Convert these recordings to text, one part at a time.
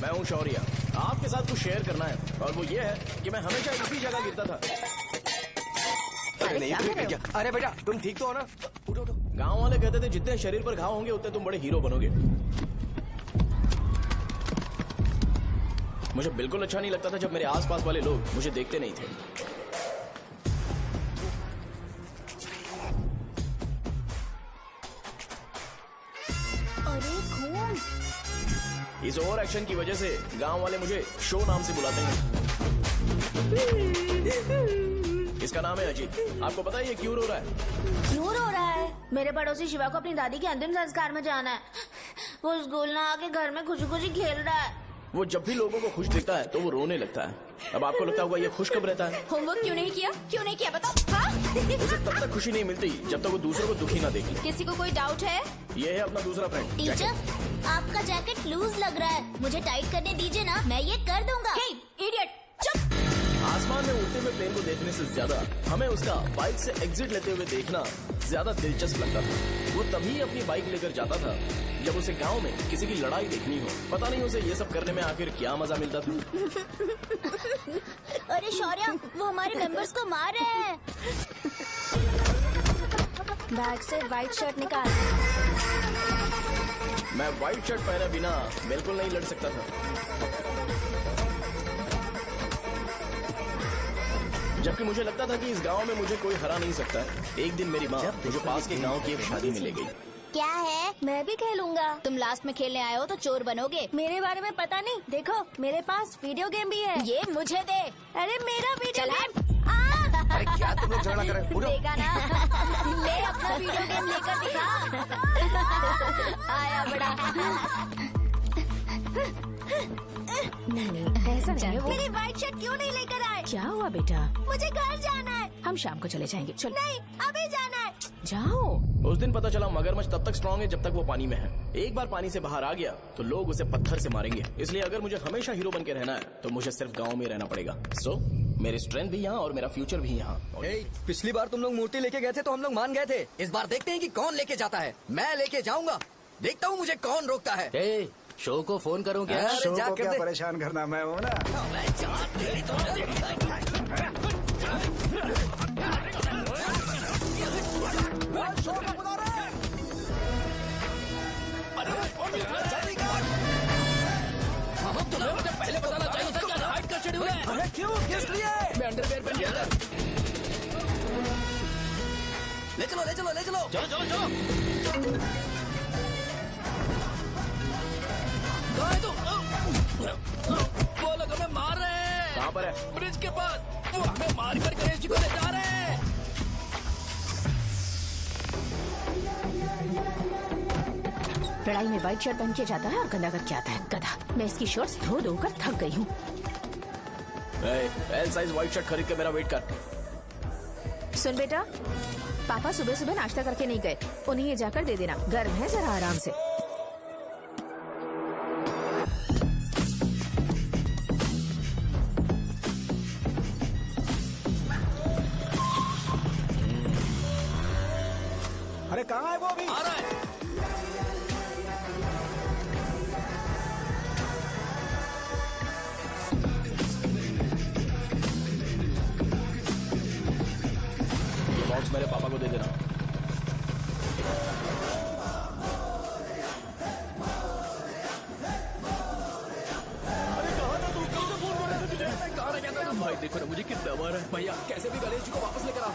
मैं हूँ शौर्य। आपके साथ कुछ शेयर करना है और वो ये है कि मैं हमेशा इसी जगह गिरता था। अरे नहीं क्या? अरे बेटा तुम ठीक तो हो ना? उठो उठो। गाँव वाले कहते थे जितने शरीर पर घाव होंगे उतने तुम बड़े हीरो बनोगे। मुझे बिल्कुल अच्छा नहीं लगता था जब मेरे आसपास वाले लोग मुझे देखते नहीं थे। अरे खून! इस ओवर एक्शन की वजह से गांव वाले मुझे शो नाम से बुलाते हैं। इसका नाम है अजीत। आपको पता है ये क्यों रो रहा है? क्यों रो रहा है? मेरे पड़ोसी शिवा को अपनी दादी के अंतिम संस्कार में जाना है। वो स्कूल ना आके घर में खुशी खुशी खेल रहा है। वो जब भी लोगों को खुश देखता है तो वो रोने लगता है। अब आपको लगता होगा ये खुश कब रहता है? होमवर्क क्यों नहीं किया? क्यों नहीं किया बताओ? हाँ? उसे तब तक खुशी नहीं मिलती जब तक वो दूसरों को दुखी ना देख ले। किसी को कोई डाउट है? ये है अपना दूसरा फ्रेंड। टीचर, आपका जैकेट लूज लग रहा है। मुझे टाइट करने दीजिए ना, मैं ये कर दूंगा। हे, इडियट, चुप! आसमान में उड़ते हुए प्लेन को देखने से ज्यादा हमें उसका बाइक से एग्जिट लेते हुए देखना ज्यादा दिलचस्प लगता था। वो तभी अपनी बाइक लेकर जाता था जब उसे गांव में किसी की लड़ाई देखनी हो। पता नहीं उसे ये सब करने में आखिर क्या मजा मिलता था। अरे शौर्य, वो हमारे मेंबर्स को मार रहे हैं। बैग से व्हाइट शर्ट निकाल। मैं व्हाइट शर्ट पहने बिना बिल्कुल नहीं लड़ सकता था। जबकि मुझे लगता था कि इस गांव में मुझे कोई हरा नहीं सकता। एक दिन मेरी माँ मुझे पास के गांव की एक शादी में ले गई। क्या है? मैं भी खेलूंगा। तुम लास्ट में खेलने आए हो तो चोर बनोगे। मेरे बारे में पता नहीं। देखो मेरे पास वीडियो गेम भी है। ये मुझे दे। अरे मेरा वीडियो गेम। अरे क्या तुम लोग झगड़ा कर रहे हो? देखा ना? ले अपना वीडियो गेम लेकर दिखा। आया बड़ा। ऐसा नहीं है वो। मेरी व्हाइट शर्ट क्यों नहीं लेकर आए? क्या हुआ बेटा? मुझे घर जाना है। हम शाम को चले जाएंगे। चलो नहीं, अभी जाना है। जाओ। उस दिन पता चला मगरमच्छ तब तक स्ट्रांग है जब तक वो पानी में है। एक बार पानी से बाहर आ गया तो लोग उसे पत्थर से मारेंगे। इसलिए अगर मुझे हमेशा हीरो बन के रहना है तो मुझे सिर्फ गांव में रहना पड़ेगा। सो मेरी स्ट्रेंथ भी यहाँ और मेरा फ्यूचर भी यहाँ। पिछली बार तुम लोग मूर्ति लेके गए थे तो हम लोग मान गए थे। इस बार देखते हैं कि कौन लेके जाता है। मैं लेके जाऊंगा। देखता हूँ मुझे कौन रोकता है। शो को फोन करूं क्या? अरे शो जा को कर क्या दे। परेशान करना, मैं हूँ ना। मुझे पहले बताना चाहिए था क्या फाइट का शेड्यूल है। अरे क्यों? किस लिए? मैं अंडरवेयर पहन गया था। ले चलो ले चलो ले चलो। चलो चलो चलो। कहाँ है तू? वो लोग हमें मार रहे हैं। कहाँ पर है? ब्रिज के पास। वो हमें मार कर गणेश जी को ले जा रहे हैं। लड़ाई में व्हाइट शर्ट पहन के जाता है और गंदा करके आता है। गधा। मैं इसकी शर्ट्स धो धोकर थक गई हूँ। एल साइज व्हाइट शर्ट खरीद के मेरा वेट कर। सुन बेटा, पापा सुबह सुबह नाश्ता करके नहीं गए। उन्हें ये जाकर दे देना। गर्म है, जरा आराम से। अरे कहाँ है वो अभी? आ रहा है। ये बॉक्स मेरे पापा को दे देना। भाई देखो ना मुझे कितना मारा है। भैया कैसे भी गणेश जी को वापस लेकर आओ।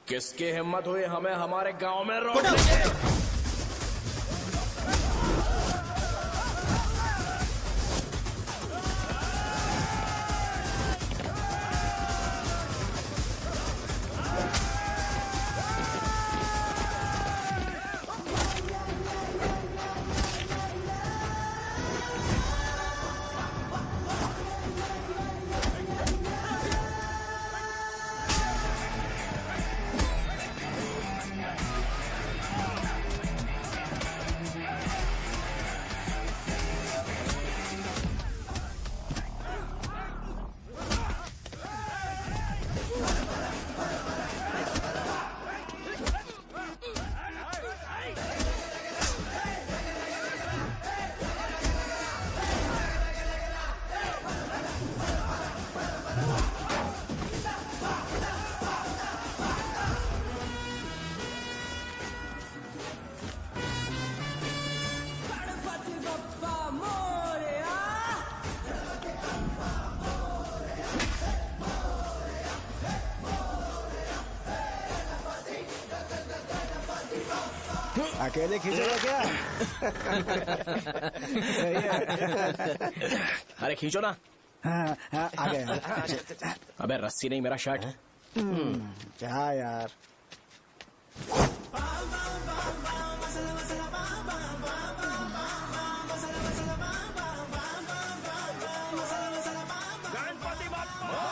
किसकी हिम्मत हुई हमें हमारे गांव में रोकने की? अकेले खींचेगा क्या? सही है। अरे खींचो ना। हाँ, हाँ, आ गया। अबे रस्सी नहीं, मेरा शर्ट है। क्या यार? गणपति बप्पा!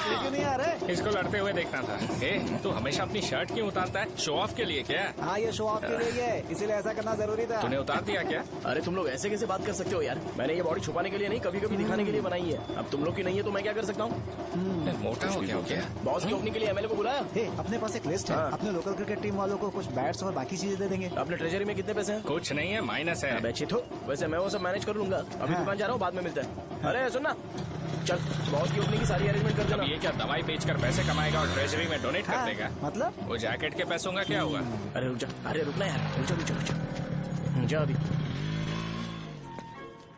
क्यों नहीं आ रहे? इसको लड़ते हुए देखना था। तू हमेशा अपनी शर्ट क्यों उतारता है? शो ऑफ के लिए क्या? हाँ, ये शो ऑफ के लिए है, इसीलिए ऐसा करना जरूरी था। तूने उतार दिया क्या? अरे तुम लोग ऐसे कैसे बात कर सकते हो यार? मैंने ये बॉडी छुपाने के लिए नहीं, कभी कभी दिखाने के लिए बनाई है। अब तुम लोग की नहीं है तो मैं क्या कर सकता हूँ? मोटा हो गया? बॉस की ओपनिंग के लिए एमएलए को बुलाया। हे, अपने पास एक लिस्ट है। हाँ। अपने लोकल क्रिकेट टीम वालों को कुछ बैट्स और बाकी चीजें दे देंगे। अपने ट्रेजरी में कितने पैसे हैं? कुछ नहीं है, माइनस है। अबे चिथो, वैसे मैं वो सब मैनेज कर लूंगा। अभी हाँ। दुकान जा रहा हूँ, बाद में मिलते हैं। अरे सुनना, चल बॉस की ओपनिंग की सारी अरेंजमेंट कर अब देना। ये क्या दवाई बेचकर पैसे कमाएगा और ट्रेजरी में डोनेट कर हाँ, देगा? मतलब? वो जैकेट के पैसों का क्या हुआ? अरे रुक जा, अरे रुकना यार, रुक जा अभी।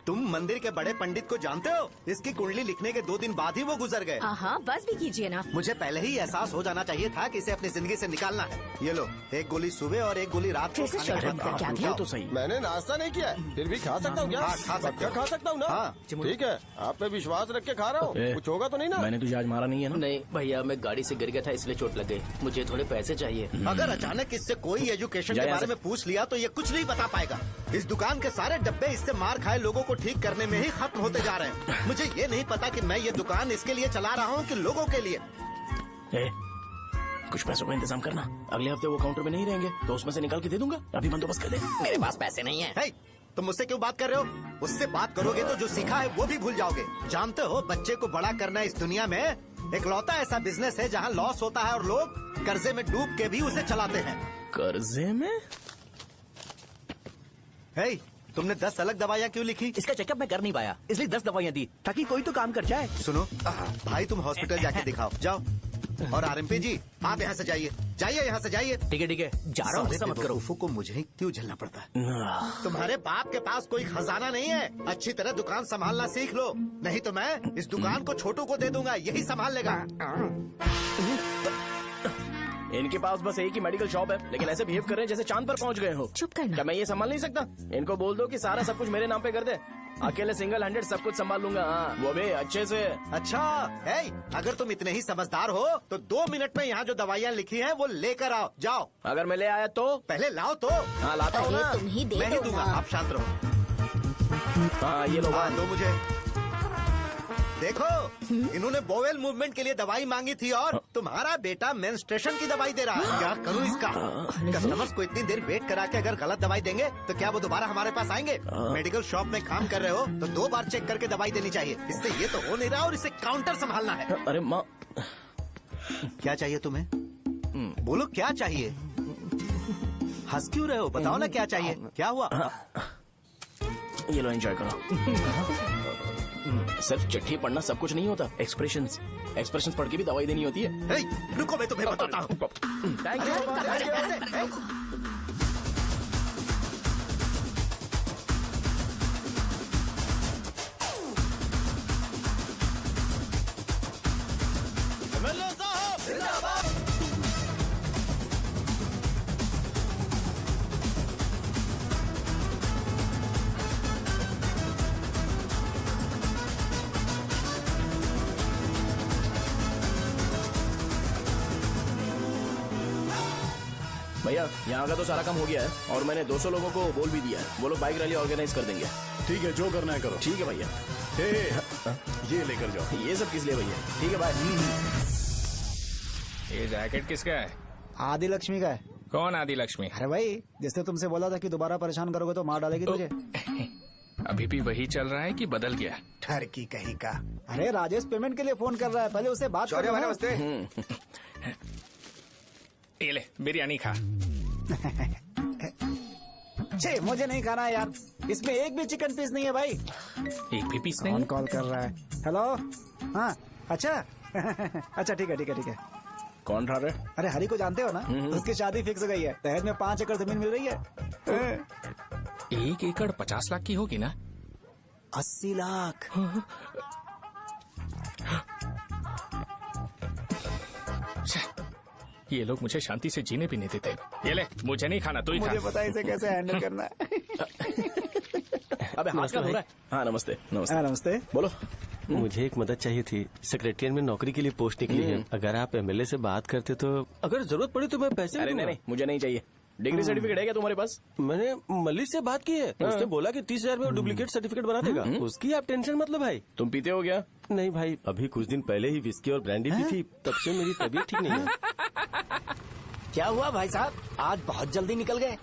तुम मंदिर के बड़े पंडित को जानते हो? इसकी कुंडली लिखने के 2 दिन बाद ही वो गुजर गए। हाँ, बस भी कीजिए ना। मुझे पहले ही एहसास हो जाना चाहिए था कि इसे अपनी जिंदगी से निकालना है। ये लो, एक गोली सुबह और एक गोली रात को कैसे खाने के शर्ट बाद का क्या खाओ। किया? तो सही। मैंने नाश्ता नहीं किया है, फिर भी खा सकता हूँ क्या? हाँ, खा सकते हो। खा सकता हूँ ना? हाँ। ठीक है, आप पे विश्वास रख के खा रहा हूँ। ए, कुछ होगा तो नहीं ना? मैंने तुझे आज मारा नहीं है ना? नहीं भैया, मैं गाड़ी से गिर गया था इसलिए चोट लग गई। मुझे थोड़े पैसे चाहिए। अगर अचानक इससे कोई एजुकेशन जा के यहाँ बारे से। में पूछ लिया तो ये कुछ नहीं बता पाएगा। इस दुकान के सारे डब्बे इससे मार खाए लोगों को ठीक करने में ही खत्म होते जा रहे हैं। मुझे ये नहीं पता कि मैं ये दुकान इसके लिए चला रहा हूँ कि लोगों के लिए। ए, कुछ पैसों का इंतजाम करना। अगले हफ्ते वो काउंटर में नहीं रहेंगे तो उसमें से निकाल के दे दूंगा। अभी बंदोबस्त कर दे। मेरे पास पैसे नहीं है। हे, तुम मुझसे क्यों बात कर रहे हो? उससे बात करोगे तो जो सीखा है वो भी भूल जाओगे। जानते हो, बच्चे को बड़ा करना इस दुनिया में इकलौता ऐसा बिजनेस है जहाँ लॉस होता है और लोग कर्जे में डूब के भी उसे चलाते हैं। कर्जे में? हे, तुमने 10 अलग दवाइयाँ क्यों लिखी? इसका चेकअप मैं कर नहीं पाया, इसलिए 10 दवाइयाँ दी ताकि कोई तो काम कर जाए। सुनो भाई, तुम हॉस्पिटल जाके दिखाओ, जाओ। और आरएमपी जी, आप यहाँ से जाइए, जाइए यहाँ से जाइए। ठीक है, जा रहा हूँ, गुस्सा मत करो। बेवकूफों को मुझे ही क्यों झेलना पड़ता है? तुम्हारे बाप के पास कोई खजाना नहीं है। अच्छी तरह दुकान संभालना सीख लो, नहीं तो मैं इस दुकान को छोटू को दे दूंगा, यही संभाल लेगा। इनके पास बस एक ही मेडिकल शॉप है, लेकिन ऐसे बिहेव कर रहे हैं जैसे चांद पर पहुंच गए हो। चुप करना। क्या मैं ये संभाल नहीं सकता? इनको बोल दो कि सारा सब कुछ मेरे नाम पे कर दे। अकेले सिंगल हैंडेड सब कुछ संभाल लूंगा। हाँ, वो भी अच्छे से। अच्छा है, अगर तुम इतने ही समझदार हो तो 2 मिनट में यहाँ जो दवाइयाँ लिखी हैं वो लेकर आओ, जाओ। अगर मैं ले आया तो? पहले लाओ तो। हाँ लाता हूँ ना। अरे तुम ही दे मैं ही दो दूंगा, ना। आप शांत रहो। हाँ ये लो। हाँ, दो मुझे। देखो, इन्होंने बोवेल मूवमेंट के लिए दवाई मांगी थी और तुम्हारा बेटा मेंस्ट्रुएशन की दवाई दे रहा है। क्या करूँ इसका? कस्टमर्स को इतनी देर वेट करा के अगर गलत दवाई देंगे तो क्या वो दोबारा हमारे पास आएंगे? मेडिकल शॉप में काम कर रहे हो तो 2 बार चेक करके दवाई देनी चाहिए। इससे ये तो हो नहीं रहा और इसे काउंटर संभालना है। अरे माँ, क्या चाहिए तुम्हें? बोलो क्या चाहिए? हंस क्यों रहे हो? बताओ ना क्या चाहिए? क्या हुआ? ये लो एंजॉय करो। सिर्फ चिट्ठी पढ़ना सब कुछ नहीं होता। एक्सप्रेशंस पढ़ के भी दवाई देनी होती है। हे, रुको, मैं तुम्हें बताता हूँ। Thank you. अरे, कैसे? भैया यहाँ का तो सारा काम हो गया है और मैंने 200 लोगों को बोल भी दिया है। वो लोग बाइक रैली ऑर्गेनाइज कर देंगे। ठीक है, जो करना है करो। ठीक है भैया। ये लेकर जाओ। ये सब किस लिए भैया? ठीक है बाय। ये जैकेट किसका है? आदि लक्ष्मी का है। कौन आदि लक्ष्मी? अरे भाई, जिसने तुमसे बोला था कि दोबारा परेशान करोगे तो मार डालेगी तुझे। अभी भी वही चल रहा है कि बदल गया? ठरकी कहीं का। अरे राजेश पेमेंट के लिए फोन कर रहा है, पहले उससे बात करो। नमस्ते। ये ले बिरयानी खा। छे, मुझे नहीं खाना है यार, इसमें एक भी चिकन पीस नहीं है भाई। एक भी पीस कौन नहीं? कॉल कर रहा है? हेलो, हाँ अच्छा। अच्छा ठीक है। कौन रहा रे? अरे हरी को जानते हो ना? उसकी शादी फिक्स हो गई है। दहेज में 5 एकड़ जमीन मिल रही है। 1 एकड़ 50 लाख की होगी ना? 80 लाख। ये लोग मुझे शांति से जीने भी नहीं देते। ये ले, मुझे नहीं खाना, तू ही खा। मुझे पता है इसे कैसे हैंडल करना है। अबे हाथ का धो रहा है। हाँ नमस्ते नमस्ते। हाँ, नमस्ते। बोलो। मुझे एक मदद चाहिए थी। सेक्रेटरिएट में नौकरी के लिए पोस्ट निकली है। अगर आप एमएलए से बात करते तो अगर जरूरत पड़ी तो मैं पैसे अरे नहीं, मुझे नहीं चाहिए। डिग्री सर्टिफिकेट है क्या तुम्हारे पास? मैंने मलिक से बात की है। उसने बोला कि 30,000 में डुप्लीकेट सर्टिफिकेट बना देगा। उसकी आप टेंशन मत लो भाई। तुम पीते हो क्या? नहीं भाई, अभी कुछ दिन पहले ही विस्की और ब्रांडी पी थी, तब से मेरी तबीयत ठीक नहीं है। क्या हुआ भाई साहब, आज बहुत जल्दी निकल गए?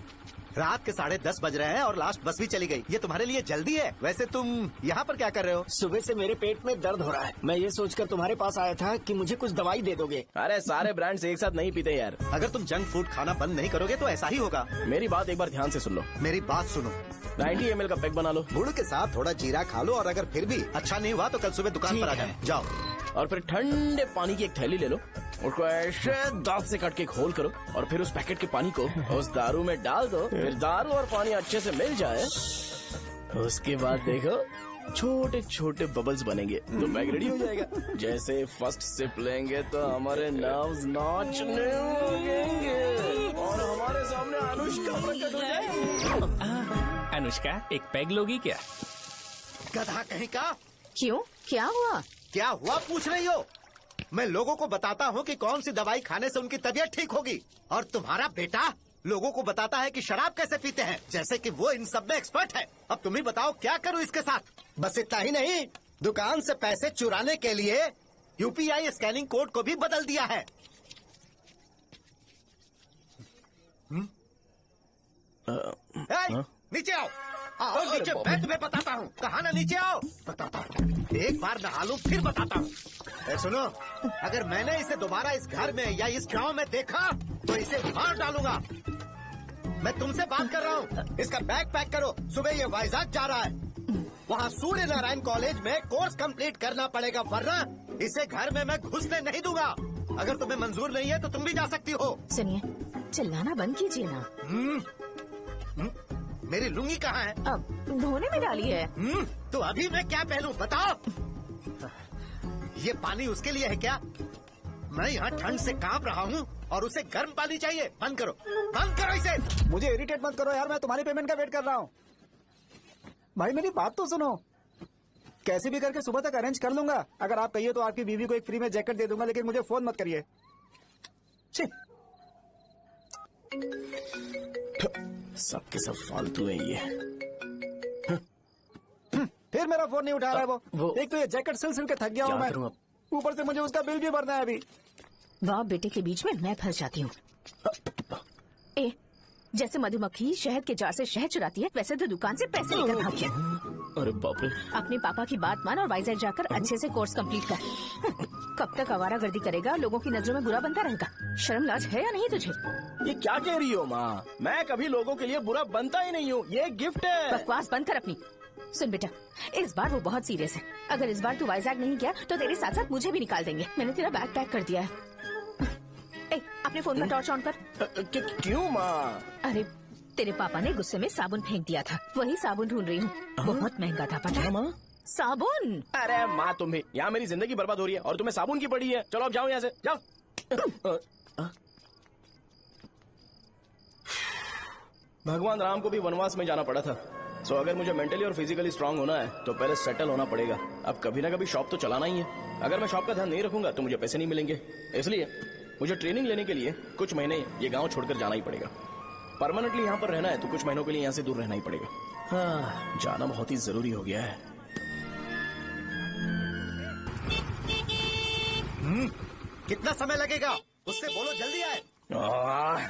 रात के 10:30 बज रहे हैं और लास्ट बस भी चली गई। ये तुम्हारे लिए जल्दी है। वैसे तुम यहाँ पर क्या कर रहे हो? सुबह से मेरे पेट में दर्द हो रहा है। मैं ये सोचकर तुम्हारे पास आया था कि मुझे कुछ दवाई दे दोगे। अरे सारे ब्रांड्स एक साथ नहीं पीते यार। अगर तुम जंक फूड खाना बंद नहीं करोगे तो ऐसा ही होगा। मेरी बात एक बार ध्यान से सुन लो। मेरी बात सुनो। 90 ml का पैक बना लो। गुड़ के साथ थोड़ा जीरा खा लो और अगर फिर भी अच्छा नहीं हुआ तो कल सुबह दुकान पर आ जाओ। और फिर ठंडे पानी की एक थैली ले लो, उसको ऐसे दांत से काट के घोल करो और फिर उस पैकेट के पानी को उस दारू में डाल दो। फिर दारू और पानी अच्छे से मिल जाए, उसके बाद देखो छोटे छोटे बबल्स बनेंगे तो पैक रेडी हो जाएगा। जैसे फर्स्ट सिप लेंगे तो हमारे नर्व्स नाचने लगेंगे और हमारे सामने अनुष्का प्रकट हो जाएगी। अनुष्का, एक पैग लोगी क्या? गधा कहीं का। क्यों, क्या हुआ? क्या हुआ पूछ रही हो? मैं लोगों को बताता हूँ कि कौन सी दवाई खाने से उनकी तबीयत ठीक होगी, और तुम्हारा बेटा लोगों को बताता है कि शराब कैसे पीते हैं, जैसे कि वो इन सब में एक्सपर्ट है। अब तुम ही बताओ क्या करूँ इसके साथ? बस इतना ही नहीं, दुकान से पैसे चुराने के लिए यूपीआई स्कैनिंग कोड को भी बदल दिया है। नीचे आओ। आओ नीचे, मैं तुम्हें बताता हूँ। कहा ना नीचे आओ, बताता हूँ। एक बार नहा लूं फिर बताता हूँ। सुनो, अगर मैंने इसे दोबारा इस घर में या इस गांव में देखा तो इसे मार डालूंगा। मैं तुमसे बात कर रहा हूँ। इसका बैग पैक करो, सुबह ये वाइजाग जा रहा है। वहाँ सूर्य नारायण कॉलेज में कोर्स कंप्लीट करना पड़ेगा, वरना इसे घर में मैं घुसने नहीं दूंगा। अगर तुम्हें मंजूर नहीं है तो तुम भी जा सकती हो। सुनिए, चिल्लाना बंद कीजिए ना। मेरी लुंगी कहाँ है? अब धोने में डाली है। तो अभी मैं क्या पहनूं बताओ? ये पानी उसके लिए है क्या? मैं यहाँ ठंड से कांप रहा हूँ और उसे गर्म पानी चाहिए। बंद करो, बंद करो इसे। मुझे इरिटेट मत करो यार, मैं तुम्हारी पेमेंट का वेट कर रहा हूँ। भाई मेरी बात तो सुनो। कैसे भी करके सुबह तक अरेंज कर लूंगा। अगर आप कहिए तो आपकी बीवी को एक फ्री में जैकेट दे दूंगा, लेकिन मुझे फोन मत करिए। सबके सब फालतू है ये। फिर मेरा फोन नहीं उठा रहा है वो। एक तो ये जैकेट सिल के थक गया हूँ मैं, ऊपर से मुझे उसका बिल भी भरना है अभी। बाप बेटे के बीच में मैं फंस जाती हूँ। ए, जैसे मधुमक्खी शहद के जार से शहद चुराती है, वैसे तो दुकान से पैसे लेकर भाग गया। अरे बाप रे। अपने पापा की बात मान और वाइजैक जाकर अच्छे से कोर्स कंप्लीट कर। कब तक आवारागर्दी करेगा, लोगों की नजरों में बुरा बनता रहेगा। शर्म लाज है या नहीं तुझे? ये क्या कह रही हो माँ? मैं कभी लोगों के लिए बुरा बनता ही नहीं हूँ, ये गिफ्ट है। बकवास बंद कर अपनी। सुन बेटा, इस बार वो बहुत सीरियस है। अगर इस बार तू वाइजैक नहीं गया तो तेरे साथ साथ मुझे भी निकाल देंगे। मैंने तेरा बैग पैक कर दिया है। ए, अपने फोन का टॉर्च ऑन कर। क्यों माँ? अरे तेरे पापा ने गुस्से में साबुन फेंक दिया था, वही साबुन ढूंढ रही हूँ। बहुत महंगा था, पता है माँ? साबुन। अरे माँ तुम भी, यहाँ मेरी जिंदगी बर्बाद हो रही है और तुम्हें साबुन की पड़ी है। चलो अब जाओ यहाँ से, जाओ। भगवान राम को भी वनवास में जाना पड़ा था। सो अगर मुझे मेंटली और फिजिकली स्ट्रांग होना है तो पहले सेटल होना पड़ेगा। अब कभी ना कभी शॉप तो चलाना ही है। अगर मैं शॉप का ध्यान नहीं रखूंगा तो मुझे पैसे नहीं मिलेंगे। इसलिए मुझे ट्रेनिंग लेने के लिए कुछ महीने ये गांव छोड़कर जाना ही पड़ेगा। परमानेंटली यहाँ पर रहना है तो कुछ महीनों के लिए यहाँ से दूर रहना ही पड़ेगा। हाँ, जाना बहुत ही जरूरी हो गया है। कितना समय लगेगा? उससे बोलो जल्दी आए।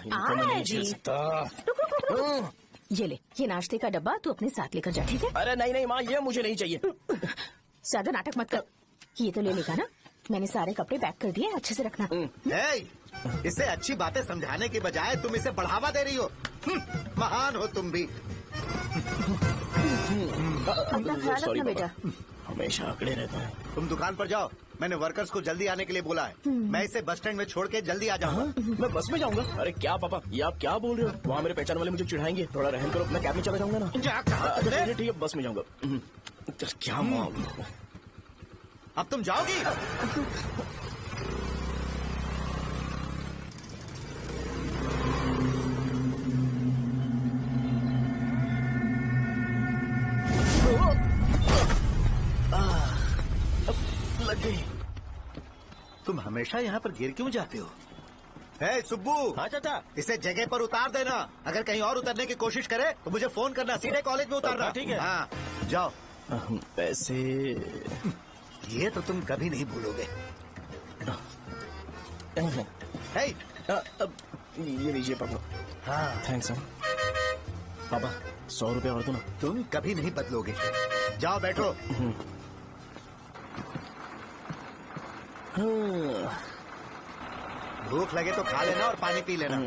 इनको मैं नहीं झेल सकता। ये ले, ये नाश्ते का डब्बा तू अपने साथ लेकर जा, ठीक है? अरे नहीं नहीं माँ, ये मुझे नहीं चाहिए। ज्यादा नाटक मत कर। ये तो ले लेगा ना? मैंने सारे कपड़े पैक कर दिए, अच्छे से रखना। इसे अच्छी बातें समझाने के बजाय तुम इसे बढ़ावा दे रही हो। महान हो तुम भी। अपना ख्याल रखना बेटा। हमेशा अकड़े रहता है। तुम दुकान पर जाओ, मैंने वर्कर्स को जल्दी आने के लिए बोला है। मैं इसे बस स्टैंड में छोड़ के जल्दी आ जाऊंगा। मैं बस में जाऊंगा? अरे क्या पापा, ये आप क्या बोल रहे हो? वहाँ मेरे पहचान वाले मुझे चिढ़ाएंगे। थोड़ा रहम करो, अपना कैब में चला जाऊंगा ना। ठीक है, बस में जाऊंगा। क्या मामला? अब तुम जाओगी? लग गई। तुम हमेशा यहाँ पर गिर क्यों जाते हो? हे सुब्बू। हाँ चाचा। इसे जगह पर उतार देना। अगर कहीं और उतरने की कोशिश करे तो मुझे फोन करना, सीधे कॉलेज में उतारना। ठीक है। हाँ जाओ। पैसे ये तो तुम कभी नहीं भूलोगे। हे, अब ये लीजिए पापा। हाँ थैंक्स पापा, 100 रुपया और दो ना। तुम कभी नहीं बदलोगे। जाओ बैठो। भूख लगे तो खा लेना और पानी पी लेना।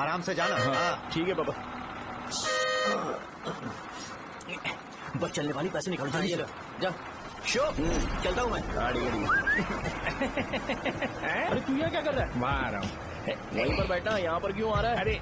आराम से जाना। हाँ ठीक है पापा। बस चलने वाली पैसे निकाल दो। जा शो, चलता हूँ मैं। गाड़ी अरे तू यहाँ क्या कर रहा है? वहाँ आ रहा हूँ। वहीं पर बैठा, यहाँ पर क्यों आ रहा है? अरे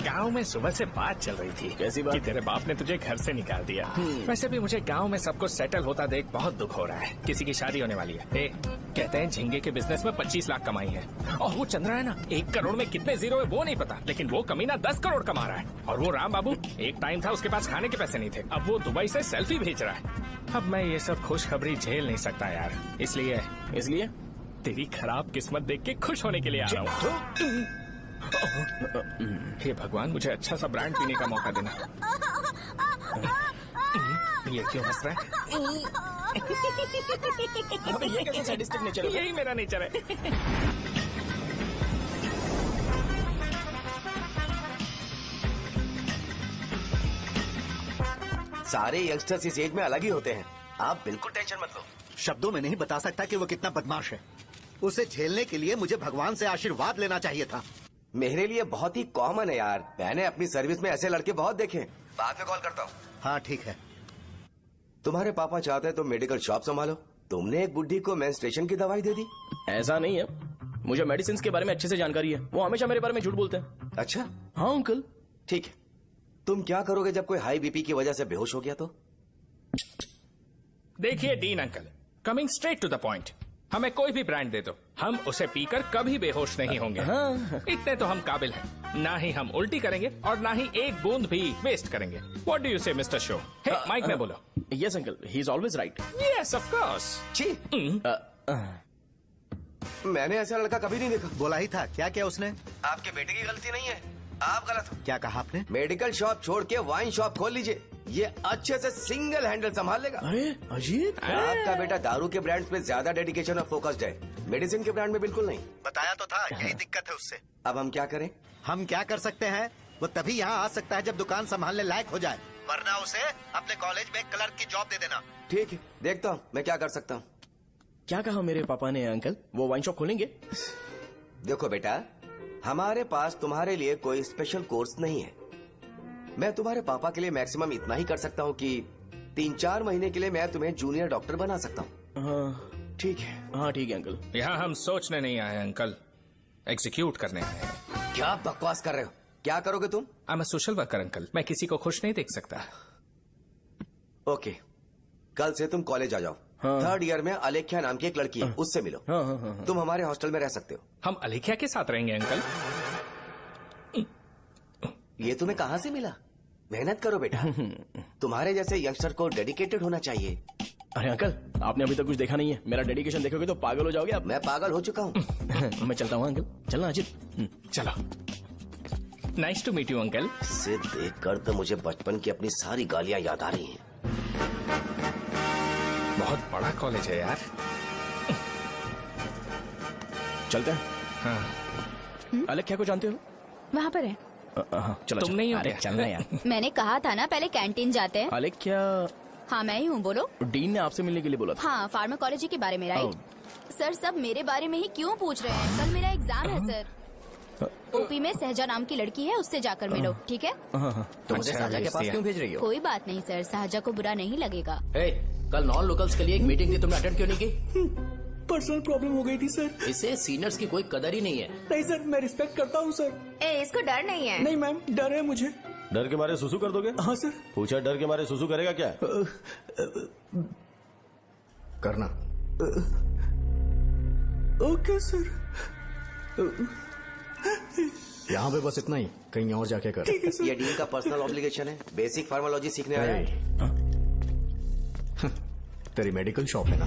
गांव में सुबह से बात चल रही थी। कैसी बात? कि तेरे बाप ने तुझे घर से निकाल दिया। वैसे भी मुझे गांव में सब कुछ सेटल होता देख बहुत दुख हो रहा है। किसी की शादी होने वाली है। कहते हैं झींगे के बिजनेस में 25 लाख कमाई है। और वो चंद्रा है ना, 1 करोड़ में कितने जीरो है वो नहीं पता, लेकिन वो कमीना 10 करोड़ कमा रहा है। और वो राम बाबू, एक टाइम था उसके पास खाने के पैसे नहीं थे, अब वो दुबई से सेल्फी भेज रहा है। अब मैं ये सब खुशखबरी झेल नहीं सकता यार, इसलिए तेरी खराब किस्मत देख के खुश होने के लिए आ रहा हूँ। हे भगवान, मुझे अच्छा सा ब्रांड पीने का मौका देना। ये क्यों हंस रहा है? ये कैसे सैडिस्टिक नेचर है? यही मेरा नेचर है। सारे यंगस्टर्स इस एज में अलग ही होते हैं। आप बिल्कुल टेंशन मत लो। शब्दों में नहीं बता सकता कि वो कितना बदमाश है। उसे झेलने के लिए मुझे भगवान से आशीर्वाद लेना चाहिए था। मेरे लिए बहुत ही कॉमन है यार, मैंने अपनी सर्विस में ऐसे लड़के बहुत देखे। बाद में कॉल करता हूँ। हाँ ठीक है। तुम्हारे पापा चाहते हैं तुम मेडिकल शॉप संभालो। तुमने एक बुढ़ी को मेंस्ट्रुएशन की दवाई दे दी। ऐसा नहीं है, मुझे मेडिसिन के बारे में अच्छे से जानकारी है। वो हमेशा मेरे बारे में झूठ बोलते हैं। अच्छा हाँ अंकल। ठीक है, तुम क्या करोगे जब कोई हाई बीपी की वजह से बेहोश हो गया तो? देखिए Dean uncle, coming straight to the point, हमें कोई भी ब्रांड दे दो, हम उसे पीकर कभी बेहोश नहीं होंगे। इतने तो हम काबिल हैं। ना ही हम उल्टी करेंगे और ना ही एक बूंद भी वेस्ट करेंगे। व्हाट डू यू से मिस्टर शो? हे माइक में बोलो। Yes uncle, he is always right. Yes of course. मैंने ऐसा लड़का कभी नहीं देखा। बोला ही था। क्या क्या उसने? आपके बेटे की गलती नहीं है, आप गलत हो। क्या कहा आपने? मेडिकल शॉप छोड़ के वाइन शॉप खोल लीजिए, ये अच्छे से सिंगल हैंडल संभाल लेगा। अरे अजीत, आपका बेटा दारू के ब्रांड्स पे ज्यादा डेडिकेशन और फोकस्ड है, मेडिसिन के ब्रांड में बिल्कुल नहीं। बताया तो था, यही दिक्कत है उससे। अब हम क्या करें? हम क्या कर सकते हैं? वो तभी यहाँ आ सकता है जब दुकान संभालने लायक हो जाए, वरना उसे अपने कॉलेज में क्लर्क की जॉब दे देना। ठीक है, देखता हूँ मैं क्या कर सकता हूँ। क्या कहा मेरे पापा ने अंकल? वो वाइन शॉप खोलेंगे? देखो बेटा, हमारे पास तुम्हारे लिए कोई स्पेशल कोर्स नहीं है। मैं तुम्हारे पापा के लिए मैक्सिमम इतना ही कर सकता हूँ कि 3-4 महीने के लिए मैं तुम्हें जूनियर डॉक्टर बना सकता हूँ। हाँ ठीक है। हाँ ठीक है अंकल। यहाँ हम सोचने नहीं आए अंकल, एग्जीक्यूट करने आए हैं। क्या बकवास कर रहे हो? क्या करोगे तुम? I am a social worker uncle, मैं किसी को खुश नहीं देख सकता। ओके, कल से तुम कॉलेज आ जाओ। हाँ। 3rd ईयर में अलेख्या नाम की एक लड़की है, उससे मिलो। हाँ, हाँ, हाँ, हाँ। तुम हमारे हॉस्टल में रह सकते हो। हम अलेख्या के साथ रहेंगे अंकल। ये तुम्हें कहाँ से मिला? मेहनत करो बेटा, तुम्हारे जैसे यंगस्टर को डेडिकेटेड होना चाहिए। अरे अंकल, आपने अभी तक कुछ देखा नहीं है। मेरा डेडिकेशन देखोगे तो पागल हो जाओगे आप। मैं पागल हो चुका हूँ। मैं चलता हूँ अंकल। चलना अजीत। चलो, nice to meet you uncle. इसे देखकर तो मुझे बचपन की अपनी सारी गालियाँ याद आ रही हैं। बहुत बड़ा कॉलेज है यार। चलते हैं। हाँ। अलेख्या को जानते हो? वहाँ पर है। चलो तुम नहीं हो अरे क्या? चलना यार। मैंने कहा था ना पहले कैंटीन जाते हैं। अलेख्या, हाँ मैं ही हूँ, बोलो। डीन ने आपसे मिलने के लिए बोला था। हाँ, फार्माकोलॉजी के बारे में, राइट? सर सब मेरे बारे में ही क्यों पूछ रहे हैं? कल मेरा एग्जाम है सर। ओपी में सहजा नाम की लड़की है, उससे जाकर मिलो, ठीक है? हाँ हाँ। तो मुझे अच्छा, साजा के भेज पास दिया। क्यों भेज रही हो? कोई बात नहीं सर, सहजा को बुरा नहीं लगेगा। कल नॉन लोकल्स के लिए एक मीटिंग थी, तुमने अटेंड क्यों नहीं की? पर्सनल प्रॉब्लम हो गई थी सर। इसे सीनियर्स की कोई कदर ही नहीं है। नहीं सर, मैं रिस्पेक्ट करता हूँ सर। इसको डर नहीं है। नहीं मैम, डर है मुझे। डर के मारे सुसु कर दोगे? हाँ सर। पूछा डर के मारे सुसु करेगा क्या? करना। Okay sir. यहाँ पे बस इतना ही, कहीं और जाके कर। ठीक है सर। ये डीन का पर्सनल ऑब्लिगेशन है, बेसिक फार्मोलॉजी सीखने आया है। तेरी मेडिकल शॉप है ना?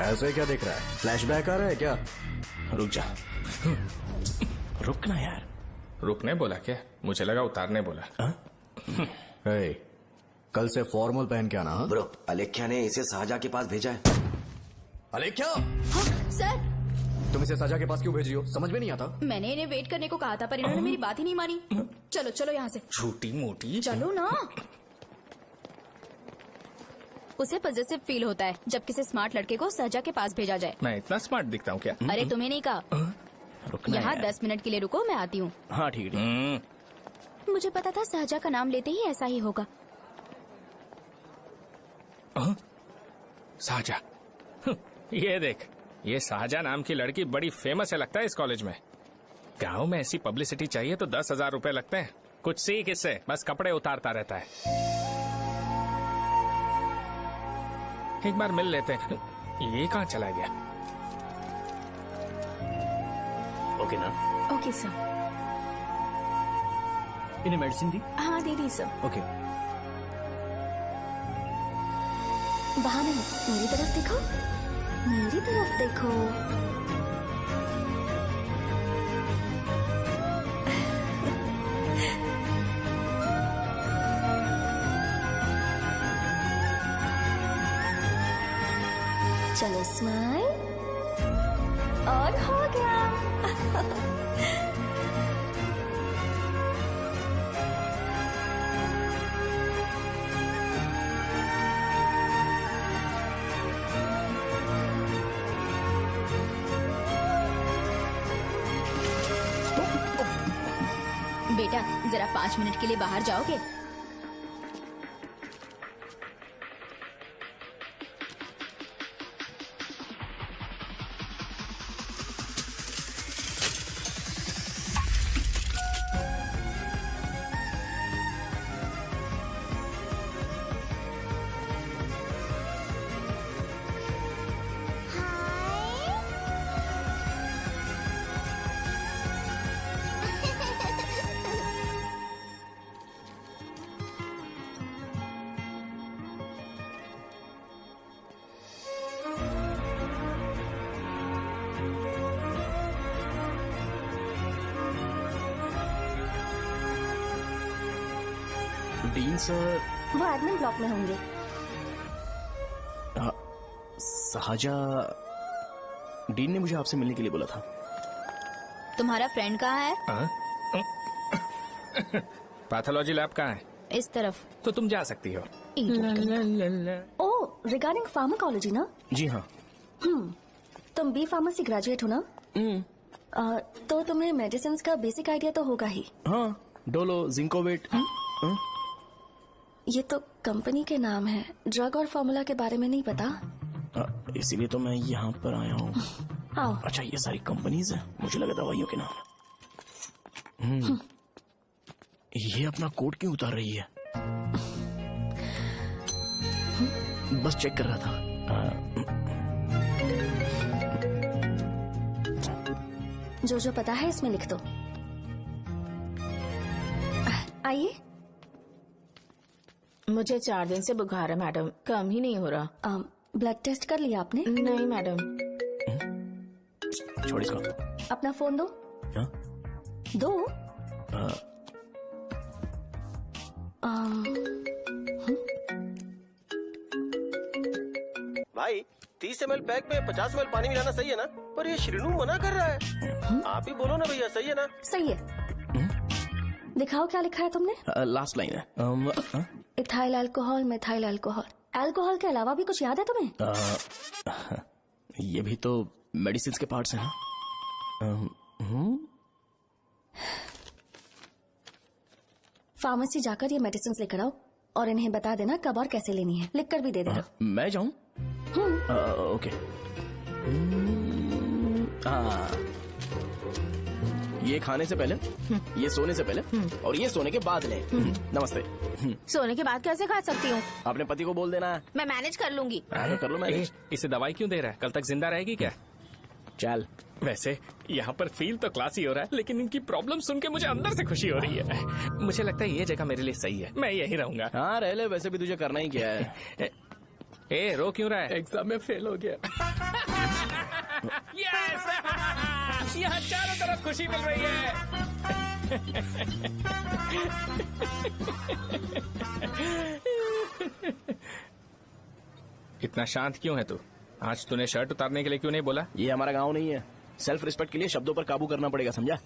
ऐसे क्या देख रहा है? फ्लैशबैक आ रहा है क्या? रुक जा। रुकना यार। रुकने बोला क्या? मुझे लगा उतारने बोला। hey, कल से फॉर्मल पहन के आना। हाँ? ब्रो, अलेख्या ने इसे शाहजहां के पास भेजा है। अलेख्या, हाँ, सर तुम इसे शाहजहां के पास क्यों भेज रही हो? समझ में नहीं आता। मैंने इन्हें वेट करने को कहा था पर इन्होंने मेरी बात ही नहीं मानी। चलो चलो यहाँ से। छोटी मोटी। चलो ना। उसे पॉजिटिव फील होता है जब किसी स्मार्ट लड़के को शाहजहां के पास भेजा जाए। मैं इतना स्मार्ट दिखता हूँ क्या? अरे तुम्हें नहीं कहा। रुकना यहाँ यार। 10 मिनट के लिए रुको, मैं आती हूँ। हाँ ठीक है। मुझे पता था शाहजहां का नाम लेते ही ऐसा ही होगा। शाहजहां। ये देख, ये शाहजहां नाम की लड़की बड़ी फेमस है लगता है इस कॉलेज में। गांव में ऐसी पब्लिसिटी चाहिए तो 10,000 रुपए लगते हैं। कुछ सीख इससे, बस कपड़े उतारता रहता है। एक बार मिल लेते हैं। ये कहाँ चला गया? ओके ना? Okay sir. इन्हें मेडिसिन दी? हाँ दे दी सर। ओके। वहाँ नहीं, मेरी तरफ देखो, मेरी तरफ देखो। चलो स्माइल, और हो गया। बेटा जरा 5 मिनट के लिए बाहर जाओगे? Dean sir. वो एडमिन ब्लॉक में होंगे। शाहजहां, डीन ने मुझे आपसे मिलने के लिए बोला था। तुम्हारा फ्रेंड कहाँ है? पैथोलॉजी लैब कहाँ है? इस तरफ। तो तुम जा सकती हो। ओ, रिगार्डिंग फार्माकोलॉजी ना? जी हाँ। तुम बी फार्मेसी ग्रेजुएट हो ना? तो तुम्हें मेडिसिन का बेसिक आइडिया तो होगा ही। हाँ, डोलो, जिंकोवेट। ये तो कंपनी के नाम है, ड्रग और फॉर्मूला के बारे में नहीं पता। इसीलिए तो मैं यहाँ पर आया हूँ। आओ। अच्छा, ये सारी कंपनीज है, मुझे लगा दवाइयों के नाम। ये अपना कोट क्यों उतार रही है? बस चेक कर रहा था। जो जो पता है इसमें लिख दो। आइए। मुझे 4 दिन से बुखार है मैडम, कम ही नहीं हो रहा। ब्लड टेस्ट कर लिया आपने? नहीं मैडम। छोड़ इसको। अपना फोन दो। हाँ? दो। भाई 30 ml पैक में 50 ml पानी मिलाना सही है ना? पर ये श्रीनू मना कर रहा है। आप ही बोलो ना भैया, सही है ना? सही है। दिखाओ क्या लिखा है तुमने? लास्ट लाइन है। Ethyl alcohol, methyl alcohol. Alcohol के अलावा भी कुछ याद है तुम्हें? ये भी तो मेडिसिन के पार्ट्स हैं ना। फार्मेसी जाकर ये मेडिसिन लेकर आओ और इन्हें बता देना कब और कैसे लेनी है, लिख कर भी दे देना। मैं जाऊं? ओके। ये खाने से पहले, ये सोने से पहले और ये सोने के बाद ले। नमस्ते। सोने के बाद कैसे खा सकती हूँ? अपने पति को बोल देना। मैं मैनेज कर लूंगी। कर लो मैनेज। इसे दवाई क्यों दे रहा है? कल तक जिंदा रहेगी क्या? चल। वैसे यहाँ पर फील तो क्लासी हो रहा है, लेकिन इनकी प्रॉब्लम सुन के मुझे अंदर से खुशी हो रही है। मुझे लगता है ये जगह मेरे लिए सही है, मैं यही रहूंगा। हाँ रह ले, वैसे भी तुझे करना ही क्या है। ए रो क्यों रहा है? एग्जाम में फेल हो गया। यस! यहाँ चारों तरफ खुशी मिल रही है। इतना शांत क्यों है तू? आज तूने शर्ट उतारने के लिए क्यों नहीं बोला? ये हमारा गांव नहीं है। सेल्फ रिस्पेक्ट के लिए शब्दों पर काबू करना पड़ेगा, समझा?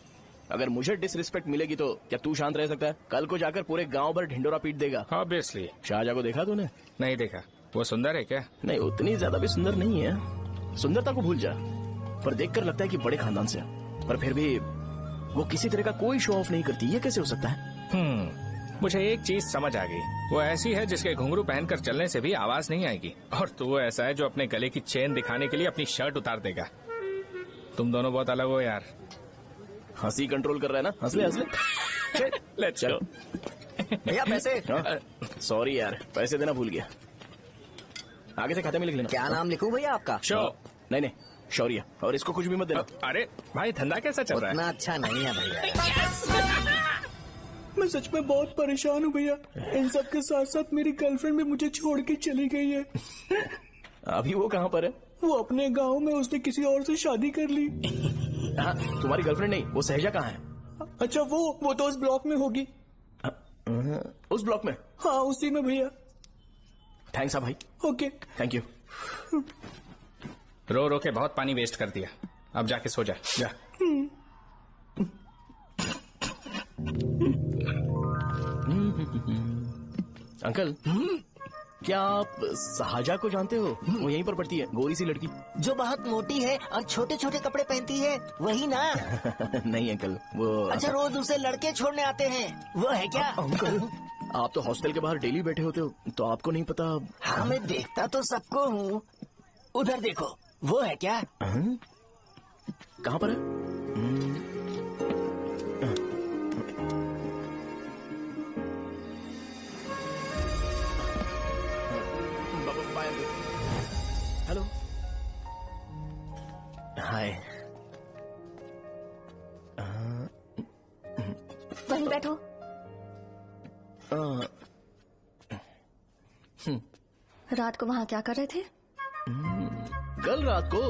अगर मुझे डिसरिस्पेक्ट मिलेगी तो क्या तू शांत रह सकता है? कल को जाकर पूरे गांव भर ढिंडोरा पीट देगा। ऑब्वियसली। शाहजहां को देखा तूने? नहीं देखा। वो सुंदर है क्या? नहीं, उतनी ज्यादा भी सुंदर नहीं है। सुंदरता को भूल जा, पर देखकर लगता है कि बड़े खानदान से है। पर फिर भी वो किसी तरह का कोई शो ऑफ नहीं करती। ये कैसे हो सकता है? मुझे एक चीज समझ आ गई। वो ऐसी है जिसके घुंघरू पहनकर चलने से भी आवाज नहीं आएगी, और तू ऐसा है जो अपने गले की चेन दिखाने के लिए अपनी शर्ट उतार देगा। तुम दोनों बहुत अलग हो यार। हंसी कंट्रोल कर रहा है ना? हंस ले हंस ले। Let's go. भैया पैसे। सॉरी यार, पैसे देना भूल गया। आगे से खाते में लिख लेना। क्या नाम लिखूं भैया आपका? शो। नहीं, शौर्य। और इसको कुछ भी मत देना। अरे भाई, धंधा कैसा चल रहा है? उतना अच्छा नहीं है भैया। मैं सच में बहुत परेशान हूँ भैया। इन सब के साथ साथ मेरी गर्लफ्रेंड भी मुझे छोड़ के चली गई है। अभी वो कहाँ पर है? वो अपने गांव में, उसने किसी और से शादी कर ली। हाँ, तुम्हारी गर्लफ्रेंड नहीं, वो सहजा कहाँ है? अच्छा वो तो उस ब्लॉक में होगी। उस ब्लॉक में? हाँ उसी में भैया। थैंक्स भाई। Okay thank you. रो रो के बहुत पानी वेस्ट कर दिया, अब जाके सो जा। जा। अंकल, क्या आप शाहजहा को जानते हो? वो यहीं पर पढ़ती है, गोरी सी लड़की जो बहुत मोटी है और छोटे छोटे कपड़े पहनती है, वही ना? नहीं अंकल, वो अच्छा, रोज उसे लड़के छोड़ने आते हैं, वो है क्या? अंकल, आप तो हॉस्टल के बाहर डेली बैठे होते हो, तो आपको नहीं पता? हाँ, मैं देखता तो सबको हूँ। उधर देखो, वो है क्या? कहाँ पर है? हेलो, हाय। वहीं बैठो। रात को वहाँ क्या कर रहे थे? कल रात को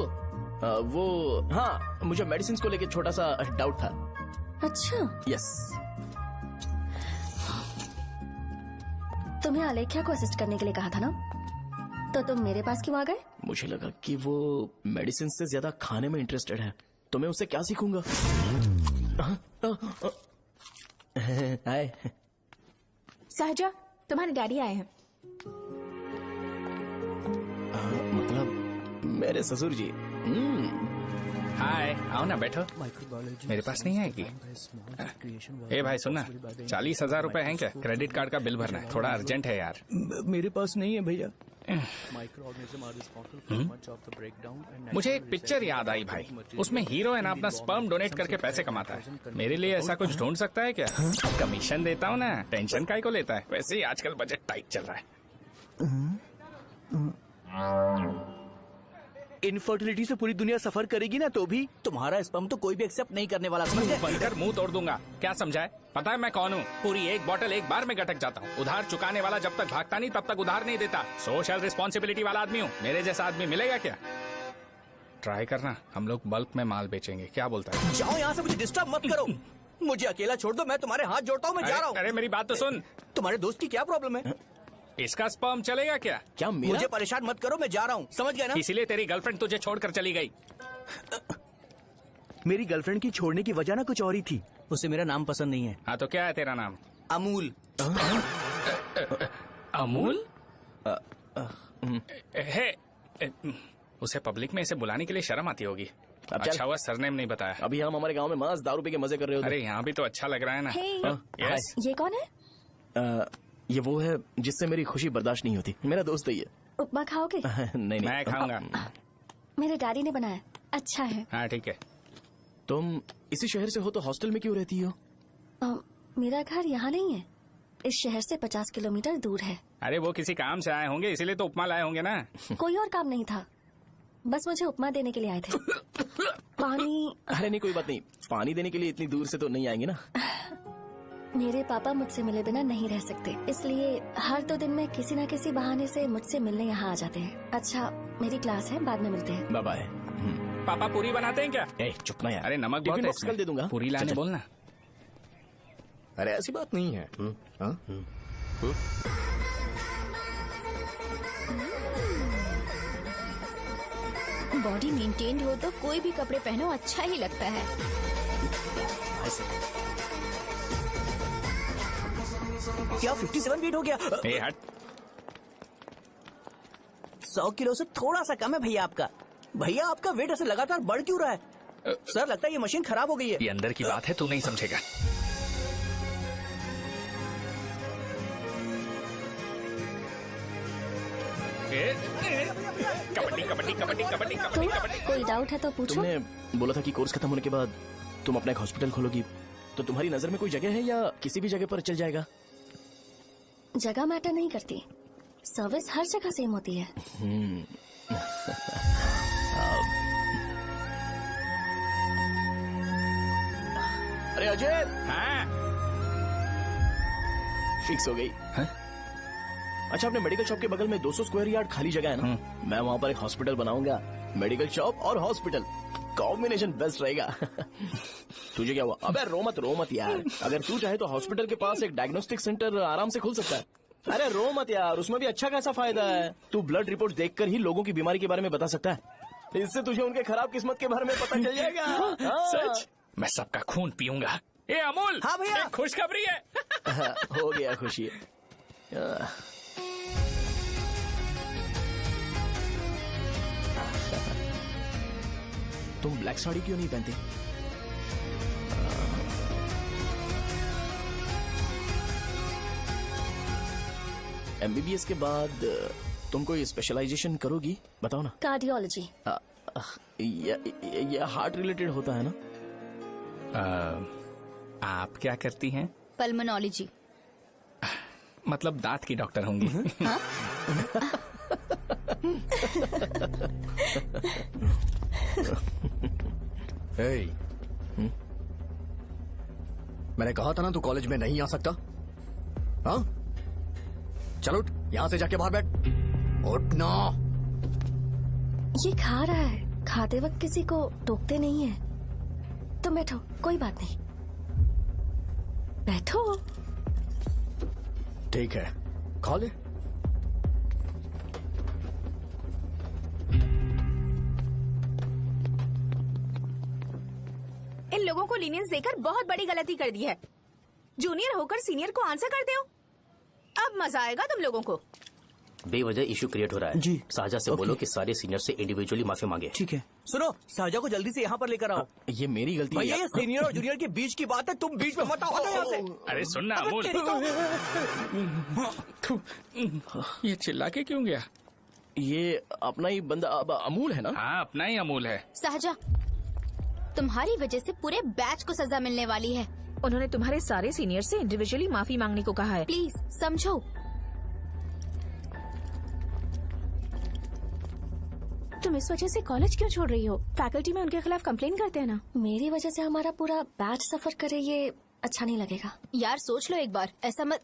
वो, हाँ, मुझे मेडिसिन को लेके छोटा सा डाउट था। अच्छा। यस। तुम्हें आलेख्या को असिस्ट करने के लिए कहा था ना, तो तुम मेरे पास क्यों आ गए? मुझे लगा कि वो मेडिसिन से ज्यादा खाने में इंटरेस्टेड है, तो मैं उससे क्या सीखूंगा। हाय। सहजा, तुम्हारे डैडी आए हैं। मतलब मेरे ससुर जी। हाय, आओ ना, बैठो। मेरे पास नहीं आएगी। ए भाई सुनना, 40,000 रुपए हैं क्या? क्रेडिट कार्ड का बिल भरना है, थोड़ा अर्जेंट है यार। मेरे पास नहीं है भैया। मुझे एक पिक्चर याद आई भाई, उसमें हीरो है ना अपना स्पर्म डोनेट करके पैसे कमाता है। मेरे लिए ऐसा कुछ ढूंढ सकता है क्या? कमीशन देता हूँ ना, टेंशन काहे को लेता है? वैसे ही आजकल बजट टाइट चल रहा है। इनफर्टिलिटी से पूरी दुनिया सफर करेगी ना, तो भी तुम्हारा स्पर्म तो कोई भी एक्सेप्ट नहीं करने वाला, समझ गए? बनकर मुंह तोड़ दूंगा। क्या समझा है? पता है मैं कौन हूँ? पूरी एक बोतल एक बार में गटक जाता हूँ। उधार चुकाने वाला जब तक भागता नहीं तब तक उधार नहीं देता। सोशल रिस्पॉन्सिबिलिटी वाला आदमी हूँ। मेरे जैसा आदमी मिलेगा क्या? ट्राई करना, हम लोग बल्क में माल बेचेंगे। क्या बोलता है? जाओ यहाँ से, मुझे डिस्टर्ब मत करो। मुझे अकेला छोड़ दो, मैं तुम्हारे हाथ जोड़ता हूँ, मैं जा रहा हूँ। अरे मेरी बात तो सुन। तुम्हारे दोस्त की क्या प्रॉब्लम है? इसका स्पर्म चलेगा क्या? क्या मेरा? मुझे परेशान मत करो, मैं जा रहा हूँ, समझ गए ना? इसीलिए तेरी गर्लफ्रेंड तुझे छोड़कर चली गई। मेरी गर्लफ्रेंड की छोड़ने की वजह ना कुछ और ही थी। उसे मेरा नाम पसंद नहीं है। हाँ तो क्या है तेरा नाम? अमूल। अमूल? है, उसे पब्लिक में इसे बुलाने के लिए शर्म आती होगी। अब चल। अच्छा हुआ सरनेम नहीं बताया। अभी हम हमारे गांव में मस्त दारू पी के मजे कर रहे होते। अरे यहाँ भी तो अच्छा लग रहा है ना। हे, यस। ये कौन है? ये वो है जिससे मेरी खुशी बर्दाश्त नहीं होती। मेरा दोस्त है ये। उपमा खाओगे? नहीं मैं खाऊंगा। मेरे डैडी ने बनाया, अच्छा है। हाँ ठीक है। तुम इसी शहर से हो तो हॉस्टल में क्यों रहती हो? मेरा घर यहाँ नहीं है, इस शहर से 50 किलोमीटर दूर है। अरे वो किसी काम से आए होंगे इसीलिए तो उपमा लाए होंगे ना। कोई और काम नहीं था, बस मुझे उपमा देने के लिए आए थे। पानी? अरे नहीं कोई बात नहीं, पानी देने के लिए इतनी दूर से तो नहीं आएंगे ना। मेरे पापा मुझसे मिले बिना नहीं रह सकते, इसलिए हर 2 दिन में किसी न किसी बहाने से मुझसे मिलने यहाँ आ जाते हैं। अच्छा मेरी क्लास है, बाद में मिलते हैं। Bye bye. पापा पूरी बनाते हैं क्या? चुप ना यार। अरे नमक टिफिन बहुत है बॉक्स कल दे दूंगा। पूरी लाने बोलना। अरे ऐसी बात नहीं है। बॉडी मेंटेन्ड हो तो कोई भी कपड़े पहनो अच्छा ही लगता है। क्या 57 फीट हो गया? ए हट। 100 किलो से थोड़ा सा कम है भैया आपका। भैया आपका वेट ऐसे लगातार बढ़ क्यों रहा है? सर लगता है ये मशीन खराब हो गई है। ये अंदर की बात है, तू नहीं समझेगा। कबड्डी कबड्डी कबड्डी कबड्डी कबड्डी कबड्डी। कोई डाउट है तो पूछो। तुमने बोला था कि कोर्स खत्म होने के बाद तुम अपना एक हॉस्पिटल खोलोगी, तो तुम्हारी नजर में कोई जगह है या किसी भी जगह पर चल जाएगा? जगह मैटर नहीं करती, सर्विस हर जगह सेम होती है। अरे अजय। हाँ। फिक्स हो गई। अच्छा अपने मेडिकल शॉप के बगल में 200 स्क्वायर यार्ड खाली जगह है ना, मैं वहाँ पर एक हॉस्पिटल बनाऊंगा। मेडिकल शॉप और हॉस्पिटल कॉम्बिनेशन बेस्ट रहेगा। तुझे क्या हुआ? अबे रो मत यार। अगर तू चाहे तो हॉस्पिटल के पास एक डायग्नोस्टिक सेंटर आराम से खुल सकता है। अरे रो मत यार, उसमें भी अच्छा खासा फायदा है। तू ब्लड रिपोर्ट देखकर ही लोगों की बीमारी के बारे में बता सकता है। इससे तुझे उनके खराब किस्मत के बारे में पता चल जाएगा। सच? मैं सबका खून पीऊंगा। ए अमूल। हाँ भैया। एक खुशखबरी है। हो गया खुशी। तुम ब्लैक साड़ी क्यों नहीं पहनते? MBBS के बाद तुम कोई स्पेशलाइजेशन करोगी? बताओ ना। कार्डियोलॉजी। ये हार्ट रिलेटेड होता है ना? आप क्या करती हैं? पल्मोनोलॉजी। मतलब दांत की डॉक्टर होंगी। हाँ? मैंने कहा था ना तू कॉलेज में नहीं आ सकता। हाँ चलो उठ, यहाँ से जाके बाहर बैठ। उठ ना। ये खा रहा है, खाते वक्त किसी को टोकते नहीं है। तुम बैठो, कोई बात नहीं, बैठो। ठीक है खा ले। इन लोगों को लीनियंस देकर बहुत बड़ी गलती कर दी है। जूनियर होकर सीनियर को आंसर करते हो। अब मजा आएगा तुम लोगों को। बेवजह इशू क्रिएट हो रहा है जी। साजा से बोलो कि सारे सीनियर से इंडिविजुअली माफी मांगे। ठीक है। सुनो साजा को जल्दी से यहाँ पर लेकर आओ। ये मेरी गलती है। भैया ये सीनियर और जूनियर के बीच की बात है, तुम बीच में मत आओ यहाँ से। अरे सुनना अमूल। ये चिल्ला के क्यों गया? ये अपना ही बंदा अमूल है ना? हाँ अपना ही अमूल है। सहजा, तुम्हारी वजह से पूरे बैच को सजा मिलने वाली है। उन्होंने तुम्हारे सारे सीनियर से इंडिविजुअली माफी मांगने को कहा है। प्लीज समझो। तुम इस वजह से कॉलेज क्यों छोड़ रही हो? फैकल्टी में उनके खिलाफ कंप्लेन करते हैं ना। मेरी वजह से हमारा पूरा बैच सफर करे, ये अच्छा नहीं लगेगा। यार सोच लो एक बार, ऐसा मत।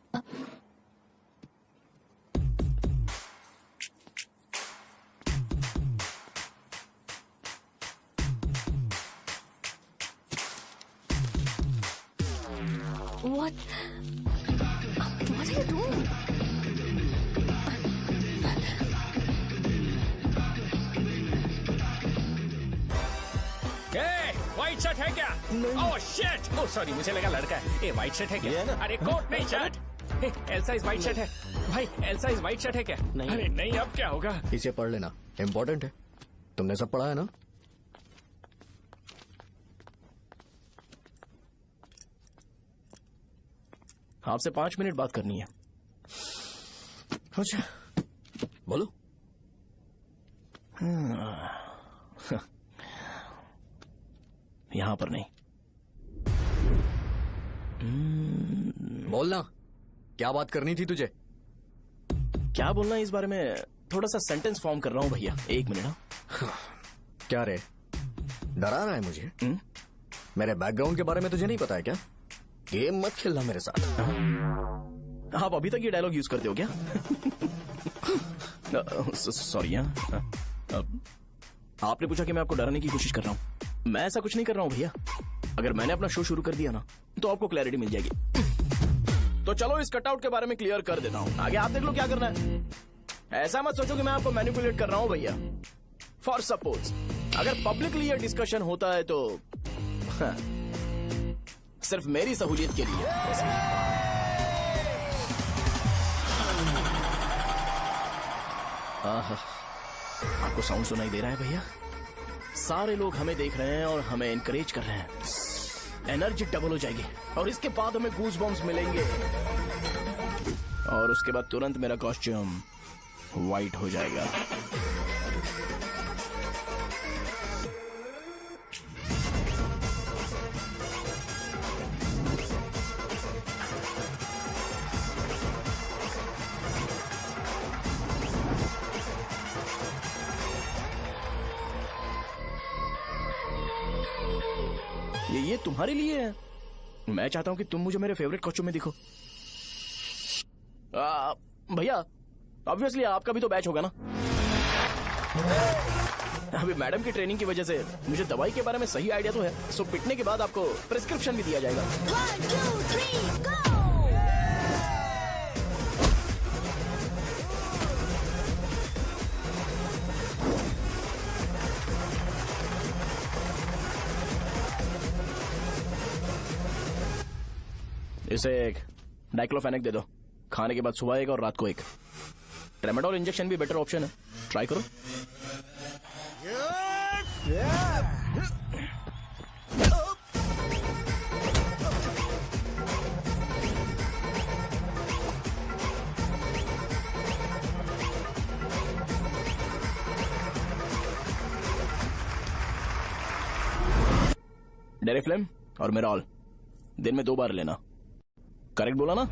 What are you doing? White shirt है क्या? Oh shit! ओह सॉरी, मुझे लगा लड़का है। ए व्हाइट शर्ट है क्या? अरे कोट नहीं shirt. L size white shirt है भाई। एल साइज व्हाइट शर्ट है क्या? नहीं। अरे नहीं, अब क्या होगा? इसे पढ़ लेना, इम्पोर्टेंट है। तुमने सब पढ़ा है ना? आपसे 5 मिनट बात करनी है। अच्छा बोलो। यहां पर नहीं। बोलना, क्या बात करनी थी तुझे? क्या बोलना है इस बारे में? थोड़ा सा सेंटेंस फॉर्म कर रहा हूं भैया, 1 मिनट। क्या रे, डरा रहा है मुझे? मेरे बैकग्राउंड के बारे में तुझे नहीं पता है क्या? गेम मत खेलना मेरे साथ। आप अभी तक ये डायलॉग यूज करते हो क्या? सॉरी। आपने पूछा कि मैं आपको डराने की कोशिश कर रहा हूं। मैं ऐसा कुछ नहीं कर रहा हूं भैया। अगर मैंने अपना शो शुरू कर दिया ना तो आपको क्लैरिटी मिल जाएगी। तो चलो इस कटआउट के बारे में क्लियर कर देता हूं, आगे आप देख लो क्या करना है। ऐसा मत सोचो कि मैं आपको मैनिपुलेट कर रहा हूं भैया। फॉर सपोज अगर पब्लिकली ये डिस्कशन होता है तो सिर्फ मेरी सहूलियत के लिए। आपको साउंड सुनाई दे रहा है भैया? सारे लोग हमें देख रहे हैं और हमें एनकरेज कर रहे हैं। एनर्जी डबल हो जाएगी और इसके बाद हमें गूज बम्स मिलेंगे और उसके बाद तुरंत मेरा कॉस्ट्यूम वाइट हो जाएगा। ये तुम्हारे लिए है। मैं चाहता हूं कि तुम मुझे मेरे फेवरेट कॉस्ट्यूम में दिखो। भैया ऑब्वियसली आपका भी तो बैच होगा ना। अभी मैडम की ट्रेनिंग की वजह से मुझे दवाई के बारे में सही आइडिया तो है। सो पिटने के बाद आपको प्रिस्क्रिप्शन भी दिया जाएगा। 1 2 3 गो। इसे एक डाइक्लोफेनेक दे दो। खाने के बाद सुबह एक और रात को एक। ट्रेमाडोल इंजेक्शन भी बेटर ऑप्शन है, ट्राई करो। डेरिफ्लेम और मेरॉल दिन में 2 बार लेना। करेक्ट बोला ना?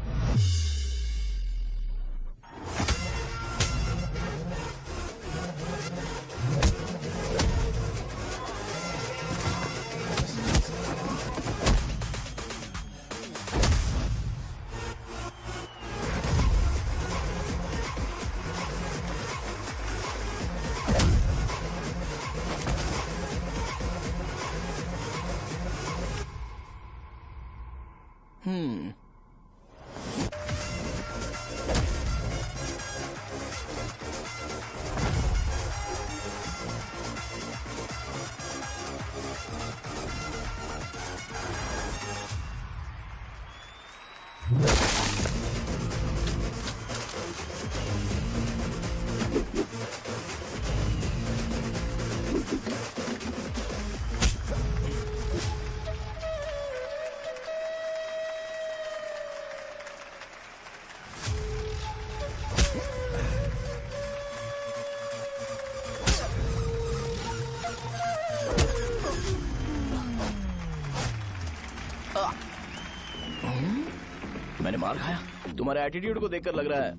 मैंने मार खाया। तुम्हारे एटीट्यूड को देखकर लग रहा है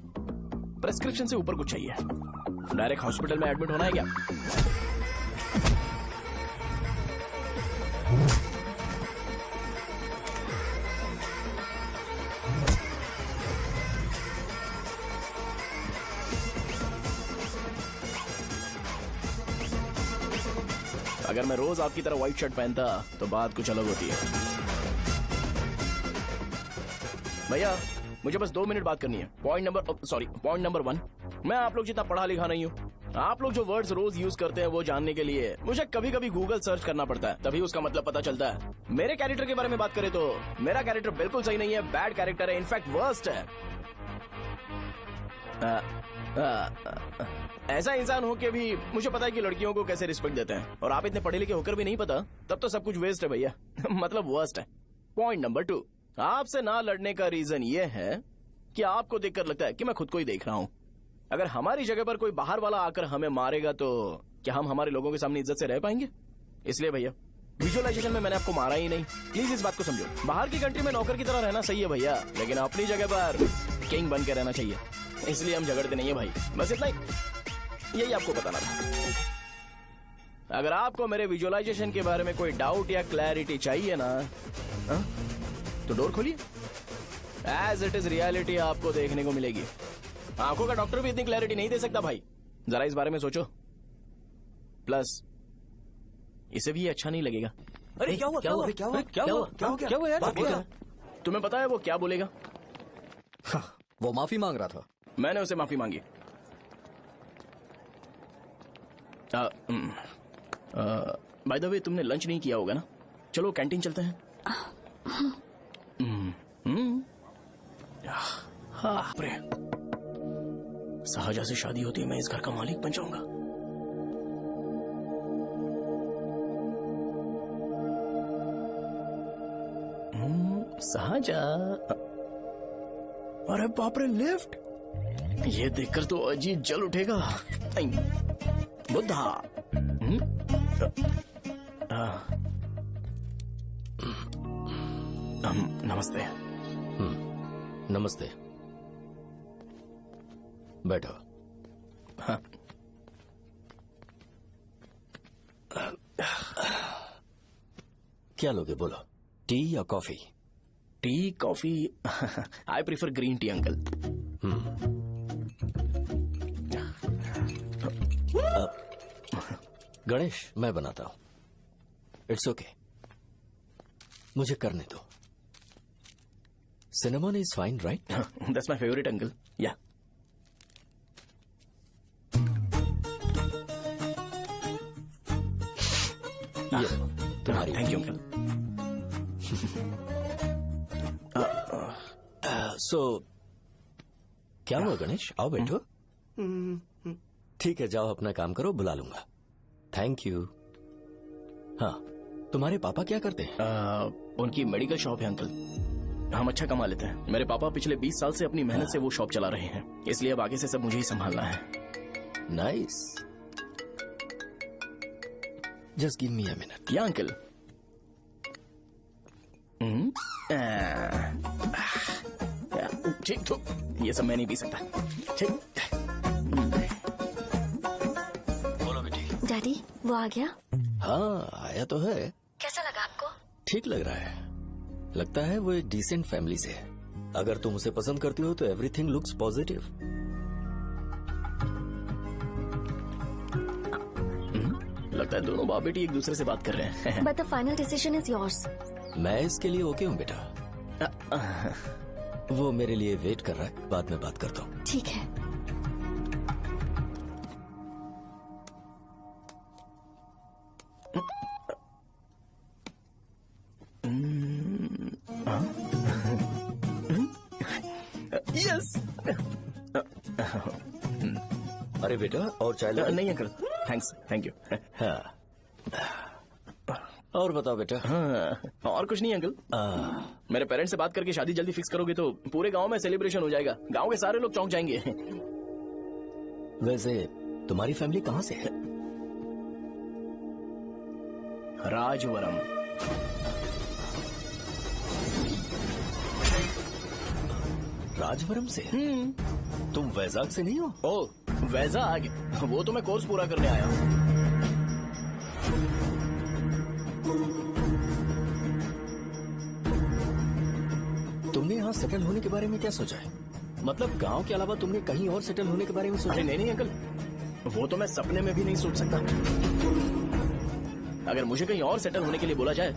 प्रेस्क्रिप्शन से ऊपर कुछ चाहिए। डायरेक्ट हॉस्पिटल में एडमिट होना है क्या? अगर मैं रोज आपकी तरह व्हाइट शर्ट पहनता तो बात कुछ अलग होती है। भैया मुझे बस 2 मिनट बात करनी है। पॉइंट नंबर 1, मैं आप लोग जितना पढ़ा लिखा नहीं हूँ। आप लोग जो वर्ड्स रोज यूज करते हैं वो जानने के लिए मुझे कभी कभी गूगल सर्च करना पड़ता है, तभी उसका मतलब पता चलता है। मेरे कैरेक्टर के बारे में बात करें तो मेरा कैरेक्टर बिल्कुल सही नहीं है, बैड कैरेक्टर है, इनफैक्ट वर्स्ट है। ऐसा इंसान हो के भी मुझे पता है कि लड़कियों को कैसे रिस्पेक्ट देते हैं, और आप इतने पढ़े लिखे होकर भी नहीं पता, तब तो सब कुछ वेस्ट है भैया। मतलब वर्स्ट है। पॉइंट नंबर 2, आपसे ना लड़ने का रीजन ये है कि आपको देखकर लगता है कि मैं खुद को ही देख रहा हूँ। अगर हमारी जगह पर कोई बाहर वाला आकर हमें मारेगा तो क्या हम हमारे लोगों के सामने इज्जत से रह पाएंगे? इसलिए भैया विजुअलाइजेशन में मैंने आपको मारा ही नहीं। प्लीज इस बात को समझो। बाहर की कंट्री में नौकर की तरह रहना सही है भैया, लेकिन अपनी जगह पर किंग बन के रहना चाहिए। इसलिए हम झगड़ते नहीं है भाई, बस इतना ही, यही आपको बताना था। अगर आपको मेरे विजुअलाइजेशन के बारे में कोई डाउट या क्लैरिटी चाहिए ना, तो डोर खोलिए। एज इट इज रियलिटी आपको देखने को मिलेगी। आंखों का डॉक्टर भी इतनी क्लैरिटी नहीं दे सकता भाई, जरा इस बारे में सोचो। प्लस इसे भी अच्छा नहीं लगेगा। अरे क्या हुआ क्या हुआ क्या हुआ क्या हुआ क्या हुआ यार? तुम्हें पता है वो क्या बोलेगा? वो माफी मांग रहा था। मैंने उसे माफी मांगी। बाय द वे तुमने लंच नहीं किया होगा ना? चलो कैंटीन चलते हैं। शाहजहां से शादी होती है, मैं इस घर का मालिक बन जाऊंगा। शाहजहां, अरे बाप रे, लिफ्ट! ये देखकर तो अजीब जल उठेगा। बुद्धा, नमस्ते। नमस्ते, बैठो। हाँ। क्या लोगे बोलो, टी या coffee? T, coffee? I prefer green tea uncle. Ganesh, मैं बनाता हूं। इट्स ओके, मुझे करने दो। Cinnamon is fine, right? That's my favourite uncle. या तुम्हारी। Thank you uncle. सो क्या हुआ गणेश? आओ बैठो। ठीक है, जाओ अपना काम करो, बुला लूंगा। Thank you. हाँ, तुम्हारे पापा क्या करते हैं? उनकी मेडिकल शॉप है अंकल। हम अच्छा कमा लेते हैं। मेरे पापा पिछले 20 साल से अपनी मेहनत से वो शॉप चला रहे हैं, इसलिए अब आगे से सब मुझे ही संभालना है। Nice. Just give me a minute. या अंकल। ठीक, तो ये सब मैं नहीं पी सकता। ठीक। बोलो बेटी। डैडी, वो आ गया? हाँ, आया तो है। कैसा लगा आपको? ठीक लग रहा है। लगता है वो एक डिसेंट फैमिली से है। अगर तुम उसे पसंद करती हो तो एवरीथिंग लुक्स पॉजिटिव। लगता है दोनों बाप बेटी एक दूसरे से बात कर रहे हैं। But the final decision is yours. मैं इसके लिए ओके हूँ बेटा। वो मेरे लिए वेट कर रहा है, बाद में बात करता हूँ। ठीक है। यस। अरे बेटा, और चाय नहीं अंकल, थैंक्स, थैंक यू। हाँ, और बताओ बेटा। हाँ, और कुछ नहीं अंकल। मेरे पेरेंट्स से बात करके शादी जल्दी फिक्स करोगे तो पूरे गांव में सेलिब्रेशन हो जाएगा। गांव के सारे लोग चौंक जाएंगे। वैसे तुम्हारी फैमिली कहाँ से है? राजवरम। राजवरम से? तुम वैजाग से नहीं हो? ओ, वैजाग? वो तो मैं कोर्स पूरा करने आया हूँ। तुमने यहाँ सेटल होने के बारे में क्या सोचा है? मतलब गांव के अलावा तुमने कहीं और सेटल होने के बारे में सोचा? नहीं अंकल, वो तो मैं सपने में भी नहीं सोच सकता। अगर मुझे कहीं और सेटल होने के लिए बोला जाए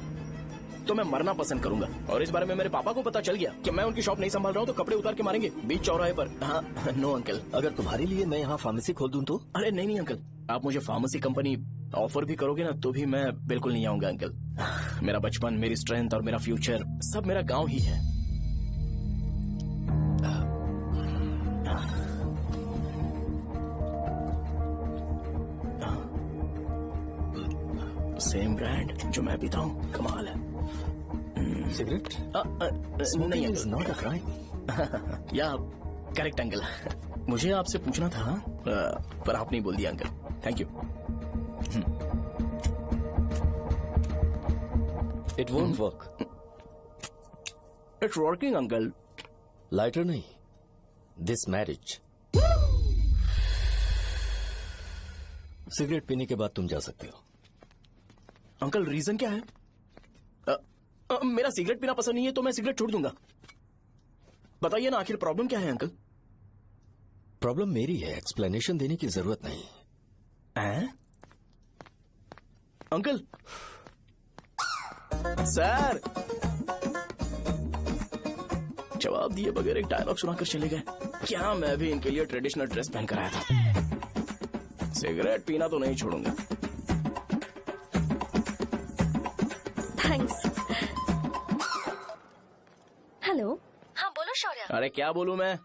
तो मैं मरना पसंद करूंगा। और इस बारे में मेरे पापा को पता चल गया कि मैं उनकी शॉप नहीं संभाल रहा हूँ तो कपड़े उतार के मारेंगे बीच चौराहे पर। हाँ, नो अंकल। अगर तुम्हारे लिए मैं यहाँ फार्मेसी खोल दूं तो? अरे नहीं अंकल, आप मुझे फार्मेसी कंपनी ऑफर भी करोगे ना तो भी मैं बिल्कुल नहीं आऊंगा अंकल। मेरा बचपन, मेरी स्ट्रेंथ और मेरा फ्यूचर सब मेरा गाँव ही है। सेम ब्रांड जो मैं पीता हूँ, कमाल है। सिगरेट नहीं इज नॉट अ क्राइम। या करेक्ट अंकल। मुझे आपसे पूछना था पर आप नहीं बोल दिया uncle. Thank you. It won't work. It's working uncle. Lighter नहीं, दिस मैरिज। सिगरेट पीने के बाद तुम जा सकते हो। अंकल रीजन क्या है? मेरा सिगरेट पीना पसंद नहीं है तो मैं सिगरेट छोड़ दूंगा। बताइए ना आखिर प्रॉब्लम क्या है अंकल? प्रॉब्लम मेरी है, एक्सप्लेनेशन देने की जरूरत नहीं है। अंकल सर जवाब दिए बगैर एक डायलॉग सुनाकर चले गए। क्या मैं भी इनके लिए ट्रेडिशनल ड्रेस पहन कर आया था। सिगरेट पीना तो नहीं छोड़ूंगा। थैंक्स। हेलो। हाँ बोलो शौर्य। अरे क्या बोलूं मैं?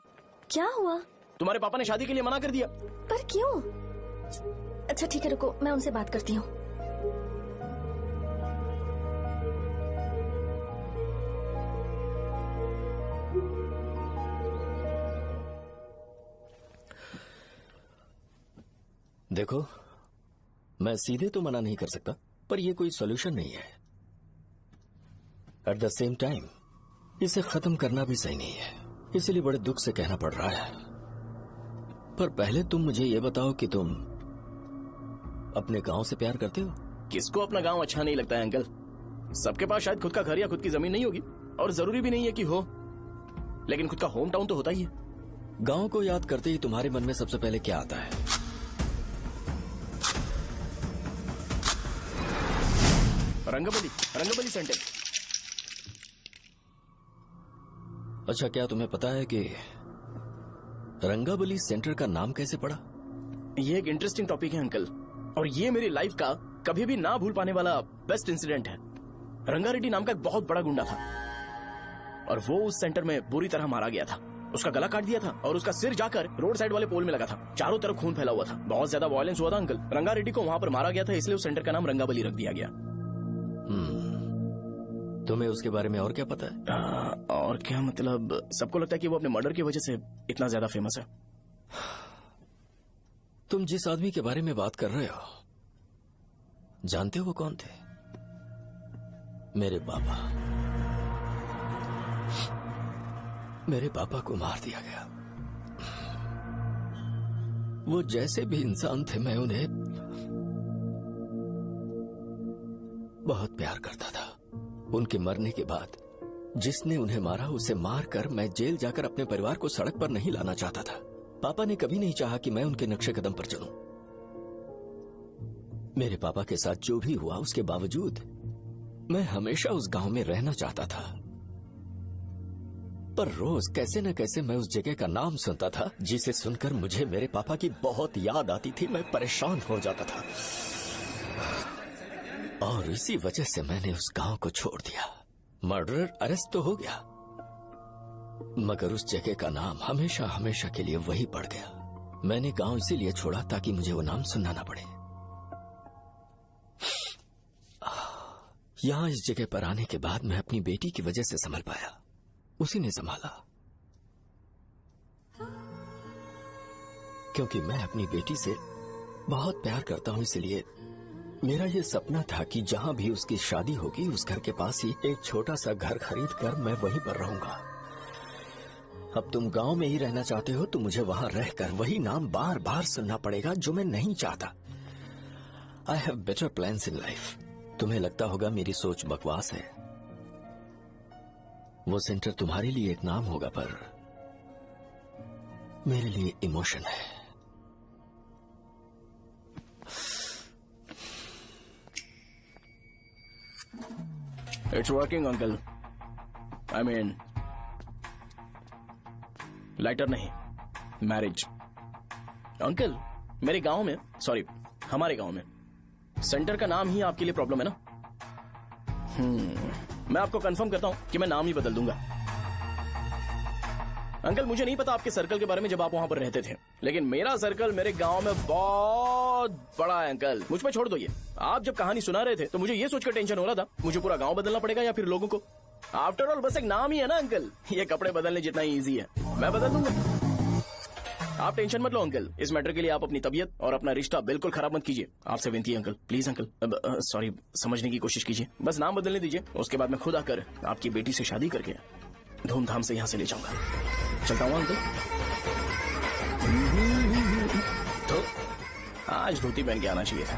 क्या हुआ? तुम्हारे पापा ने शादी के लिए मना कर दिया। पर क्यों? अच्छा ठीक है रुको, मैं उनसे बात करती हूँ। देखो, मैं सीधे तो मना नहीं कर सकता, पर यह कोई सॉल्यूशन नहीं है। एट द सेम टाइम इसे खत्म करना भी सही नहीं है, इसलिए बड़े दुख से कहना पड़ रहा है। पर पहले तुम मुझे यह बताओ कि तुम अपने गांव से प्यार करते हो? किसको अपना गांव अच्छा नहीं लगता है अंकल? सबके पास शायद खुद का घर या खुद की जमीन नहीं होगी, और जरूरी भी नहीं है कि हो, लेकिन खुद का होम टाउन तो होता ही है। गांव को याद करते ही तुम्हारे मन में सबसे पहले क्या आता है? रंगबली सेंटर। अच्छा, क्या तुम्हें पता है कि रंगाबली सेंटर का नाम कैसे पड़ा? ये एक इंटरेस्टिंग टॉपिक है अंकल, और ये मेरी लाइफ का कभी भी ना भूल पाने वाला बेस्ट इंसिडेंट है। रंगारेड्डी नाम का एक बहुत बड़ा गुंडा था, और वो उस सेंटर में बुरी तरह मारा गया था। उसका गला काट दिया था और उसका सिर जाकर रोड साइड वाले पोल में लगा था। चारों तरफ खून फैला हुआ था, बहुत ज्यादा वायलेंस हुआ था अंकल। रंगारेड्डी को वहां पर मारा गया था, इसलिए उस सेंटर का नाम रंगाबली रख दिया गया। तुम्हें उसके बारे में और क्या पता है? और क्या मतलब, सबको लगता है कि वो अपने मर्डर की वजह से इतना ज्यादा फेमस है। तुम जिस आदमी के बारे में बात कर रहे हो, जानते हो वो कौन थे? मेरे पापा। मेरे पापा को मार दिया गया। वो जैसे भी इंसान थे, मैं उन्हें बहुत प्यार करता था। उनके मरने के बाद जिसने उन्हें मारा उसे मारकर मैं जेल जाकर अपने परिवार को सड़क पर नहीं लाना चाहता था। पापा ने कभी नहीं चाहा कि मैं उनके नक्शे कदम पर चलूं। मेरे पापा के साथ जो भी हुआ, उसके बावजूद मैं हमेशा उस गांव में रहना चाहता था। पर रोज कैसे न कैसे मैं उस जगह का नाम सुनता था, जिसे सुनकर मुझे मेरे पापा की बहुत याद आती थी। मैं परेशान हो जाता था, और इसी वजह से मैंने उस गांव को छोड़ दिया। मर्डरर अरेस्ट तो हो गया, मगर उस जगह का नाम हमेशा हमेशा के लिए वही पड़ गया। मैंने गांव इसीलिए छोड़ा ताकि मुझे वो नाम सुनना ना पड़े। यहां इस जगह पर आने के बाद मैं अपनी बेटी की वजह से संभल पाया, उसी ने संभाला। क्योंकि मैं अपनी बेटी से बहुत प्यार करता हूं, इसलिए मेरा ये सपना था कि जहां भी उसकी शादी होगी, उस घर के पास ही एक छोटा सा घर खरीद कर मैं वहीं पर रहूंगा। अब तुम गांव में ही रहना चाहते हो तो मुझे वहां रहकर वही नाम बार बार सुनना पड़ेगा, जो मैं नहीं चाहता। I have better plans in life. तुम्हें लगता होगा मेरी सोच बकवास है। वो सेंटर तुम्हारे लिए एक नाम होगा, पर मेरे लिए इमोशन है। It's working uncle. I mean lighter नहीं, मैरिज। अंकल मेरे गांव में, सॉरी हमारे गांव में सेंटर का नाम ही आपके लिए प्रॉब्लम है ना? मैं आपको कंफर्म करता हूं कि मैं नाम ही बदल दूंगा। अंकल मुझे नहीं पता आपके सर्कल के बारे में जब आप वहां पर रहते थे, लेकिन मेरा सर्कल मेरे गांव में बहुत बड़ा है अंकल। मुझ पे छोड़ दो ये। आप जब कहानी सुना रहे थे तो मुझे ये सोचकर टेंशन हो रहा था मुझे पूरा गांव बदलना पड़ेगा या फिर लोगों को। आफ्टर ऑल बस एक नाम ही है ना अंकल, ये कपड़े बदलने जितना ही इजी है, मैं बदल दूंगा। आप टेंशन मत लो अंकल, इस मैटर के लिए आप अपनी तबीयत और अपना रिश्ता बिल्कुल खराब मत कीजिए। आपसे विनती है अंकल, प्लीज अंकल, सॉरी, समझने की कोशिश कीजिए, बस नाम बदलने दीजिए, उसके बाद मैं खुद आकर आपकी बेटी से शादी करके धूमधाम से यहाँ से ले जाऊंगा। चलता हूँ अंकल। तो आज धोती पहन के आना चाहिए था।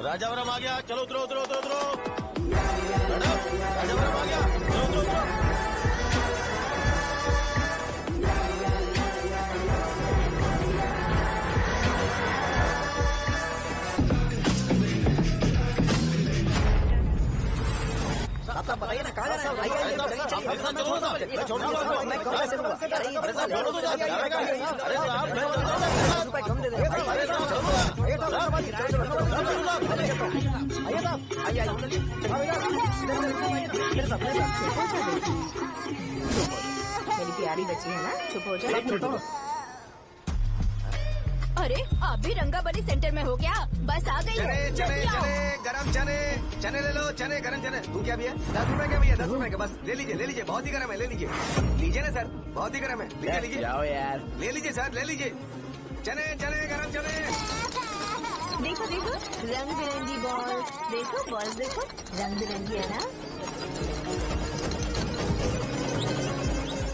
राजावरम आ गया, चलो उतरो उतरो उतरो उतरो। राजावरम आ गया, चलो उतरो उतरो। आप बताइए ना, कहाँ जाना है? मैं कब पैसे दूंगा? मेरी प्यारी बच्ची है ना, चुप हो जाए। अरे आप भी रंगाबली सेंटर में हो क्या? बस आ गई चने है। चने चने गरम चने, चने ले लो, चने गरम चने। तू क्या भैया? 10 रुपए का भैया, 10 रुपए का, बस ले लीजिए, बहुत ही गरम है, ले लीजिए ना सर, बहुत ही गरम है, लीजिए जाओ यार, ले लीजिए सर, ले लीजिए। चने चने गरम चने। देखो देखो रंग बिरंगी बॉल, देखो बॉल, देखो रंग बिरंगी है ना।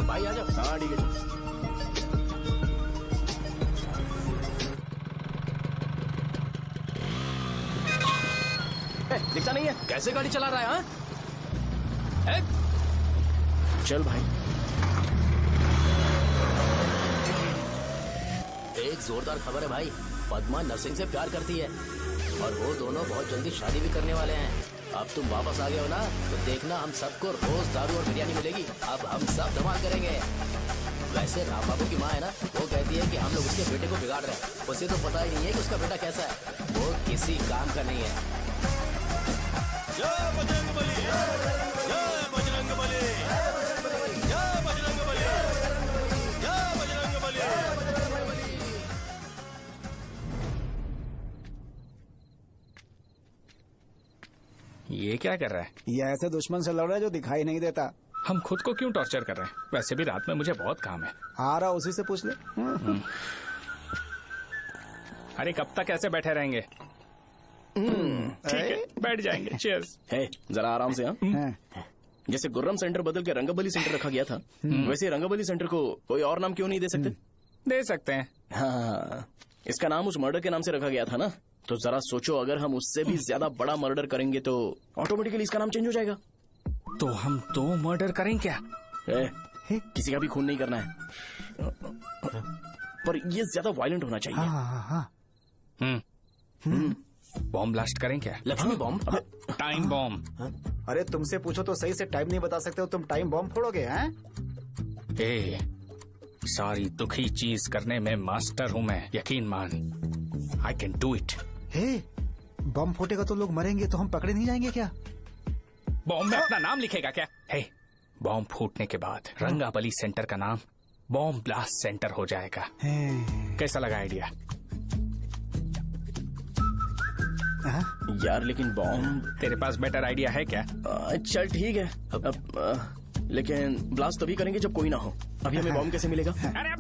भाई आ जाओ। हाँ ठीक है। दिखता नहीं है, कैसे गाड़ी चला रहा है? हाँ? चल भाई। एक जोरदार खबर है भाई, पद्मा नरसिंह से प्यार करती है और वो दोनों बहुत जल्दी शादी भी करने वाले हैं। अब तुम वापस आ गए हो ना, तो देखना हम सबको रोज दारू और बिरयानी मिलेगी। अब हम सब धमाल करेंगे। वैसे राम बाबू की माँ है ना, वो कहती है कि हम लोग उसके बेटे को बिगाड़ रहे हैं। उसे तो पता ही नहीं है कि उसका बेटा कैसा है, वो किसी काम का नहीं है। जय बजरंग बली, जय बजरंग बली, जय बजरंग बली, जय बजरंग बली। ये क्या कर रहा है? ये ऐसे दुश्मन से लड़ रहा है जो दिखाई नहीं देता। हम खुद को क्यों टॉर्चर कर रहे हैं? वैसे भी रात में मुझे बहुत काम है। आ रहा, उसी से पूछ ले। अरे कब तक ऐसे बैठे रहेंगे? ठीक है, बैठ जाएंगे। चीयर्स। है, जरा आराम से। हाँ, जैसे गुर्रम सेंटर बदल के रंगाबली सेंटर रखा गया था, वैसे रंगाबली सेंटर को कोई और नाम क्यों नहीं दे सकते? दे सकते हैं। हाँ, इसका नाम उस मर्डर के नाम से रखा गया था ना, तो जरा सोचो, अगर हम उससे भी ज्यादा बड़ा मर्डर करेंगे तो ऑटोमेटिकली इसका नाम चेंज हो जाएगा। तो हम 2 मर्डर करें क्या? किसी का भी खून नहीं करना है, पर ये ज्यादा वायलेंट होना चाहिए। बॉम्ब ब्लास्ट करें क्या? लक्ष्मी बॉम्ब? Time bomb. अरे तुमसे पूछो तो सही से टाइम नहीं बता सकते हो, तुम टाइम बॉम्ब फोड़ोगे? हैं? ए, सारी दुखी चीज करने में मास्टर हूँ मैं, यकीन मान। I can do it. बम फूटेगा तो लोग मरेंगे, तो हम पकड़े नहीं जाएंगे क्या? बॉम्ब में अपना नाम लिखेगा क्या? हे, बॉम्ब फूटने के बाद रंगाबली सेंटर का नाम बॉम्ब ब्लास्ट सेंटर हो जाएगा। कैसा लगा आइडिया? यार लेकिन बॉम्ब, तेरे पास बेटर आइडिया है क्या? चल ठीक है, लेकिन ब्लास्ट तभी करेंगे जब कोई ना हो। अभी हमें बॉम्ब कैसे मिलेगा? अरे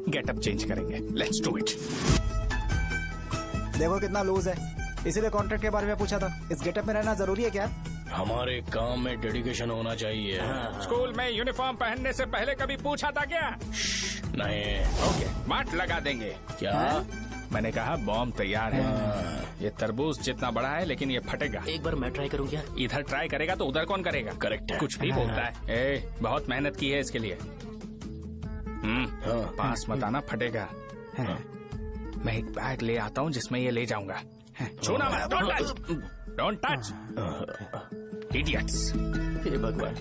गेटअप चेंज करेंगे। Let's do it. देखो कितना लूज है, इसीलिए कॉन्ट्रैक्ट के बारे में पूछा था। इस गेटअप में रहना जरूरी है क्या? हमारे काम में डेडिकेशन होना चाहिए। स्कूल में यूनिफॉर्म पहनने से पहले कभी पूछा था क्या? नहीं। ओके, मार्ट लगा देंगे। क्या? मैंने कहा बॉम्ब तैयार है। ये तरबूज जितना बड़ा है, लेकिन ये फटेगा। एक बार मैं ट्राई करूँ क्या? इधर ट्राई करेगा तो उधर कौन करेगा? करेक्ट है। कुछ भी बोलता है। बहुत मेहनत की है इसके लिए। पास मत आना, फटेगा। मैं एक बैग ले आता हूँ जिसमें ये ले जाऊंगा। छूना मत, don't touch, don't touch, idiots. हे भगवान।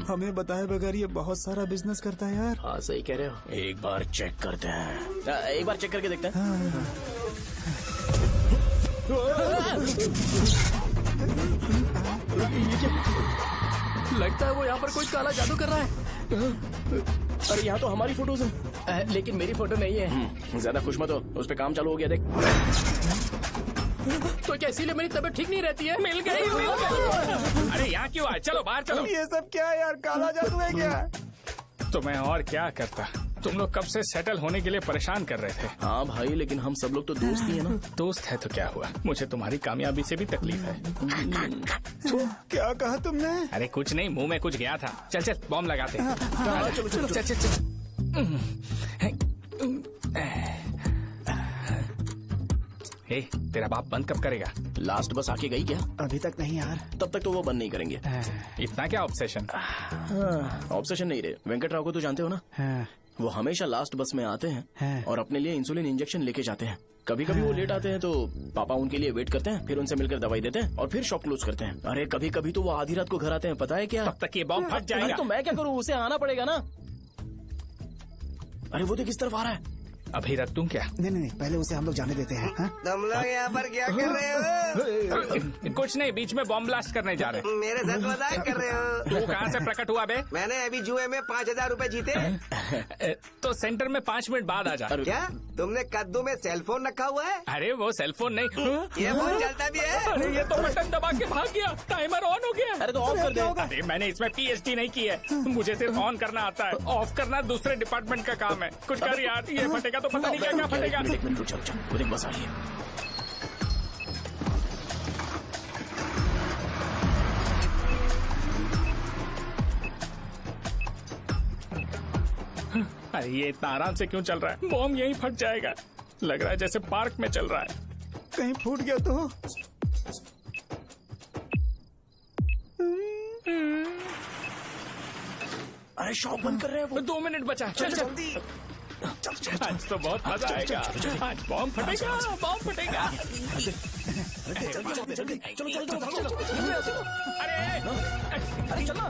हमें बताए बगैर ये बहुत सारा बिजनेस करता है यार। हाँ सही कह रहे हो। एक बार चेक करते हैं। एक बार चेक करके देखते हैं। लगता है वो यहाँ पर कोई काला जादू कर रहा है। अरे यहाँ तो हमारी फोटोज हैं, लेकिन मेरी फोटो नहीं है। ज्यादा खुश मत हो, उस पे काम चालू हो गया देख। तो क्या इसीलिए मेरी तबीयत ठीक नहीं रहती है? मिल गई। अरे यहाँ क्यों आए? चलो बाहर चलो। ये सब क्या है यार, काला जादू है क्या? तो मैं और क्या करता? तुम लोग कब से सेटल होने के लिए परेशान कर रहे थे। हाँ भाई, लेकिन हम सब लोग तो दोस्त ही है ना। दोस्त है तो क्या हुआ, मुझे तुम्हारी कामयाबी से भी तकलीफ है। क्या कहा तुमने? अरे कुछ नहीं, मुंह में कुछ गया था। चल चल बॉम्ब लगाते हैं। चलो चलो चल चल चल। हे, तेरा बाप बंद कब करेगा? लास्ट बस आके गई क्या? अभी तक नहीं यार। तब तक तो वो बंद नहीं करेंगे। इतना क्या ऑब्सेशन? ऑब्सेशन नहीं रे, वेंकट राव को तो जानते हो ना। वो हमेशा लास्ट बस में आते हैं और अपने लिए इंसुलिन इंजेक्शन लेके जाते हैं। कभी कभी वो लेट आते हैं तो पापा उनके लिए वेट करते हैं, फिर उनसे मिलकर दवाई देते हैं और फिर शॉप क्लोज करते हैं। अरे कभी कभी तो वो आधी रात को घर आते हैं, पता है क्या? तब तक ये बॉम्ब फट जाएगा। तो मैं क्या करूँ, उसे आना पड़ेगा ना। अरे वो तो किस तरफ आ रहा है? अभी रख दूं क्या? नहीं, पहले उसे हम लोग जाने देते हैं। तुम लोग यहाँ पर क्या कर रहे हो? कुछ नहीं, बीच में बॉम्ब ब्लास्ट करने जा रहे हैं। मेरे साथ मजाक कर रहे हो? तू कहाँ से प्रकट हुआ बे? मैंने अभी जुए में 5,000 रूपए जीते। तो सेंटर में 5 मिनट बाद आ जा। क्या तुमने कद्दू में सेलफोन रखा हुआ है? अरे वो सेलफोन नहीं, ये फोन चलता भी है। अरे ये तो बटन दबा के भाग गया, टाइमर ऑन हो गया। अरे तो ऑफ कर दे। अरे मैंने इसमें PhD नहीं की है, मुझे सिर्फ ऑन करना आता है। ऑफ करना दूसरे डिपार्टमेंट का काम है। कुछ कर यार, ये फटेगा तो पता नहीं क्या क्या फटेगा। एक मिनट रुक, चल वो देख बस आ रही है। अरे ये इतना आराम से क्यों चल रहा है? बॉम्ब यहीं फट जाएगा। लग रहा है जैसे पार्क में चल रहा है। कहीं फूट गया तो? अरे शॉप बंद कर रहे हैं वो। 2 मिनट बचा। चल जल्दी। आज तो बहुत मजा आएगा। आज बॉम्ब फटेगा, बॉम्ब फटेगा। चलो। अरे चलना।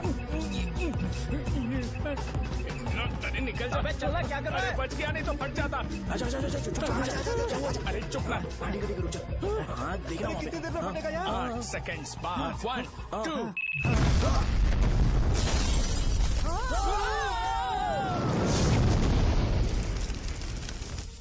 अरे निकल जा। चलना, क्या कर रहा है? बच गया, नहीं तो फट जाता। अरे चुप ना। हाँ देख रहा हूँ। कितनी देर में फटेगा यार? 8 सेकेंड्स बाद। 1 2।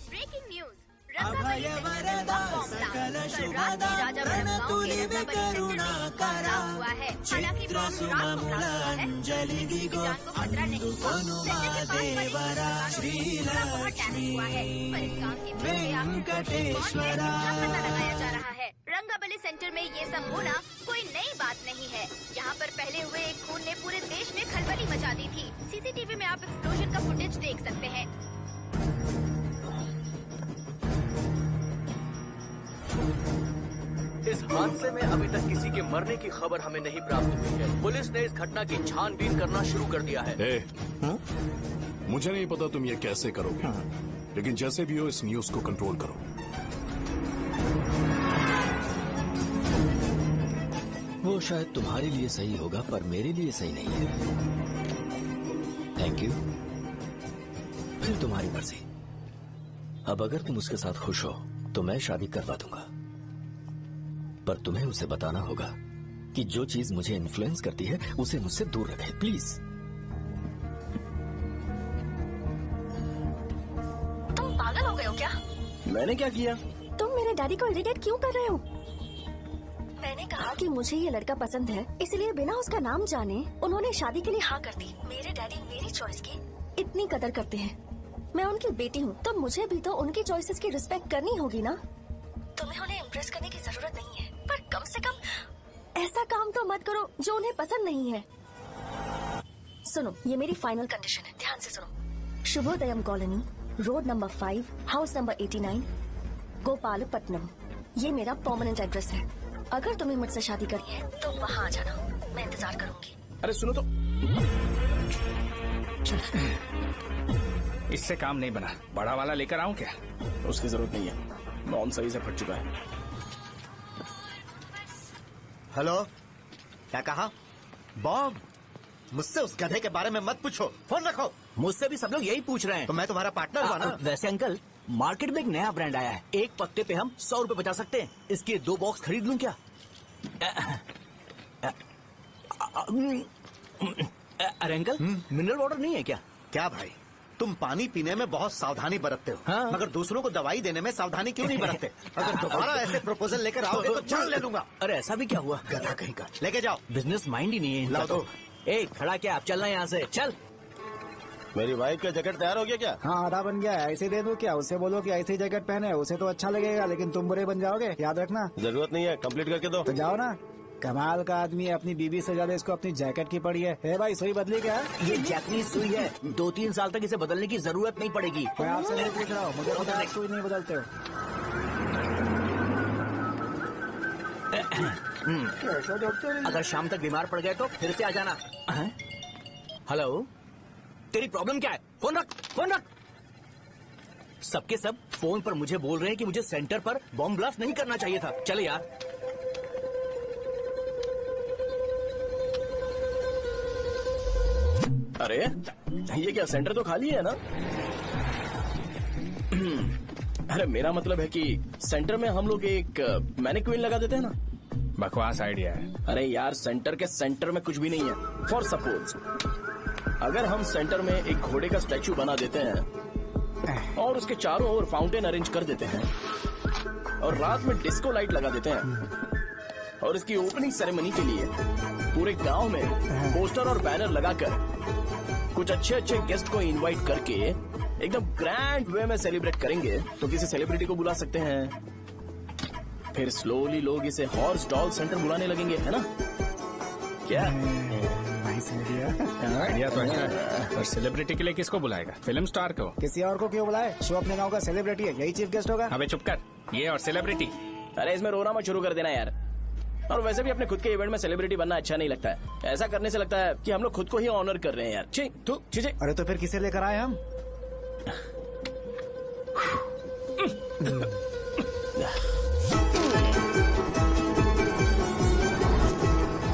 ब्रेकिंग न्यूज, रंगाबली सेंटर में बॉम्ब ब्लास्ट। कल रात में राजापुरम गांव के रंगाबली सेंटर में एक पथराव हुआ है। हालांकि बॉम्ब रात को ब्लास्ट हुआ है, किसी की जान को खतरा नहीं हुआ। सेंटर के पास बड़ी बहुत डैमेज हुआ है, पर इस काम की कौन है, इसका पता लगाया जा रहा है। रंगाबली सेंटर में ये सब होना कोई नई बात नहीं है। यहाँ पर पहले हुए एक खून ने पूरे देश में खलबली मचा दी थी। CCTV में आप एक्सप्लोजन का फुटेज देख सकते हैं। इस हादसे में अभी तक किसी के मरने की खबर हमें नहीं प्राप्त हुई है। पुलिस ने इस घटना की छानबीन करना शुरू कर दिया है। मुझे नहीं पता तुम ये कैसे करोगे, लेकिन जैसे भी हो इस न्यूज को कंट्रोल करो। वो शायद तुम्हारे लिए सही होगा, पर मेरे लिए सही नहीं है। Thank you. फिर तुम्हारी मर्जी। अब अगर तुम उसके साथ खुश हो तो मैं शादी करवा दूंगा, पर तुम्हें उसे बताना होगा कि जो चीज मुझे इन्फ्लुएंस करती है उसे मुझसे दूर रखे, प्लीज। तुम पागल हो गए हो क्या? मैंने क्या किया? तुम मेरे डैडी को इरिटेट क्यों कर रहे हो? मैंने कहा कि मुझे ये लड़का पसंद है, इसलिए बिना उसका नाम जाने उन्होंने शादी के लिए हाँ कर दी। मेरे डैडी मेरी चॉइस की इतनी कदर करते हैं। मैं उनकी बेटी हूँ, तो मुझे भी तो उनकी चॉइसेस की रिस्पेक्ट करनी होगी ना। तुम्हें उन्हें इम्प्रेस करने की जरूरत नहीं है, पर कम से कम ऐसा काम तो मत करो जो उन्हें पसंद नहीं है। सुनो, ये मेरी फाइनल कंडीशन है, ध्यान से सुनो। Shubhodayam colony, road number 5, house number 89, Gopalapatnam. ये मेरा परमानेंट एड्रेस है। अगर तुम्हें मुझसे शादी करनी है तो वहाँ आ जाना, मैं इंतजार करूंगी। अरे सुनो तो। इससे काम नहीं बना, बड़ा वाला लेकर आऊं क्या? उसकी जरूरत नहीं है, बॉम्ब सही से फट चुका है। हेलो, क्या कहा? बॉम्ब? मुझसे उस गधे के बारे में मत पूछो, फोन रखो। मुझसे भी सब लोग यही पूछ रहे हैं। तो मैं तुम्हारा पार्टनर हुआ ना। वैसे अंकल, मार्केट में एक नया ब्रांड आया है, एक पत्ते पे हम 100 रुपए बचा सकते हैं। इसके 2 बॉक्स खरीद लूं क्या? अरे अंकल, मिनरल वाटर नहीं है क्या? क्या भाई, तुम पानी पीने में बहुत सावधानी बरतते हो, हाँ। मगर दूसरों को दवाई देने में सावधानी क्यों नहीं बरतते? अगर दोबारा ऐसे प्रपोजल लेकर आओगे तो जान ले लूंगा। अरे ऐसा भी क्या हुआ? गधा कहीं का, लेके जाओ। बिजनेस माइंड ही नहीं है इनका लाओ तो। ए खड़ा क्या, आप चलना यहाँ से, चल। मेरी वाइफ का जैकेट तैयार हो गया क्या? हाँ, आधा बन गया है। ऐसे दे दो क्या? उससे बोलो कि ऐसी जैकेट पहने, उसे तो अच्छा लगेगा, लेकिन तुम बुरे बन जाओगे, याद रखना। जरूरत नहीं है, कंप्लीट करके दो। तो जाओ ना। कमाल का आदमी है, अपनी बीवी से ज्यादा इसको अपनी जैकेट की पड़ी है। हे भाई, सुई बदली क्या? ये जैपनीज सुई है, 2-3 साल तक इसे बदलने की जरूरत नहीं पड़ेगी। मैं आपसे नहीं पूछ रहा हूँ, मुझे पता है सुई नहीं बदलते हो। अगर शाम तक बीमार पड़ गए तो फिर से आ जाना। हेलो, तेरी प्रॉब्लम क्या है? फोन रख, फोन रख। सबके सब फोन पर मुझे बोल रहे हैं कि मुझे सेंटर पर बॉम्ब ब्लास्ट नहीं करना चाहिए था। चले यार। अरे ये क्या, सेंटर तो खाली है ना? अरे मेरा मतलब है कि सेंटर में हम लोग एक मैनिक्विन लगा देते हैं ना। बकवास आइडिया है। अरे यार, सेंटर के सेंटर में कुछ भी नहीं है। फॉर सपोज अगर हम सेंटर में एक घोड़े का स्टैचू बना देते हैं और उसके चारों ओर फाउंटेन अरेंज कर देते हैं और रात में डिस्को लाइट लगा देते हैं और इसकी ओपनिंग सेरेमनी के लिए पूरे गांव में पोस्टर और बैनर लगाकर कुछ अच्छे अच्छे गेस्ट को इनवाइट करके एकदम ग्रैंड वे में सेलिब्रेट करेंगे, तो किसी सेलिब्रिटी को बुला सकते हैं। फिर स्लोली लोग इसे हॉर्स डॉल सेंटर बुलाने लगेंगे, है ना? क्या आइडिया तो अच्छा है, पर सेलिब्रिटी के लिए किसको बुलाएगा? फिल्म स्टार को? किसी और को क्यों बुलाए? शो अपने गांव का सेलिब्रिटी है, यही चीफ गेस्ट होगा। अबे चुप कर, ये और सेलिब्रिटी। अरे इसमें रोना मत शुरू कर देना यार। और वैसे भी अपने खुद के इवेंट में सेलिब्रिटी बनना अच्छा नहीं लगता है। ऐसा करने से लगता है कि हम लोग खुद को ही ऑनर कर रहे हैं यार। छी। अरे तो फिर किसे लेकर आए हम?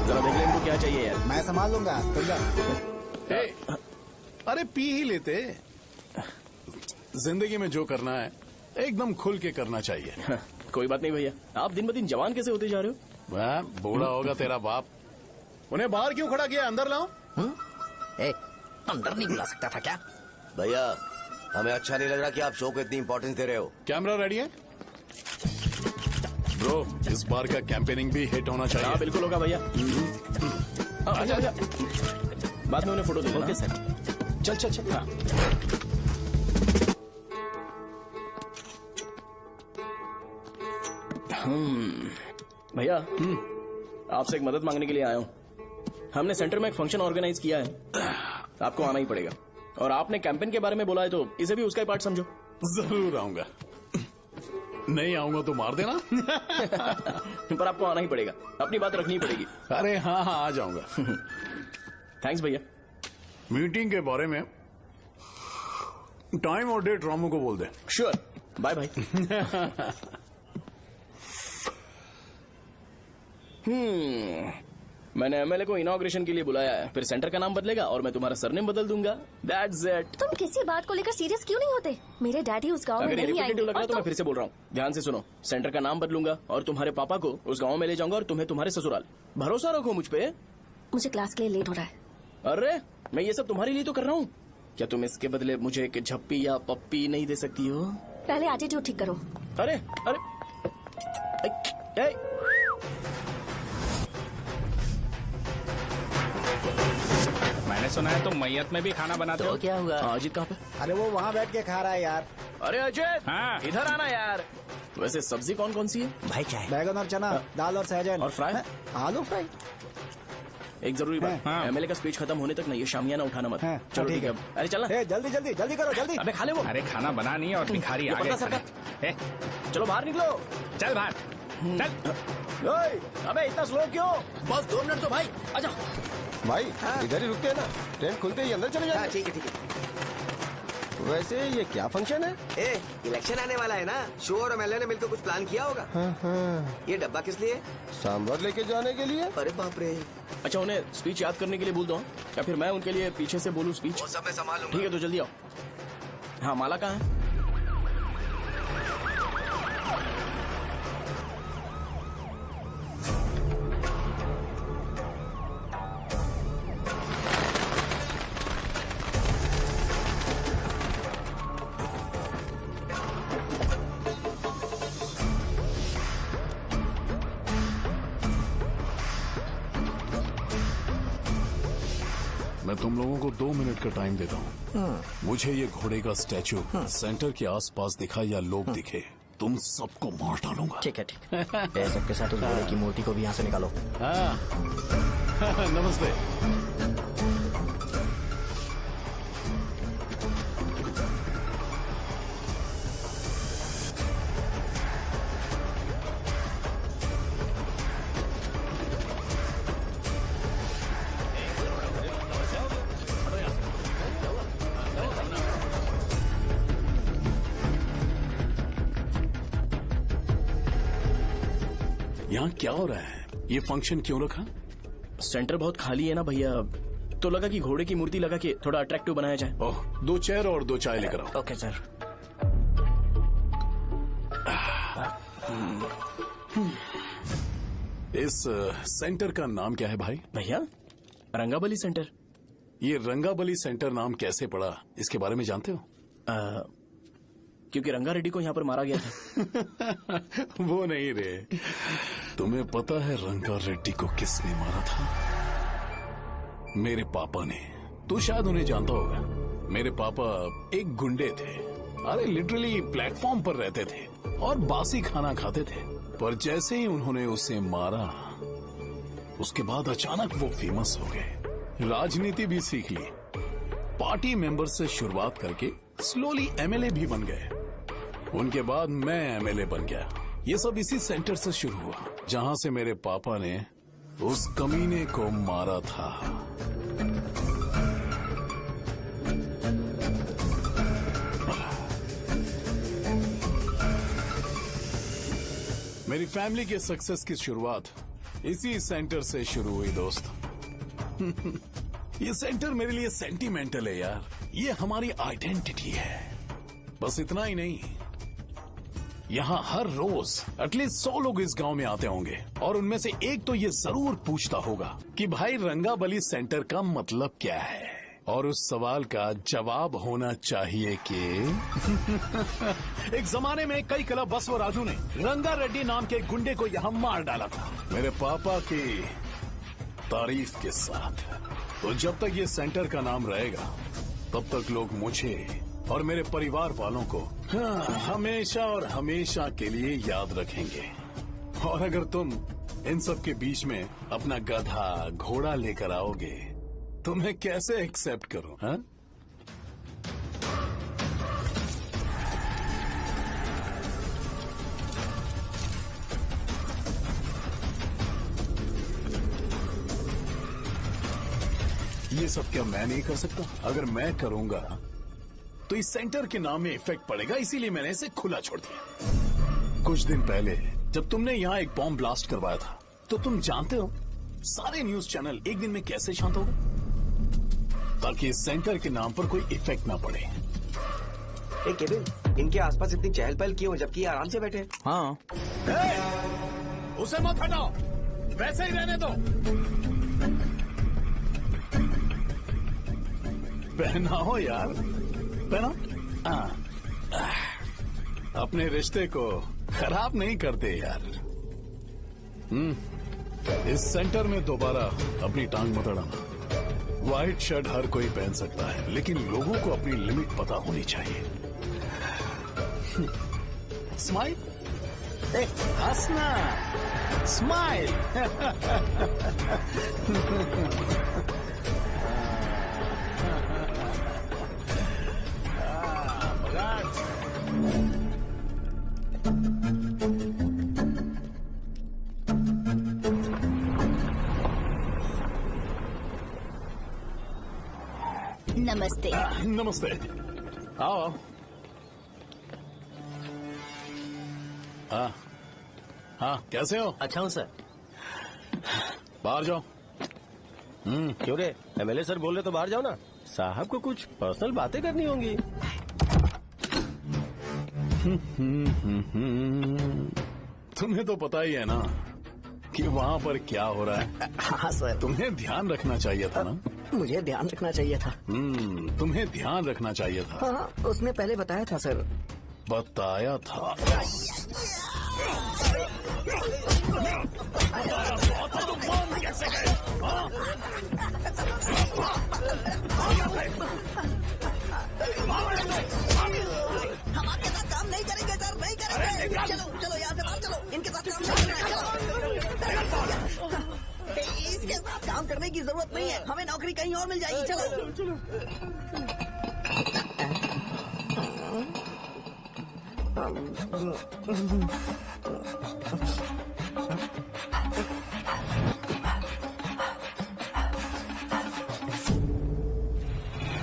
जरा देख ले इनको क्या चाहिए यार। मैं संभाल लूंगा, तुम जा। अरे पी ही लेते। जिंदगी में जो करना है एकदम खुल के करना चाहिए। कोई बात नहीं भैया, आप दिन ब दिन जवान कैसे होते जा रहे हो? वह बूढ़ा होगा तेरा बाप। उन्हें बाहर क्यों खड़ा किया? अंदर लाओ। अंदर नहीं बुला सकता था क्या? भैया, हमें अच्छा नहीं लग रहा कि आप शो को इतनी इंपॉर्टेंस दे रहे हो। कैमरा रेडी है? ब्रो, इस बार का कैंपेनिंग भी हिट होना चाहिए। हाँ बिल्कुल होगा भैया। आजा। बाद में उन्हें फोटो दे देना। Okay sir. चल। हाँ। भैया, आपसे एक मदद मांगने के लिए आया हूँ। हमने सेंटर में एक फंक्शन ऑर्गेनाइज किया है, आपको आना ही पड़ेगा। और आपने कैंपेन के बारे में बोला है तो इसे भी उसका ही पार्ट समझो। जरूर आऊंगा। नहीं आऊंगा तो मार देना। पर आपको आना ही पड़ेगा, अपनी बात रखनी पड़ेगी। अरे हाँ, आ जाऊंगा। थैंक्स भैया। मीटिंग के बारे में टाइम और डेट रामू को बोल दे। श्योर, बाय भाई। मैंने एमएलए को इनॉग्रेशन के लिए बुलाया है, फिर सेंटर का नाम बदलेगा और मैं तुम्हारा सरनेम बदल दूंगा। That's it। तुम किसी बात को लेकर सीरियस क्यों नहीं होते? मेरे डैडी उस गांव में अगर ये नहीं आएंगे। लग रहा है तो मैं फिर से बोल रहा हूँ, ध्यान से सुनो। सेंटर का नाम बदलूंगा और तुम्हारे पापा को उस गाँव में ले जाऊंगा और तुम्हें तुम्हारे ससुराल। भरोसा रखो मुझ पे। मुझे क्लास के लिए लेट हो रहा है। अरे मैं ये सब तुम्हारे लिए तो कर रहा हूँ, क्या तुम इसके बदले मुझे एक झप्पी या पप्पी नहीं दे सकती हो? पहले एटीट्यूड ठीक करो। अरे मैंने सुना है तुम मैयत में भी खाना बनाते हो। क्या हुआ? अजीत कहाँ पे? अरे वो वहाँ बैठ के खा रहा है यार। अरे अजय, हाँ। इधर आना यार। वैसे सब्जी कौन कौन सी है? भाई क्या है? बैगन और चना, दाल और सहजन और फ्राई, आलू फ्राई। एक जरूरी बात, एमएलए का स्पीच खत्म होने तक ना ये शामियाना उठाना मत। चलो ठीक है। अरे चलना। जल्दी जल्दी जल्दी करो, जल्दी। अबे खा ले वो। अरे खाना बना नहीं और भिखारी ये आ पता गए। सरकार। चलो बाहर निकलो। चल बाहर चल। अबे इतना स्लो क्यों? बस 2 मिनट तो भाई, आजा। भाई इधर ही रुकते हैं ना, ट्रेन खुलते ही अंदर चले जाएंगे। ठीक है। वैसे ये क्या फंक्शन है? इलेक्शन आने वाला है ना, शो और एमएलए ने मिलकर कुछ प्लान किया होगा। ये डब्बा किस लिए? सांभर लेके जाने के लिए। अरे बाप रे। अच्छा, उन्हें स्पीच याद करने के लिए बोल दो या फिर मैं उनके लिए पीछे से बोलूं स्पीच? वो सब मैं संभाल लूंगा। ठीक है तो जल्दी आओ। हाँ, माला कहाँ है? मैं तुम लोगों को 2 मिनट का टाइम देता हूँ। मुझे ये घोड़े का स्टैचू सेंटर के आसपास दिखा या लोग दिखे, तुम सबको मार डालूंगा। ठीक है ठीक है। सबके साथ उस घोड़े की मूर्ति को भी यहाँ से निकालो। नमस्ते। यहाँ क्या हो रहा है? ये फंक्शन क्यों रखा? सेंटर बहुत खाली है ना भैया, तो लगा कि घोड़े की मूर्ति लगा के थोड़ा अट्रैक्टिव बनाया जाए। ओह, 2 चेयर और 2 चाय लेकर आओ। Okay sir. इस सेंटर का नाम क्या है भाई? भैया रंगाबली सेंटर। ये रंगाबली सेंटर नाम कैसे पड़ा, इसके बारे में जानते हो? क्योंकि रंगा रेड्डी को यहाँ पर मारा गया था। वो नहीं रे, तुम्हें पता है रंगा रेड्डी को किसने मारा था? मेरे पापा ने। तू शायद उन्हें जानता होगा। मेरे पापा एक गुंडे थे। अरे लिटरली प्लेटफॉर्म पर रहते थे और बासी खाना खाते थे। पर जैसे ही उन्होंने उसे मारा, उसके बाद अचानक वो फेमस हो गए। राजनीति भी सीख ली, पार्टी मेंबर से शुरुआत करके स्लोली एमएलए भी बन गए। उनके बाद मैं एमएलए बन गया। ये सब इसी सेंटर से शुरू हुआ, जहां से मेरे पापा ने उस कमीने को मारा था। मेरी फैमिली के सक्सेस की शुरुआत इसी सेंटर से शुरू हुई दोस्त। ये सेंटर मेरे लिए सेंटिमेंटल है यार। ये हमारी आइडेंटिटी है। बस इतना ही नहीं, यहाँ हर रोज एटलीस्ट 100 लोग इस गांव में आते होंगे और उनमें से एक तो ये जरूर पूछता होगा कि भाई रंगाबली सेंटर का मतलब क्या है, और उस सवाल का जवाब होना चाहिए कि एक जमाने में कई क्लब बसव राजू ने रंगा रेड्डी नाम के गुंडे को यहाँ मार डाला था, मेरे पापा की तारीफ के साथ। तो जब तक ये सेंटर का नाम रहेगा, तब तक लोग मुझे और मेरे परिवार वालों को हमेशा और हमेशा के लिए याद रखेंगे। और अगर तुम इन सब के बीच में अपना गधा घोड़ा लेकर आओगे तो मैं कैसे एक्सेप्ट करूं? हाँ? ये सब क्या मैं नहीं कर सकता? अगर मैं करूंगा तो इस सेंटर के नाम में इफेक्ट पड़ेगा, इसीलिए मैंने इसे खुला छोड़ दिया। कुछ दिन पहले जब तुमने यहाँ एक बॉम्ब ब्लास्ट करवाया था, तो तुम जानते हो सारे न्यूज चैनल एक दिन में कैसे शांत हो गए, ताकि इस सेंटर के नाम पर कोई इफेक्ट ना पड़े। केविन, इनके आसपास इतनी चहल पहल क्यों, जबकि आराम से बैठे? हाँ। उसे मत हटाओ, वैसे ही रहने दो। पहनाओ यार, पहना। अपने रिश्ते को खराब नहीं करते यार। इस सेंटर में दोबारा अपनी टांग मत अड़ाना। व्हाइट शर्ट हर कोई पहन सकता है, लेकिन लोगों को अपनी लिमिट पता होनी चाहिए। स्माइल, हंसना, स्माइल। नमस्ते। नमस्ते, आओ। हाँ हाँ, कैसे हो? अच्छा हूँ सर। बाहर जाओ। क्यों रे, एमएलए सर बोल रहे तो बाहर जाओ ना। साहब को कुछ पर्सनल बातें करनी होंगी। तुम्हें तो पता ही है ना कि वहाँ पर क्या हो रहा है। हाँ सर। तुम्हें ध्यान रखना चाहिए था ना। मुझे ध्यान रखना चाहिए था। तुम्हें ध्यान रखना चाहिए था। हाँ, उसने पहले बताया था सर। बताया था। लकड़ी कहीं और मिल जाएगी। चलो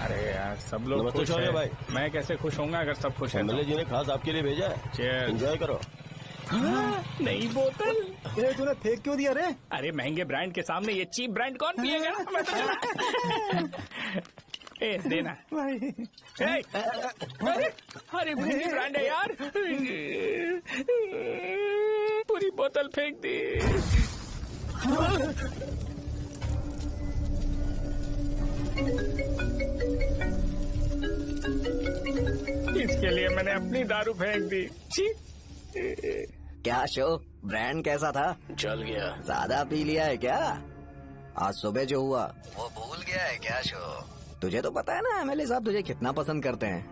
अरे यार सब लोग नमस्ते खुश शौर्य हैं। भाई। मैं कैसे खुश होऊंगा अगर सब खुश हैं तो? एमएलए जी ने खास आपके लिए भेजा है। Cheers। एंजॉय करो। नई बोतल। ये तूने फेंक क्यों दिया रे? अरे महंगे ब्रांड के सामने ये चीप ब्रांड कौन पिएगा? मैं तो ए देना। ए, अरे महंगी ब्रांड है यार। पूरी बोतल फेंक दी। इसके लिए मैंने अपनी दारू फेंक दी। छी। क्या शो, ब्रांड कैसा था? चल गया। ज्यादा पी लिया है क्या? आज सुबह जो हुआ वो भूल गया है क्या शो? तुझे तो पता है ना एमएलए साहब तुझे कितना पसंद करते हैं।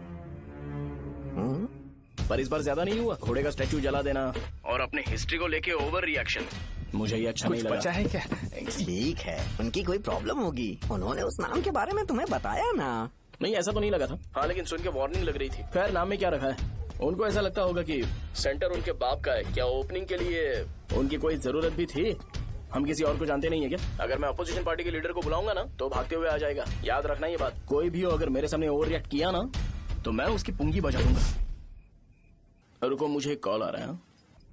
पर इस बार ज्यादा नहीं हुआ। घोड़े का स्टैचू जला देना और अपने हिस्ट्री को लेके ओवर रिएक्शन, मुझे ये अच्छा नहीं लगा। बचा है क्या? ठीक है, उनकी कोई प्रॉब्लम होगी। उन्होंने उस नाम के बारे में तुम्हें बताया ना? नहीं, ऐसा तो नहीं लगा था। हाँ, लेकिन सुन के वार्निंग लग रही थी। खैर, नाम में क्या रखा है? उनको ऐसा लगता होगा कि सेंटर उनके बाप का है। क्या ओपनिंग के लिए उनकी कोई जरूरत भी थी? हम किसी और को जानते नहीं है क्या? अगर मैं अपोजिशन पार्टी के लीडर को बुलाऊंगा ना तो भागते हुए आ जाएगा। याद रखना ये बात। कोई भी हो अगर मेरे सामने ओवर रिएक्ट किया ना तो मैं उसकी पुंगी बजा दूंगा। रुको, मुझे एक कॉल आ रहा है।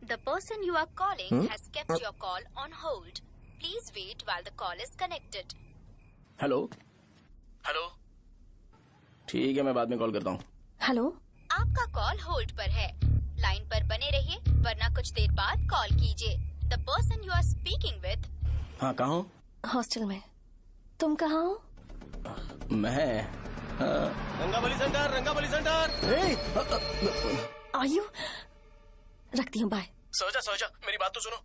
The person you are calling has kept your call on hold. Please wait while the call is connected. Hello hello, ठीक है, मैं बाद में कॉल करता हूँ। हेलो, आपका कॉल होल्ड पर है। लाइन पर बने रहिए वरना कुछ देर बाद कॉल कीजिए। The person you are speaking with। हाँ, कहाँ हो? हॉस्टल में। तुम कहाँ हो? मैं रंगाबली सेंटर, रंगाबली सेंटर। आयु, रखती हूँ, बाय। सोचा मेरी बात तो सुनो।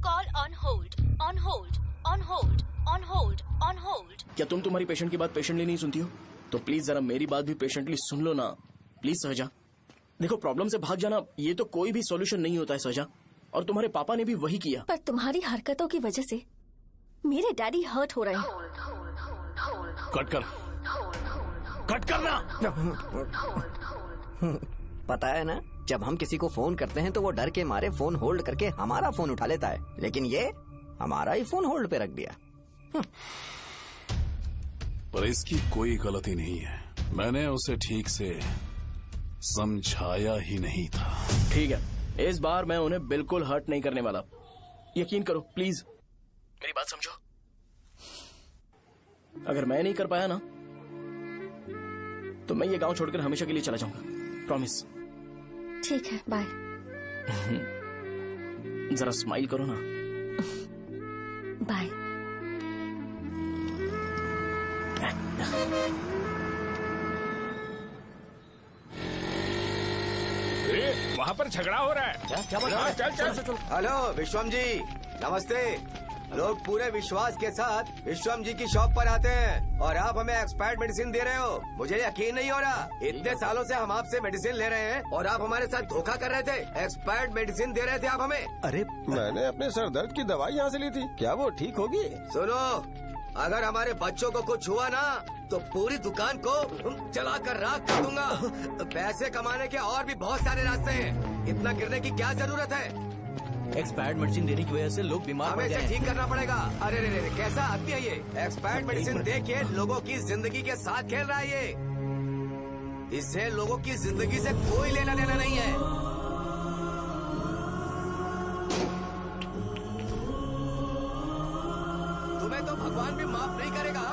Call on hold, on hold, on hold, on hold, on hold. क्या तुम तुम्हारी पेशेंट की बात पेशेंटली नहीं सुनती हो? तो प्लीज जरा मेरी बात भी पेशेंटली सुन लो ना। प्लीज सहजा, देखो प्रॉब्लम से भाग जाना ये तो कोई भी सॉल्यूशन नहीं होता है सहजा, और तुम्हारे पापा ने भी वही किया। पर तुम्हारी हरकतों की वजह से मेरे डैडी हर्ट हो रहे हैं। कट करना। पता है ना, जब हम किसी को फोन करते हैं तो वो डर के मारे फोन होल्ड करके हमारा फोन उठा लेता है, लेकिन ये हमारा ही फोन होल्ड पे रख दिया। पर इसकी कोई गलती नहीं है। मैंने उसे ठीक से समझाया ही नहीं था। ठीक है, इस बार मैं उन्हें बिल्कुल हर्ट नहीं करने वाला। यकीन करो प्लीज, मेरी बात समझो। अगर मैं नहीं कर पाया ना तो मैं ये गांव छोड़कर हमेशा के लिए चला जाऊंगा। प्रॉमिस। ठीक है, बाय। जरा स्माइल करो ना। बाय। वहाँ पर झगड़ा हो रहा है। क्या बोल रहा है? चल। हेलो विश्वम जी, नमस्ते। लोग पूरे विश्वास के साथ विश्वम जी की शॉप पर आते हैं और आप हमें एक्सपायर्ड मेडिसिन दे रहे हो। मुझे यकीन नहीं हो रहा। इतने सालों से हम आपसे मेडिसिन ले रहे हैं और आप हमारे साथ धोखा कर रहे थे। एक्सपायर्ड मेडिसिन दे रहे थे आप हमें। अरे मैंने अपने सर दर्द की दवाई यहाँ से ली थी, क्या वो ठीक होगी? सुनो, अगर हमारे बच्चों को कुछ हुआ ना तो पूरी दुकान को चला कर राख कर दूंगा। पैसे कमाने के और भी बहुत सारे रास्ते हैं, इतना गिरने की क्या जरूरत है? एक्सपायर्ड मेडिसिन देने की वजह से लोग बीमार पड़ हमें गए इसे हैं। ठीक करना पड़ेगा। अरे रे, कैसा आदमी है ये? एक्सपायर्ड मेडिसिन दे के लोगों की जिंदगी के साथ खेल रहा है ये। इससे लोगों की जिंदगी से कोई लेना देना नहीं है। तुम्हें तो भगवान भी माफ नहीं करेगा।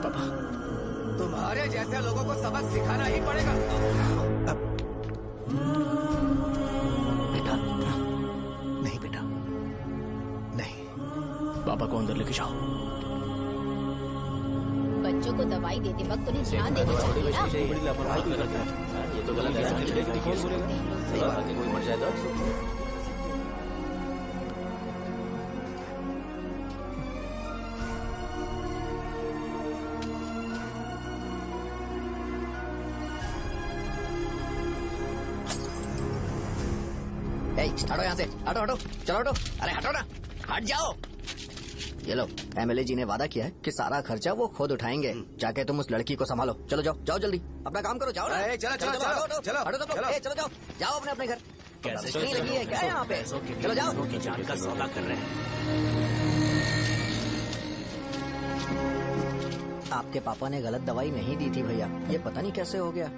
पापा, तुम्हारे जैसे लोगों को सबक सिखाना ही पड़ेगा। बेटा, नहीं बेटा, नहीं। पापा को अंदर लेके जाओ। बच्चों को दवाई देते वक्त उन्हें ध्यान देना चाहिए ना। बड़ी लापरवाही क्यों करता है? ये तो गलत है। कौन बोलेगा? सही बात है, कोई मर जाए तो। हटो यहाँ से, हटो, चलो हटो। अरे हटो ना, हट जाओ। ये लो, एमएलए जी ने वादा किया है कि सारा खर्चा वो खुद उठाएंगे। जाके तुम उस लड़की को संभालो। चलो जाओ, जाओ जल्दी, अपना काम करो, जाओ ना। चलो चलो चलो चलो हटो सब लोग, चलो जाओ, जाओ अपने अपने घर। कैसे नहीं लगी है क्या यहाँ पे? चलो जाओ। की जान का सौदा कर रहे हैं। आपके पापा ने गलत दवाई नहीं दी थी भैया, ये पता नहीं कैसे हो गया।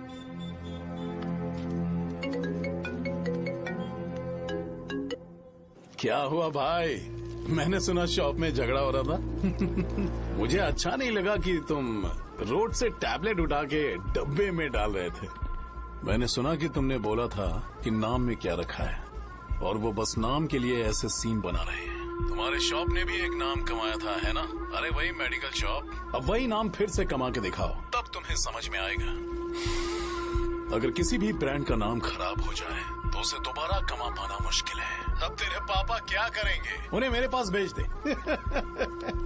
क्या हुआ भाई? मैंने सुना शॉप में झगड़ा हो रहा था। मुझे अच्छा नहीं लगा कि तुम रोड से टैबलेट उठा के डब्बे में डाल रहे थे। मैंने सुना कि तुमने बोला था कि नाम में क्या रखा है, और वो बस नाम के लिए ऐसे सीन बना रहे हैं। तुम्हारे शॉप ने भी एक नाम कमाया था, है ना? अरे वही मेडिकल शॉप। अब वही नाम फिर से कमा के दिखाओ, तब तुम्हें समझ में आएगा। अगर किसी भी ब्रांड का नाम खराब हो जाए तो उसे दोबारा कमा पाना मुश्किल है। अब तेरे पापा क्या करेंगे? उन्हें मेरे पास भेज दे।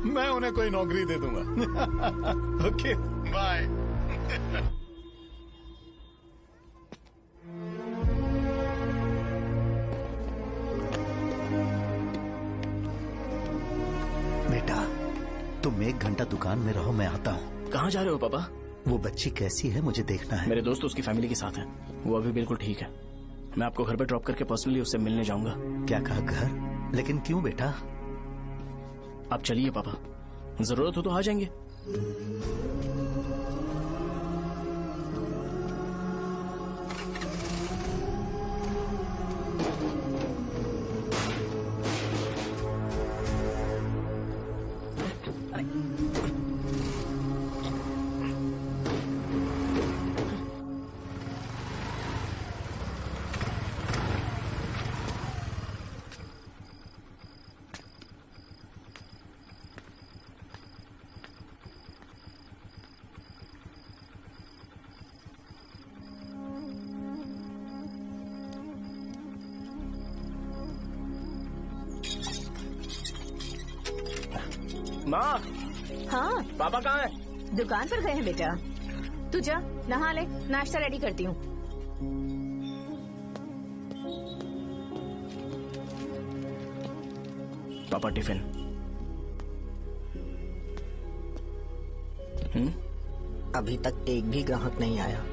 मैं उन्हें कोई नौकरी दे दूंगा। Okay bye. बेटा तुम 1 घंटा दुकान में रहो, मैं आता हूँ। कहाँ जा रहे हो पापा? वो बच्ची कैसी है मुझे देखना है। मेरे दोस्त उसकी फैमिली के साथ है, वो अभी बिल्कुल ठीक है। मैं आपको घर पे ड्रॉप करके पर्सनली उससे मिलने जाऊंगा। क्या कहा घर? लेकिन क्यों बेटा? आप चलिए पापा, जरूरत हो तो आ जाएंगे। माँ, हाँ पापा कहाँ है? दुकान पर गए हैं बेटा। तू जा नहा ले, नाश्ता रेडी करती हूँ। पापा टिफिन। अभी तक एक भी ग्राहक नहीं आया।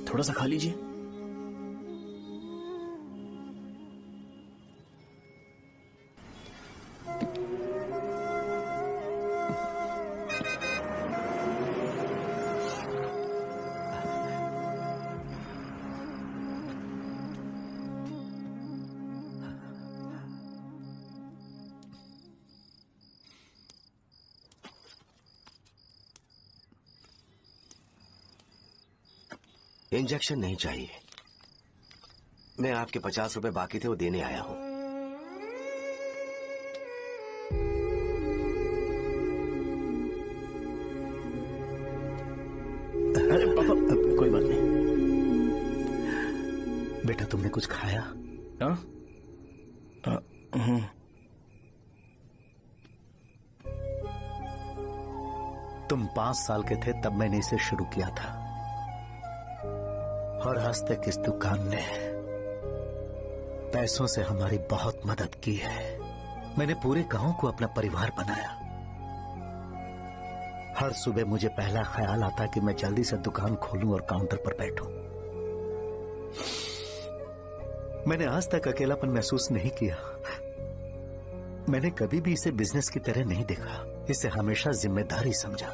थोड़ा सा खा लीजिए। इंजेक्शन नहीं चाहिए। मैं आपके 50 रुपए बाकी थे, वो देने आया हूं। अरे पापा कोई बात नहीं। बेटा तुमने कुछ खाया? हाँ? तुम 5 साल के थे तब मैंने इसे शुरू किया था, और आज तक इस दुकान ने पैसों से हमारी बहुत मदद की है। मैंने पूरे गांव को अपना परिवार बनाया। हर सुबह मुझे पहला ख्याल आता कि मैं जल्दी से दुकान खोलूं और काउंटर पर बैठूं। मैंने आज तक अकेलापन महसूस नहीं किया। मैंने कभी भी इसे बिजनेस की तरह नहीं देखा, इसे हमेशा जिम्मेदारी समझा।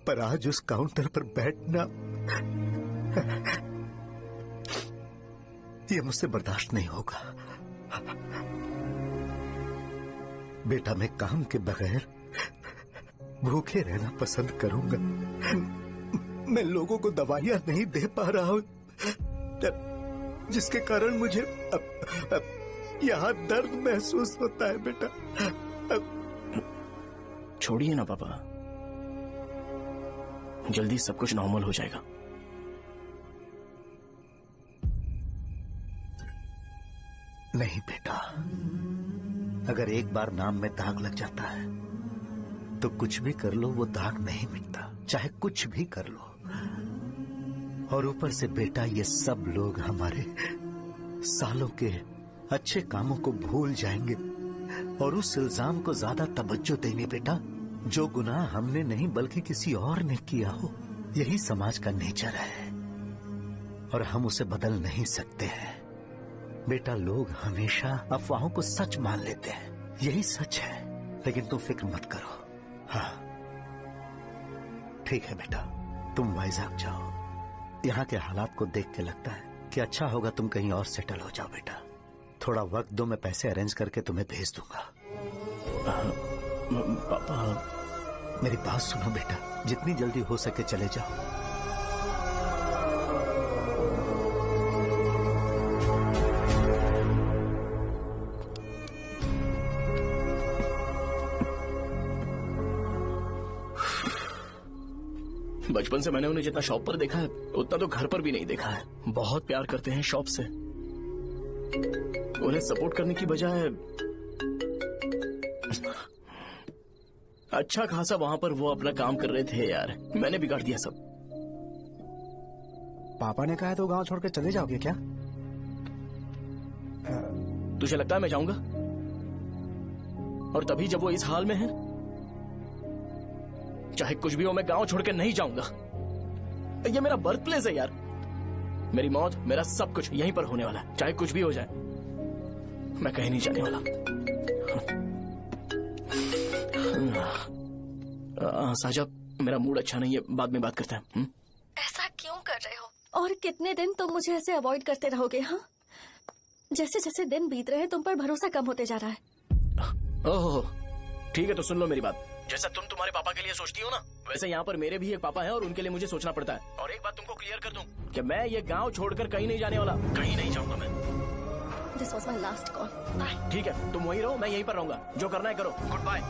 पर आज उस काउंटर पर बैठना ये मुझसे बर्दाश्त नहीं होगा। बेटा मैं काम के बगैर भूखे रहना पसंद करूंगा। मैं लोगों को दवाइयां नहीं दे पा रहा हूँ, जिसके कारण मुझे यहाँ दर्द महसूस होता है बेटा। छोड़िए ना पापा, जल्दी सब कुछ नॉर्मल हो जाएगा। नहीं बेटा, अगर एक बार नाम में दाग लग जाता है तो कुछ भी कर लो वो दाग नहीं मिटता, चाहे कुछ भी कर लो। और ऊपर से बेटा ये सब लोग हमारे सालों के अच्छे कामों को भूल जाएंगे और उस इल्जाम को ज्यादा तवज्जो देंगे बेटा जो गुनाह हमने नहीं बल्कि किसी और ने किया हो। यही समाज का नेचर है और हम उसे बदल नहीं सकते हैं बेटा। लोग हमेशा अफवाहों को सच मान लेते हैं, यही सच है। लेकिन तुम फिक्र मत करो। हाँ ठीक है बेटा, तुम वाइजैक जाओ। यहाँ के हालात को देख के लगता है कि अच्छा होगा तुम कहीं और सेटल हो जाओ बेटा। थोड़ा वक्त दो, मैं पैसे अरेंज करके तुम्हें भेज दूंगा। पापा मेरी बात सुनो बेटा, जितनी जल्दी हो सके चले जाओ। बचपन से मैंने उन्हें जितना शॉप पर देखा है उतना तो घर पर भी नहीं देखा है। बहुत प्यार करते हैं शॉप से। उन्हें सपोर्ट करने की बजाय अच्छा खासा वहां पर वो अपना काम कर रहे थे यार। मैंने बिगाड़ दिया सब। पापा ने कहा तो गांव छोड़ के चले जाओगे क्या? तुझे लगता है मैं जाऊंगा? और तभी जब वो इस हाल में है, चाहे कुछ भी हो मैं गांव छोड़ के नहीं जाऊंगा। ये मेरा बर्थ प्लेस है यार। मेरी मौत, मेरा सब कुछ यहीं पर होने वाला है। चाहे कुछ भी हो जाए मैं कहीं नहीं जाने वाला। साहब मेरा मूड अच्छा नहीं है, बाद में बात करते हैं। ऐसा क्यों कर रहे हो? और कितने दिन तुम मुझे ऐसे अवॉइड करते रहोगे? हाँ, जैसे जैसे दिन बीत रहे हैं तुम पर भरोसा कम होते जा रहा है। ओह ठीक है, तो सुन लो मेरी बात। जैसा तुम तुम्हारे पापा के लिए सोचती हो ना, वैसे यहाँ पर मेरे भी एक पापा हैं और उनके लिए मुझे सोचना पड़ता है। और एक बात तुमको क्लियर कर दूं कि मैं ये गांव छोड़कर कहीं नहीं जाने वाला, कहीं नहीं जाऊंगा मैं। This was my last call. Bye. ठीक है, तुम वहीं रहो, मैं यहीं पर रहूंगा। जो करना है करो। Goodbye.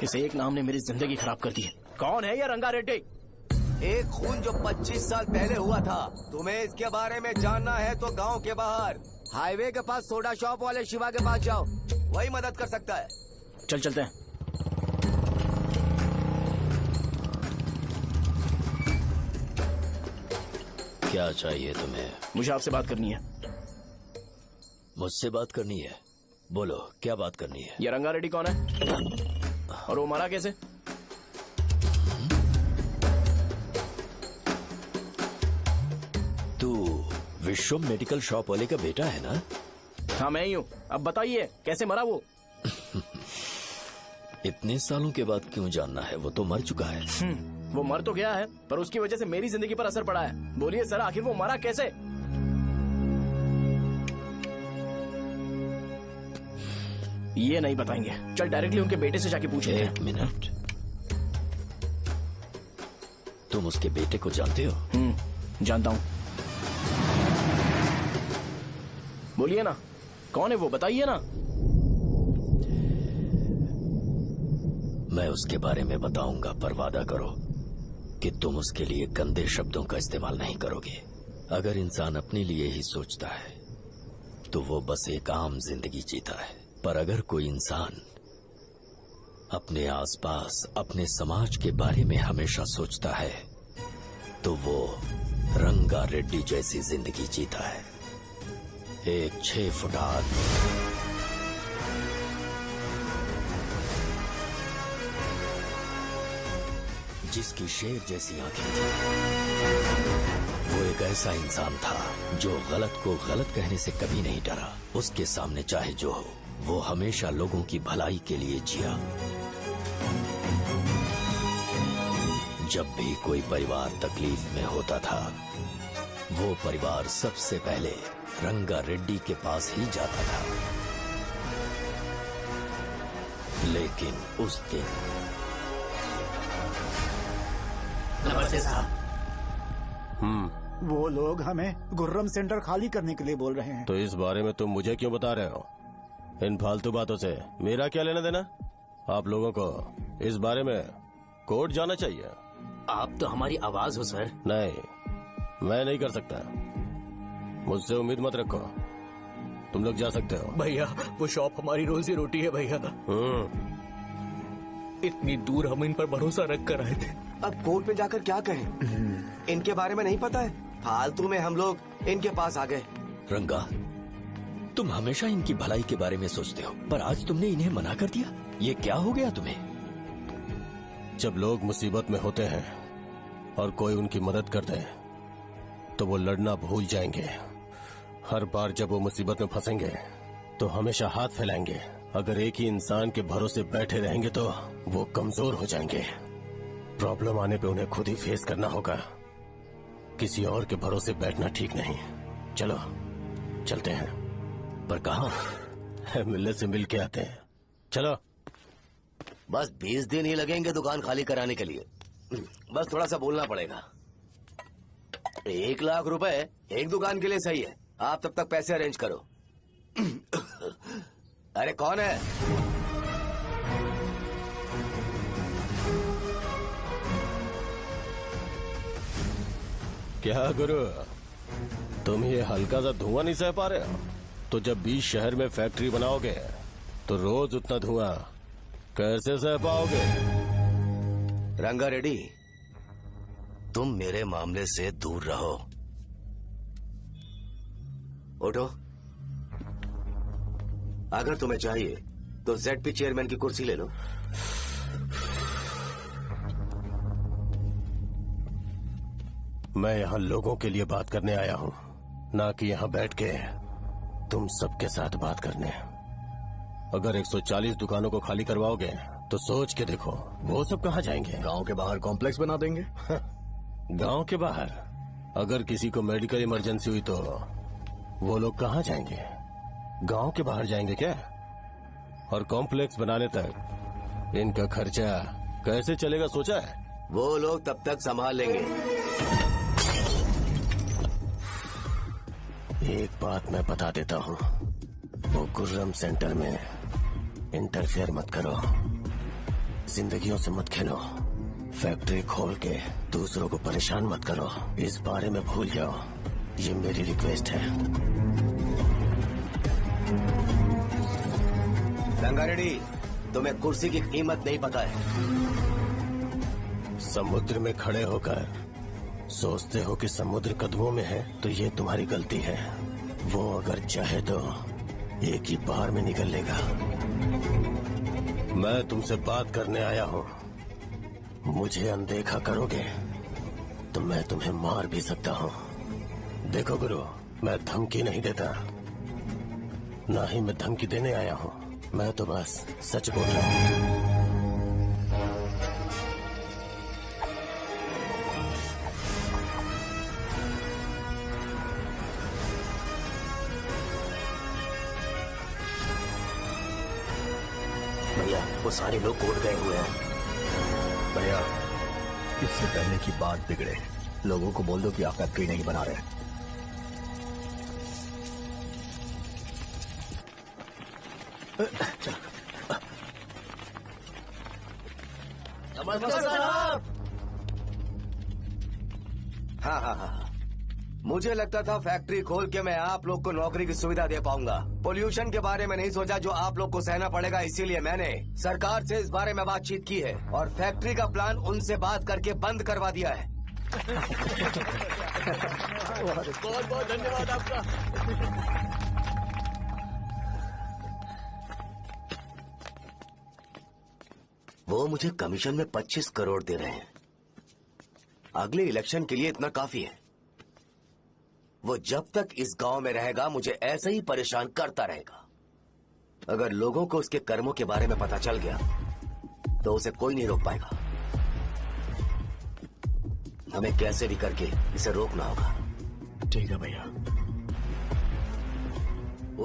इस एक नाम ने मेरी जिंदगी खराब कर दी है। कौन है ये रंगा रेड्डी? एक खून जो 25 साल पहले हुआ था। तुम्हें इसके बारे में जानना है तो गांव के बाहर हाईवे के पास सोडा शॉप वाले शिवा के पास जाओ, वही मदद कर सकता है। चल चलते हैं। क्या चाहिए तुम्हें? मुझे आपसे बात करनी है। मुझसे बात करनी है? बोलो क्या बात करनी है? ये रंगा रेड्डी कौन है और वो मरा कैसे? तू विश्वम मेडिकल शॉप वाले का बेटा है ना? हाँ मैं ही हूँ। अब बताइए कैसे मरा वो? इतने सालों के बाद क्यों जानना है? वो तो मर चुका है। वो मर तो गया है पर उसकी वजह से मेरी जिंदगी पर असर पड़ा है। बोलिए सर, आखिर वो मरा कैसे? ये नहीं बताएंगे। चल डायरेक्टली उनके बेटे से जाके पूछे। एक मिनट, तुम उसके बेटे को जानते हो? जानता हूँ। बोलिए ना, कौन है वो? बताइए ना। मैं उसके बारे में बताऊंगा, पर वादा करो कि तुम उसके लिए गंदे शब्दों का इस्तेमाल नहीं करोगे। अगर इंसान अपने लिए ही सोचता है तो वो बस एक आम जिंदगी जीता है, पर अगर कोई इंसान अपने आसपास, अपने समाज के बारे में हमेशा सोचता है तो वो रंगा रेड्डी जैसी जिंदगी जीता है। एक 6 फुट आदमी, जिसकी शेर जैसी आंखें थी। वो एक ऐसा इंसान था जो गलत को गलत कहने से कभी नहीं डरा। उसके सामने चाहे जो हो, वो हमेशा लोगों की भलाई के लिए जिया। जब भी कोई परिवार तकलीफ में होता था, वो परिवार सबसे पहले रंगा रेड्डी के पास ही जाता था, लेकिन उस दिन नमस्ते साहब। वो लोग हमें गुर्रम सेंटर खाली करने के लिए बोल रहे हैं। तो इस बारे में तुम मुझे क्यों बता रहे हो? इन फालतू बातों से मेरा क्या लेना देना? आप लोगों को इस बारे में कोर्ट जाना चाहिए। आप तो हमारी आवाज हो सर। नहीं, मैं नहीं कर सकता। मुझसे उम्मीद मत रखो। तुम लोग जा सकते हो। भैया वो शॉप हमारी रोजी रोटी है भैया। इतनी दूर हम इन पर भरोसा रख कर आए थे। अब कोर्ट में जाकर क्या कहें? इनके बारे में नहीं पता है, फालतू में हम लोग इनके पास आ गए। रंगा, तुम हमेशा इनकी भलाई के बारे में सोचते हो, पर आज तुमने इन्हें मना कर दिया। ये क्या हो गया तुम्हें? जब लोग मुसीबत में होते हैं और कोई उनकी मदद कर दे तो वो लड़ना भूल जाएंगे। हर बार जब वो मुसीबत में फंसेंगे तो हमेशा हाथ फैलाएंगे। अगर एक ही इंसान के भरोसे बैठे रहेंगे तो वो कमजोर हो जाएंगे। प्रॉब्लम आने पे उन्हें खुद ही फेस करना होगा। किसी और के भरोसे बैठना ठीक नहीं। चलो चलते हैं। पर कहाँ? मिलने से मिल के आते हैं। चलो। बस 20 दिन ही लगेंगे दुकान खाली कराने के लिए। बस थोड़ा सा बोलना पड़ेगा। 1 लाख रुपए एक दुकान के लिए सही है। आप तब तक पैसे अरेंज करो। अरे कौन है? क्या गुरु, तुम ये हल्का सा धुआं नहीं सह पा रहे हो? तो जब 20 शहर में फैक्ट्री बनाओगे तो रोज उतना धुआं कैसे सह पाओगे? रंगा रेड्डी, तुम मेरे मामले से दूर रहो। उठो। अगर तुम्हें चाहिए तो ZP चेयरमैन की कुर्सी ले लो। मैं यहाँ लोगों के लिए बात करने आया हूँ, ना कि यहाँ बैठ के तुम सबके साथ बात करने। अगर 140 दुकानों को खाली करवाओगे तो सोच के देखो वो सब कहाँ जाएंगे? गांव के बाहर कॉम्प्लेक्स बना देंगे। गांव के बाहर? अगर किसी को मेडिकल इमरजेंसी हुई तो वो लोग कहाँ जाएंगे? गांव के बाहर जाएंगे क्या? और कॉम्प्लेक्स बनाने तक इनका खर्चा कैसे चलेगा सोचा है? वो लोग तब तक संभाल लेंगे। एक बात मैं बता देता हूँ, वो गुर्रम सेंटर में इंटरफेयर मत करो, जिंदगियों से मत खेलो, फैक्ट्री खोल के दूसरों को परेशान मत करो। इस बारे में भूल जाओ, ये मेरी रिक्वेस्ट है। रंगा रेड्डी, तुम्हें कुर्सी की कीमत नहीं पता है। समुद्र में खड़े होकर सोचते हो कि समुद्र कदमों में है तो ये तुम्हारी गलती है। वो अगर चाहे तो एक ही बार में निकल लेगा। मैं तुमसे बात करने आया हूँ। मुझे अनदेखा करोगे तो मैं तुम्हें मार भी सकता हूँ। देखो गुरु, मैं धमकी नहीं देता, ना ही मैं धमकी देने आया हूँ। मैं तो बस सच बोल रहा हूँ। भैया वो सारे लोग कोर्ट गए हुए हैं। भैया, इससे पहले की बात बिगड़े, लोगों को बोल दो कि आप फैक्ट्री नहीं बना रहे। हाँ। मुझे लगता था फैक्ट्री खोल के मैं आप लोग को नौकरी की सुविधा दे पाऊंगा। पोल्यूशन के बारे में नहीं सोचा जो आप लोग को सहना पड़ेगा, इसीलिए मैंने सरकार से इस बारे में बातचीत की है और फैक्ट्री का प्लान उनसे बात करके बंद करवा दिया है। बहुत बहुत धन्यवाद आपका। वो मुझे कमीशन में 25 करोड़ दे रहे हैं। अगले इलेक्शन के लिए इतना काफी है। वो जब तक इस गांव में रहेगा मुझे ऐसे ही परेशान करता रहेगा। अगर लोगों को उसके कर्मों के बारे में पता चल गया तो उसे कोई नहीं रोक पाएगा। हमें कैसे भी करके इसे रोकना होगा। ठीक है भैया।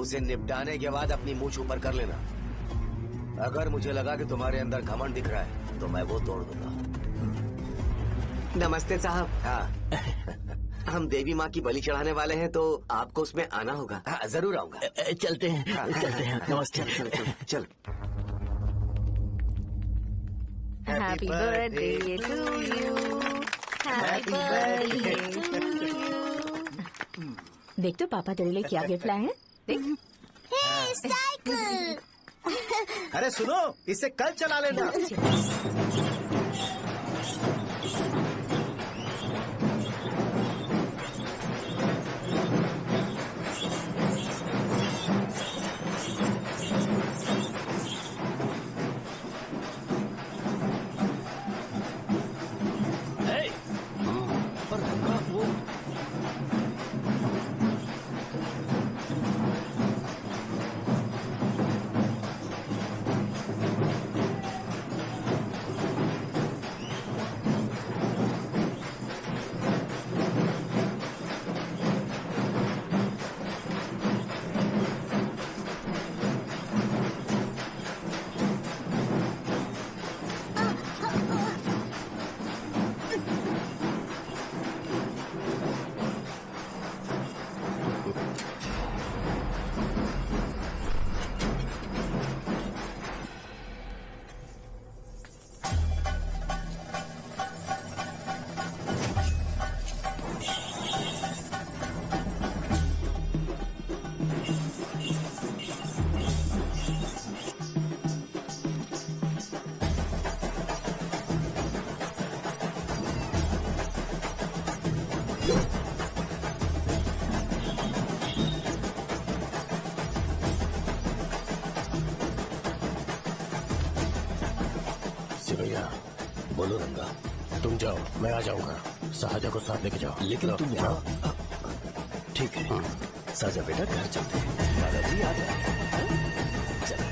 उसे निपटाने के बाद अपनी मूंछ ऊपर कर लेना। अगर मुझे लगा कि तुम्हारे अंदर घमंड दिख रहा है तो मैं वो तोड़ दूंगा। नमस्ते साहब। हाँ हम देवी माँ की बलि चढ़ाने वाले हैं तो आपको उसमें आना होगा। हाँ जरूर आऊंगा। चलते हैं चलते हैं। नमस्ते। चल। Happy birthday to you, happy birthday to you. देख तो पापा तेरे लिए क्या गिफ्ट लाए हैं। देख। साइकिल। अरे सुनो, इसे कल चला लेना। बोलो रंगा, तुम जाओ मैं आ जाऊंगा। साजा को साथ लेके जाओ। लेकिन तुम यहाँ। ठीक है साजा बेटा घर चलते हैं। दादाजी आ जाए। चल।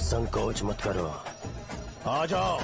संकोच मत करो, आ जाओ।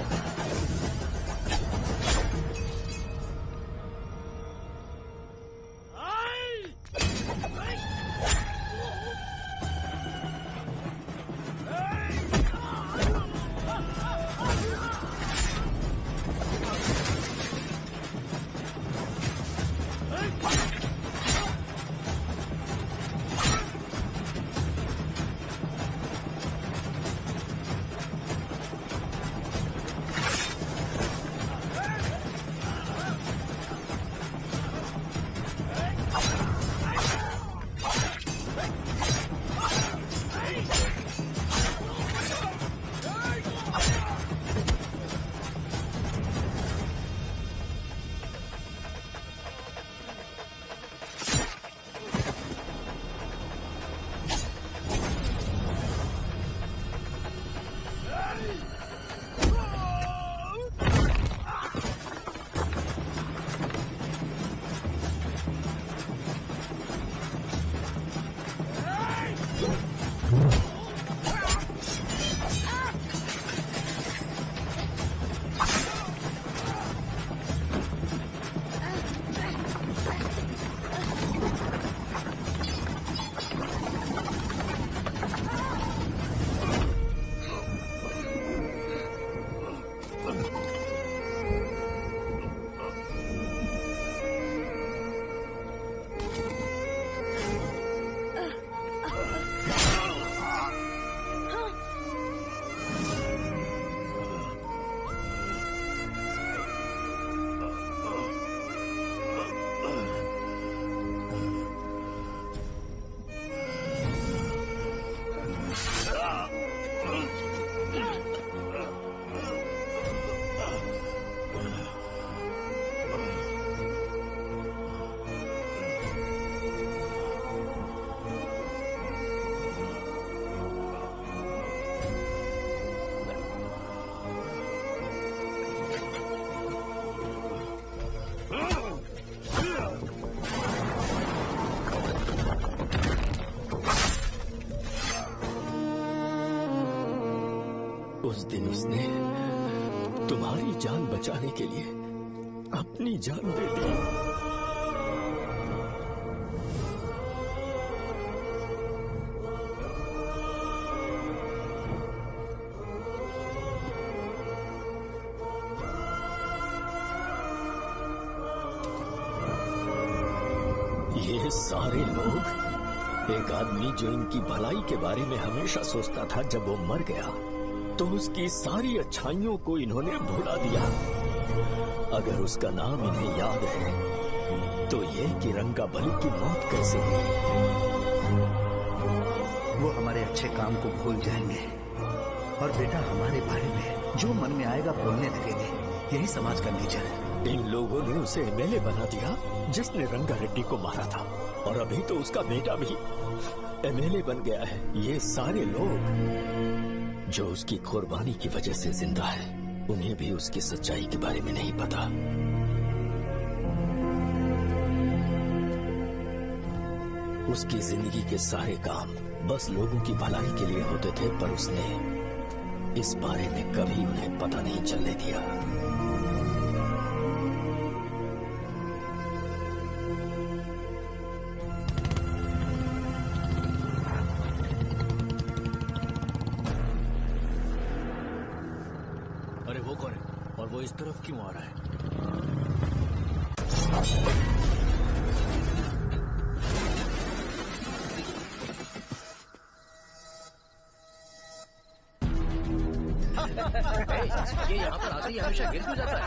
उस दिन उसने तुम्हारी जान बचाने के लिए अपनी जान दे दी। ये सारे लोग, एक आदमी जो इनकी भलाई के बारे में हमेशा सोचता था, जब वो मर गया तो उसकी सारी अच्छाइयों को इन्होंने भुला दिया। अगर उसका नाम इन्हें याद है तो ये कि रंगाबली की मौत कैसे हुई। वो हमारे अच्छे काम को भूल जाएंगे और बेटा हमारे बारे में जो मन में आएगा बोलने लगेंगे। यही समाज का नेचर है। इन लोगों ने उसे एमएलए बना दिया जिसने रंगा रेड्डी को मारा था, और अभी तो उसका बेटा भी एमएलए बन गया है। ये सारे लोग जो उसकी कुर्बानी की वजह से जिंदा है, उन्हें भी उसकी सच्चाई के बारे में नहीं पता। उसकी जिंदगी के सारे काम बस लोगों की भलाई के लिए होते थे, पर उसने इस बारे में कभी उन्हें पता नहीं चलने दिया। अरे वो कौन है और वो इस तरफ क्यों आ रहा है? ये यहाँ पर आते ही हमेशा गिर क्यों जाता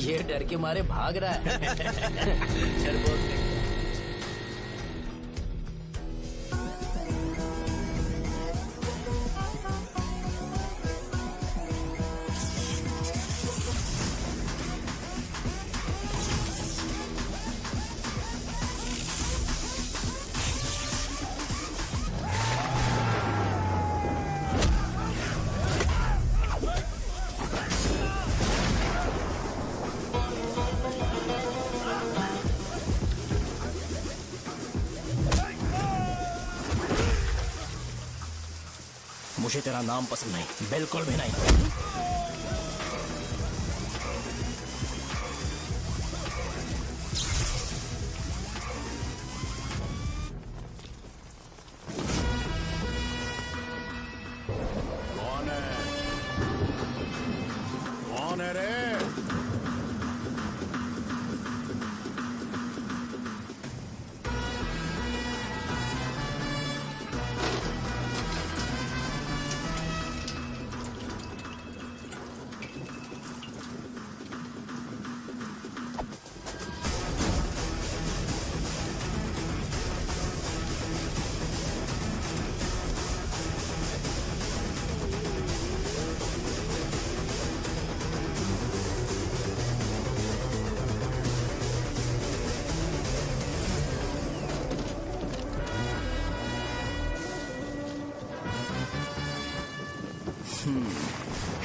ये डर के मारे भाग रहा है। डरपोक नहीं। मुझे तेरा नाम पसंद नहीं, बिल्कुल भी नहीं। कौन है रे?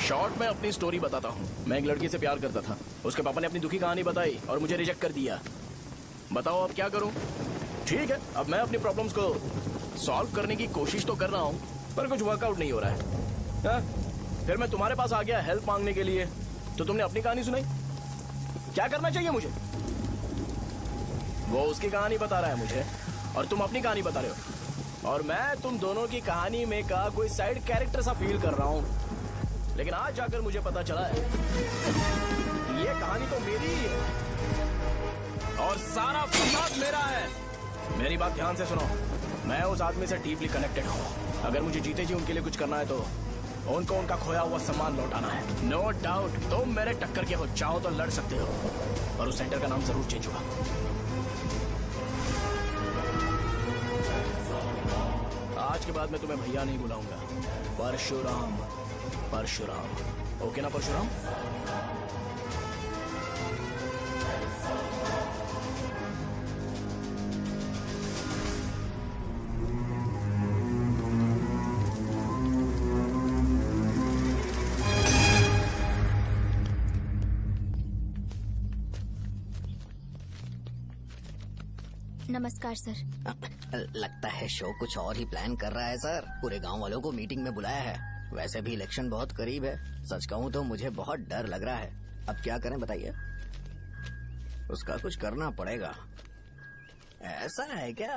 शॉर्ट में अपनी स्टोरी बताता हूँ। मैं एक लड़की से प्यार करता था। उसके पापा ने अपनी दुखी कहानी बताई और मुझे रिजेक्ट कर दिया। बताओ अब क्या करूँ? ठीक है, अब मैं अपनी प्रॉब्लम्स को सॉल्व करने की कोशिश तो कर रहा हूँ, पर कुछ वर्कआउट नहीं हो रहा है। फिर मैं तुम्हारे पास आ गया हेल्प मांगने के लिए, तो तुमने अपनी कहानी सुनाई। क्या करना चाहिए मुझे? वो उसकी कहानी बता रहा है मुझे, और तुम अपनी कहानी बता रहे हो, और मैं तुम दोनों की कहानी में का कोई साइड कैरेक्टर सा फील कर रहा हूँ। लेकिन आज जाकर मुझे पता चला है ये कहानी तो मेरी ही है और सारा फसाद मेरा है। मेरी बात ध्यान से सुनो, मैं उस आदमी से डीपली कनेक्टेड हूँ। अगर मुझे जीते जी उनके लिए कुछ करना है तो उनको उनका खोया हुआ सम्मान लौटाना है। नो डाउट तुम मेरे टक्कर के हो, चाहो तो लड़ सकते हो, पर उस सेंटर का नाम जरूर चेंज होगा। आज के बाद मैं तुम्हें भैया नहीं बुलाऊंगा, परशुराम। परशुराम, ओके ना परशुराम? नमस्कार सर। लगता है शो कुछ और ही प्लान कर रहा है सर। पूरे गांव वालों को मीटिंग में बुलाया है। वैसे भी इलेक्शन बहुत करीब है। सच कहूँ तो मुझे बहुत डर लग रहा है। अब क्या करें बताइए? उसका कुछ करना पड़ेगा। ऐसा है क्या?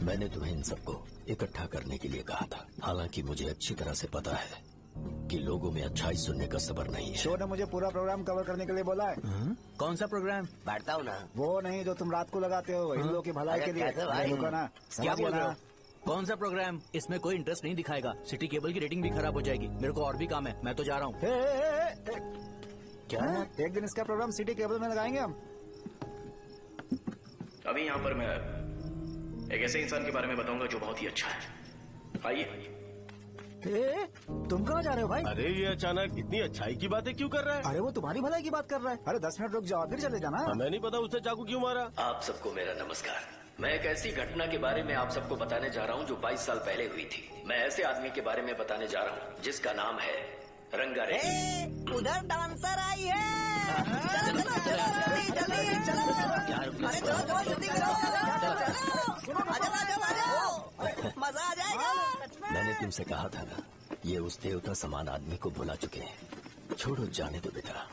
मैंने तुम्हें इन सबको इकट्ठा करने के लिए कहा था। हालांकि मुझे अच्छी तरह से पता है कि लोगों में अच्छाई सुनने का सब्र नहीं है। शो ने मुझे पूरा प्रोग्राम कवर करने के लिए बोला है। कौन सा प्रोग्राम? बैठता हूँ ना। वो नहीं जो तुम रात को लगाते हो, इन लोगों की भलाई के लिए। रुको ना, क्या समझ बोल गया रहे हो? ना? कौन सा प्रोग्राम? इसमें कोई इंटरेस्ट नहीं दिखाएगा। सिटी केबल की रेटिंग भी खराब हो जाएगी। मेरे को और भी काम है, मैं तो जा रहा हूँ। क्या? एक दिन इसका प्रोग्राम सिटी केबल में लगाएंगे हम। अभी यहाँ पर मैं एक ऐसे इंसान के बारे में बताऊंगा जो बहुत ही अच्छा है। आइए। तुम कहाँ जा रहे हो भाई? अरे ये अचानक इतनी अच्छाई की बातें क्यों कर रहा है? अरे वो तुम्हारी भलाई की बात कर रहा है। अरे 10 मिनट रुक जाओ, फिर चले जाना। हमें नहीं पता उसने चाकू क्यों मारा। आप सबको मेरा नमस्कार। मैं एक ऐसी घटना के बारे में आप सबको बताने जा रहा हूँ जो 22 साल पहले हुई थी। मैं ऐसे आदमी के बारे में बताने जा रहा हूँ जिसका नाम है रंगारेड्डी। उधर डांसर आई है। चलो जल्दी मजा आ जाएगा। मैंने तुमसे कहा था ना, ये उस देवता समान आदमी को भुला चुके हैं। छोड़ो, जाने दो बेटा।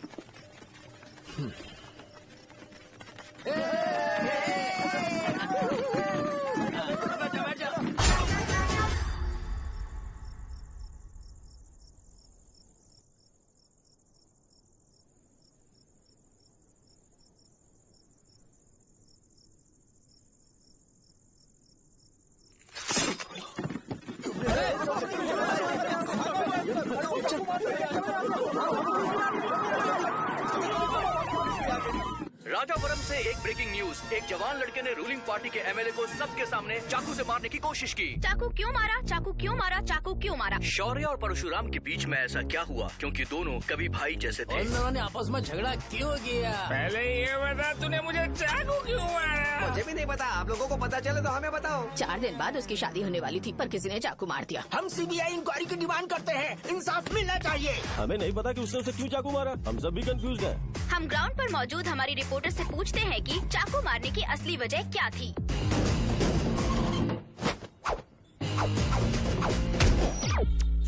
राजापुरम से एक ब्रेकिंग न्यूज। एक जवान लड़के ने रूलिंग पार्टी के एमएलए को सबके सामने चाकू से मारने की कोशिश की। चाकू क्यों मारा? चाकू क्यों मारा? चाकू क्यों मारा? शौर्य और परशुराम के बीच में ऐसा क्या हुआ? क्योंकि दोनों कभी भाई जैसे थे। उन दोनों ने आपस में झगड़ा क्यों किया? पहले ये बता, तूने मुझे चाकू क्यों मारा? मुझे भी नहीं पता। आप लोगों को पता चले तो हमें बताओ। 4 दिन बाद उसकी शादी होने वाली थी, पर किसी ने चाकू मार दिया। हम सीबीआई इंक्वायरी की डिमांड करते हैं। इंसाफ मिलना चाहिए। हमें नहीं पता कि उसने उसे क्यों चाकू मारा। हम सब भी कंफ्यूज हैं। हम ग्राउंड पर मौजूद हमारी रिपोर्टर से पूछते हैं कि चाकू मारने की असली वजह क्या थी।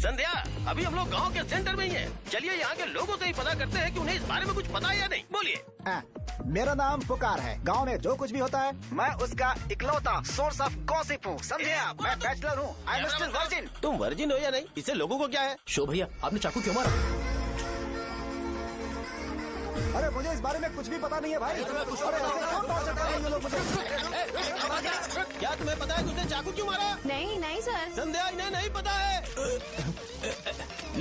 संध्या, अभी हम लोग गांव के सेंटर में ही हैं। चलिए यहाँ के लोगों से ही पता करते हैं कि उन्हें इस बारे में कुछ पता है या नहीं। बोलिए। मेरा नाम पुकार है। गांव में जो कुछ भी होता है मैं उसका इकलौता सोर्स ऑफ गॉसिप हूँ। समझे आप? मैं बैचलर हूँ। I am still virgin. तुम वर्जिन हो या नहीं, इससे लोगों को क्या है? शो भैया, आपने चाकू क्यों मारा? अरे मुझे इस बारे में कुछ भी पता नहीं है भाई। अरे ऐसे क्यों टॉर्चर कर रहे हैं ये लोग मुझे? क्या तुम्हें पता है कि उसने चाकू क्यों मारा? नहीं सर। संध्या, इन्हें नहीं पता है।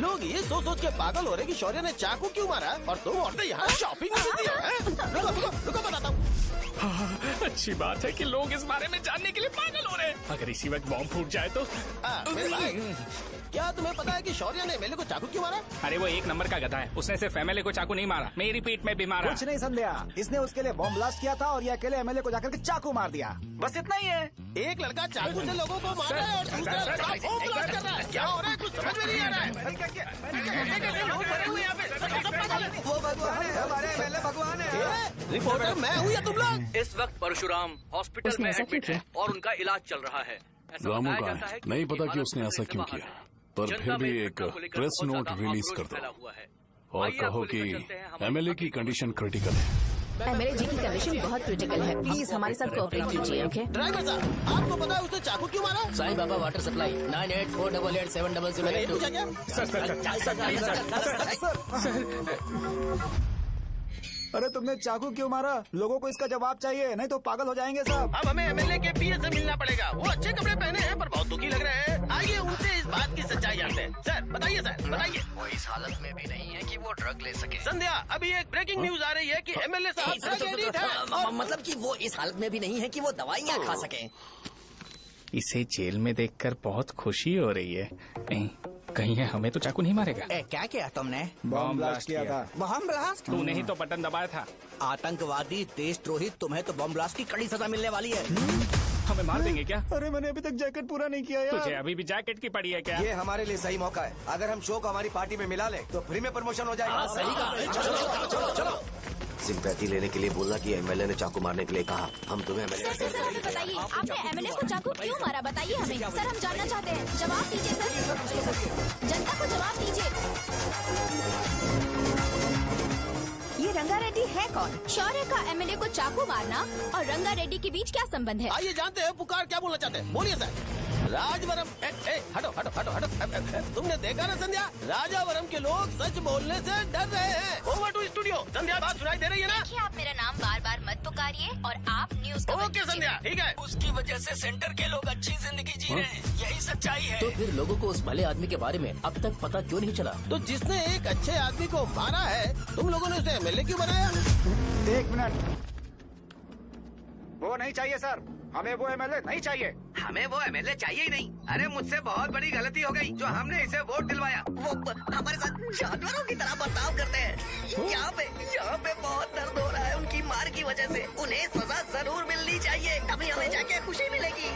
लोग ये सोच के पागल हो रहे कि शौर्य ने चाकू क्यों मारा और तुम औरतें यहाँ शॉपिंग में बिजी हैं। रुको बताता हूँ। अच्छी बात है कि लोग इस बारे में जानने के लिए पागल हो रहे हैं। अगर इसी वक्त बॉम्ब फूट जाए तो? मेरे भाई, क्या तुम्हें पता है कि शौर्य ने एमएलए को चाकू क्यों मारा? अरे वो एक नंबर का गधा है। उसने सिर्फ एमएलए को चाकू नहीं मारा, मेरी पीठ में भी मारा। कुछ नहीं संध्या, इसने उसके लिए बॉम्ब ब्लास्ट किया था और ये अकेले एमएलए को जाकर के चाकू मार दिया। बस इतना ही है। एक लड़का चाकू से लोगों को मार रहा है और दूसरा बॉम्ब ब्लास्ट कर रहा है। क्या हो रहा है? कुछ समझ में नहीं आ रहा है। लोग मरे हुए यहाँ पे। वो भगवान है, हमारे एमएलए भगवान है। रिपोर्टर मैं हूँ या तुम लोग? इस वक्त परशुराम हॉस्पिटल में एडमिट है और उनका इलाज चल रहा है। रामू का है, नहीं पता कि उसने ऐसा क्यों किया, पर फिर भी एक प्रेस नोट रिलीज कर दो और कहो कि एमएलए की कंडीशन क्रिटिकल है। एमएलए जी की कंडीशन बहुत क्रिटिकल है। प्लीज हमारे साथ कोऑपरेट कीजिए। ओके ड्राइवर साहब, आपको पता है उसने चाकू क्यों मारा? Sai Baba water supply 9848870082। पूछा क्या? अरे तुमने चाकू क्यों मारा? लोगों को इसका जवाब चाहिए, नहीं तो पागल हो जाएंगे सब। अब हमें एमएलए के पीए से मिलना पड़ेगा। वो अच्छे कपड़े पहने हैं पर बहुत दुखी लग रहे हैं। आइए उनसे इस बात की सच्चाई जानते हैं। सर बताइए, सर बताइए। वो इस हालत में भी नहीं है कि वो ड्रग ले सके। संध्या, अभी एक ब्रेकिंग न्यूज आ रही है कि एमएलए साहब ड्रग एडिक्ट हैं। मतलब कि वो इस हालत में भी नहीं है कि वो दवाइयाँ खा सके। इसे जेल में देखकर बहुत खुशी हो रही है। कहीं है हमें तो चाकू नहीं मारेगा। क्या किया तुमने? बम ब्लास्ट किया था। Bomb blast? तूने ही तो बटन दबाया था। आतंकवादी, देशद्रोही, तुम्हें तो बम ब्लास्ट की कड़ी सजा मिलने वाली है। हमें मार देंगे क्या? अरे मैंने अभी तक जैकेट पूरा नहीं किया यार। तुझे अभी भी जैकेट की पड़ी है क्या? ये हमारे लिए सही मौका है। अगर हम शो को हमारी पार्टी में मिला ले तो फ्री में प्रमोशन हो जाएगा। सही कहा। चलो। सिंपैथी लेने के लिए बोलना कि एमएलए ने चाकू मारने के लिए कहा। हम तुम्हें एमएलए सर हमें बताइए, आपने एमएलए को चाकू क्यों मारा? बताइए हमें। सर हम जानना चाहते हैं, जवाब दीजिए सर। जनता को जवाब दीजिए। ये रंगा रेड्डी है कौन? शौर्य का एमएलए को चाकू मारना और रंगा रेड्डी के बीच क्या संबंध है? आइए जानते हैं पुकार क्या बोलना चाहते हैं। बोलिए सर। राजवरम हटो। तुमने देखा ना संध्या, राजावरम के लोग सच बोलने से डर रहे हैं। Over to studio. संध्या बात सुनाई दे रही है ना? देखिए आप मेरा नाम बार बार मत पुकारिए और आप न्यूज का ओके संध्या, ठीक है। उसकी वजह से सेंटर के लोग अच्छी जिंदगी जी रहे हैं, यही सच्चाई है। तो फिर लोगों को उस भले आदमी के बारे में अब तक पता क्यों नहीं चला? तो जिसने एक अच्छे आदमी को मारा है, तुम लोगों ने उसे एमएलए क्यों बनाया? 1 मिनट। वो नहीं चाहिए सर, हमें वो एमएलए नहीं चाहिए। हमें वो एमएलए चाहिए ही नहीं। अरे मुझसे बहुत बड़ी गलती हो गई जो हमने इसे वोट दिलवाया। वो हमारे साथ जानवरों की तरह बर्ताव करते हैं। यहाँ पे बहुत दर्द हो रहा है उनकी मार की वजह से। उन्हें सजा जरूर मिलनी चाहिए, तभी हमें जाके खुशी मिलेगी।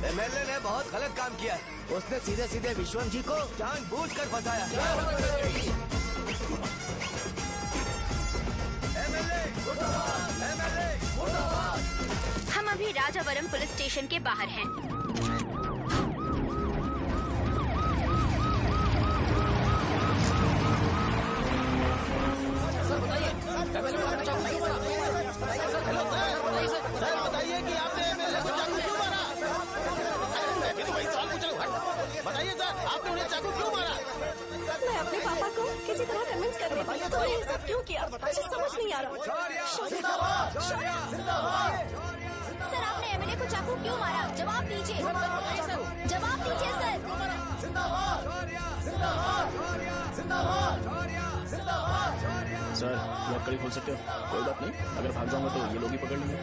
एमएलए ने बहुत गलत काम किया है। उसने सीधे सीधे विश्वम जी को जानबूझकर फंसाया। हम अभी राजावरम पुलिस स्टेशन के बाहर हैं। सर बताइए कि आपने एमएलए को चाकू क्यों मारा? मैं भी तो वही सवाल पूछ रहा हूँ। बताइए सर, आपने उन्हें चाकू क्यों मारा? मैं अपने पापा को किसी तरह कन्विंस कर रही थी। तो ये सब क्यों किया मुझे समझ नहीं आ रहा। सर आपने एमएलए को चाकू क्यों मारा? जवाब दीजिए। जवाब दीजिए सर। सर लकड़ी खोल सकते हो? कोई बात नहीं, अगर भाग जाऊंगा तो ये लोग ही पकड़ लेंगे।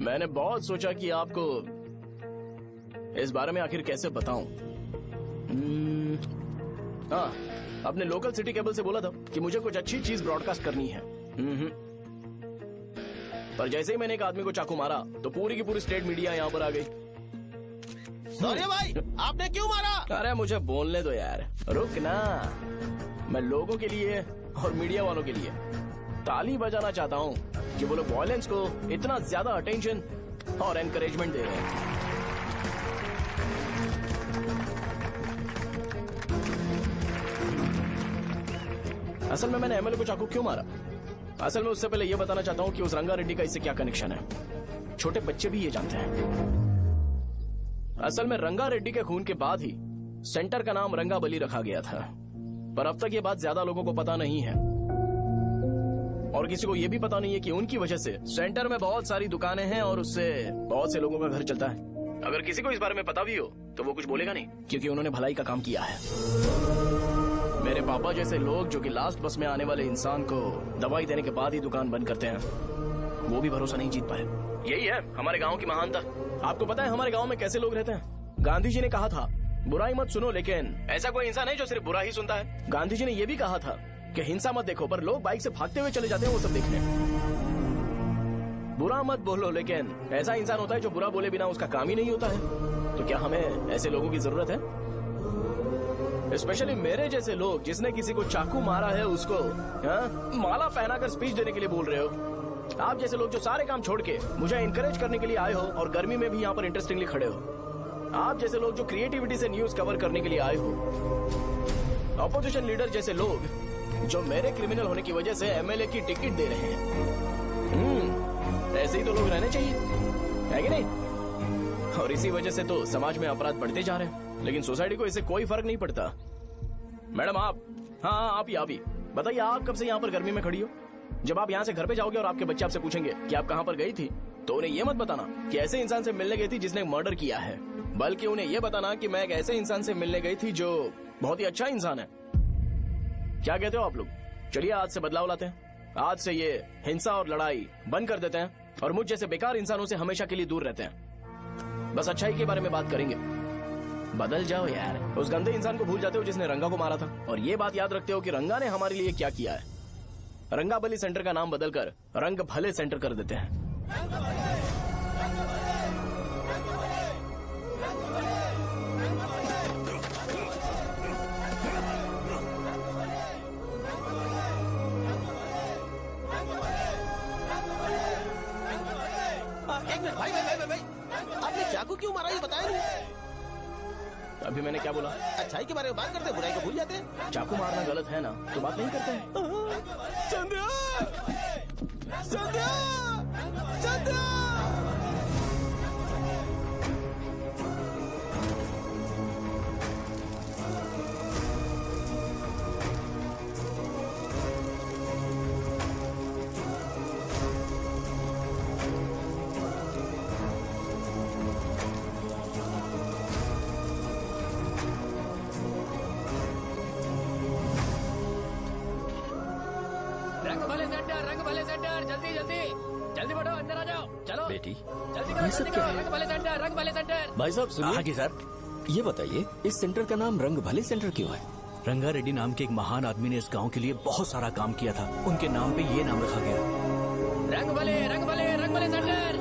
मैंने बहुत सोचा कि आपको इस बारे में आखिर कैसे बताऊं। हाँ, अपने लोकल सिटी केबल से बोला था कि मुझे कुछ अच्छी चीज ब्रॉडकास्ट करनी है। पर जैसे ही मैंने एक आदमी को चाकू मारा तो पूरी की पूरी स्टेट मीडिया यहाँ पर आ गई। सॉरी भाई, आपने क्यों मारा? अरे मुझे बोलने दो यार, रुक ना। मैं लोगों के लिए और मीडिया वालों के लिए ताली बजाना चाहता हूँ कि वो लोग वायलेंस को इतना ज्यादा अटेंशन और एनकरेजमेंट दे रहे हैं। असल में मैंने एमएलए को चाकू क्यों मारा? असल में उससे पहले ये बताना चाहता हूँ कि उस रंगा रेड्डी का इससे क्या कनेक्शन है। छोटे बच्चे भी ये जानते हैं। असल में रंगा रेड्डी के खून के बाद ही सेंटर का नाम रंगाबली रखा गया था, पर अब तक ये बात ज्यादा लोगों को पता नहीं है और किसी को ये भी पता नहीं है कि उनकी वजह से सेंटर में बहुत सारी दुकानें हैं और उससे बहुत से लोगों का घर चलता है। अगर किसी को इस बारे में पता भी हो तो वो कुछ बोलेगा नहीं, क्योंकि उन्होंने भलाई का काम किया है। मेरे पापा जैसे लोग जो कि लास्ट बस में आने वाले इंसान को दवाई देने के बाद ही दुकान बंद करते हैं, वो भी भरोसा नहीं जीत पाए। यही है हमारे गांव की महानता। आपको पता है हमारे गांव में कैसे लोग रहते हैं? गांधी जी ने कहा था बुराई मत सुनो, लेकिन ऐसा कोई इंसान है जो सिर्फ बुरा ही सुनता है। गांधी जी ने यह भी कहा था कि हिंसा मत देखो, पर लोग बाइक से भागते हुए चले जाते हैं वो सब देखने। बुरा मत बोलो, लेकिन ऐसा इंसान होता है जो बुरा बोले बिना उसका काम ही नहीं होता है। तो क्या हमें ऐसे लोगों की जरूरत है? स्पेशली मेरे जैसे लोग जिसने किसी को चाकू मारा है उसको माला पहनाकर स्पीच देने के लिए बोल रहे हो। आप जैसे लोग जो सारे काम छोड़ के मुझे इंकरेज करने के लिए आए हो और गर्मी में भी यहाँ पर इंटरेस्टिंगली खड़े हो। आप जैसे लोग जो क्रिएटिविटी से न्यूज कवर करने के लिए आए हो। अपोजिशन लीडर जैसे लोग जो मेरे क्रिमिनल होने की वजह से एमएलए की टिकट दे रहे हैं। ऐसे ही तो लोग रहने चाहिए, है कि नहीं? और इसी वजह से तो समाज में अपराध बढ़ते जा रहे हैं, लेकिन सोसाइटी को इससे कोई फर्क नहीं पड़ता। मैडम आप, हाँ आप ही बताइए, आप कब से यहाँ पर गर्मी में खड़ी हो? जब आप यहाँ से घर पे जाओगे और आपके बच्चे आपसे पूछेंगे कि आप कहाँ पर गई थी, तो उन्हें ये मत बताना कि ऐसे इंसान से मिलने गई थी जिसने मर्डर किया है, बल्कि उन्हें ये बताना कि मैं एक ऐसे इंसान से मिलने गई थी जो बहुत ही अच्छा इंसान है। क्या कहते हो आप लोग? चलिए आज से बदलाव लाते हैं। आज से ये हिंसा और लड़ाई बंद कर देते हैं और मुझ जैसे बेकार इंसानों से हमेशा के लिए दूर रहते हैं। बस अच्छाई के बारे में बात करेंगे। बदल जाओ यार, उस गंदे इंसान को भूल जाते हो जिसने रंगा को मारा था, और ये बात याद रखते हो कि रंगा ने हमारे लिए क्या किया है। रंगाबली सेंटर का नाम बदलकर रंग भले सेंटर कर देते हैं। एक मिनट भाई, आपने चाकू क्यों मारा ये बताया नहीं? अभी मैंने क्या बोला? अच्छाई के बारे में बात करते हैं, बुराई को भूल जाते हैं। चाकू मारना गलत है ना, तो बात नहीं करते हैं। संध्या! संध्या! संध्या! रंग भले सेंटर, जल्दी जल्दी जल्दी बढ़ो, अंदर आ जाओ। चलो बेटी, जल्दी करो, जल्दी करो। रंग भले सेंटर, रंग भले सेंटर। भाई साहब सुनिए। हाँ जी सर। ये बताइए, इस सेंटर का नाम रंग भले सेंटर क्यों है? रंगा रेड्डी नाम के एक महान आदमी ने इस गांव के लिए बहुत सारा काम किया था, उनके नाम पे ये नाम रखा गया। रंग भले, रंग भले, रंग भले सेंटर।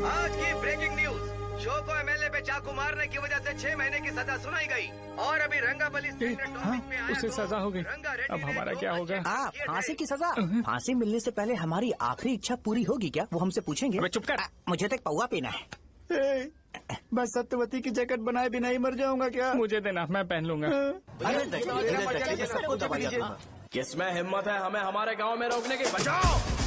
आज की ब्रेकिंग न्यूज, शो को एमएलए पे चाकू मारने की वजह से 6 महीने की सजा सुनाई गई, और अभी रंगाबली उसे सजा हो गई। अब हमारा क्या होगा? फांसी की सजा? फांसी मिलने से पहले हमारी आखिरी इच्छा पूरी होगी क्या, वो हमसे पूछेंगे। चुप कर। मुझे तो एक पौवा पीना है। मैं सत्यवती की जैकेट बनाए बिना ही मर जाऊंगा क्या? मुझे देना, मैं पहन लूंगा। किसमें हिम्मत है हमें हमारे गांव में रोकने की? बचाओ!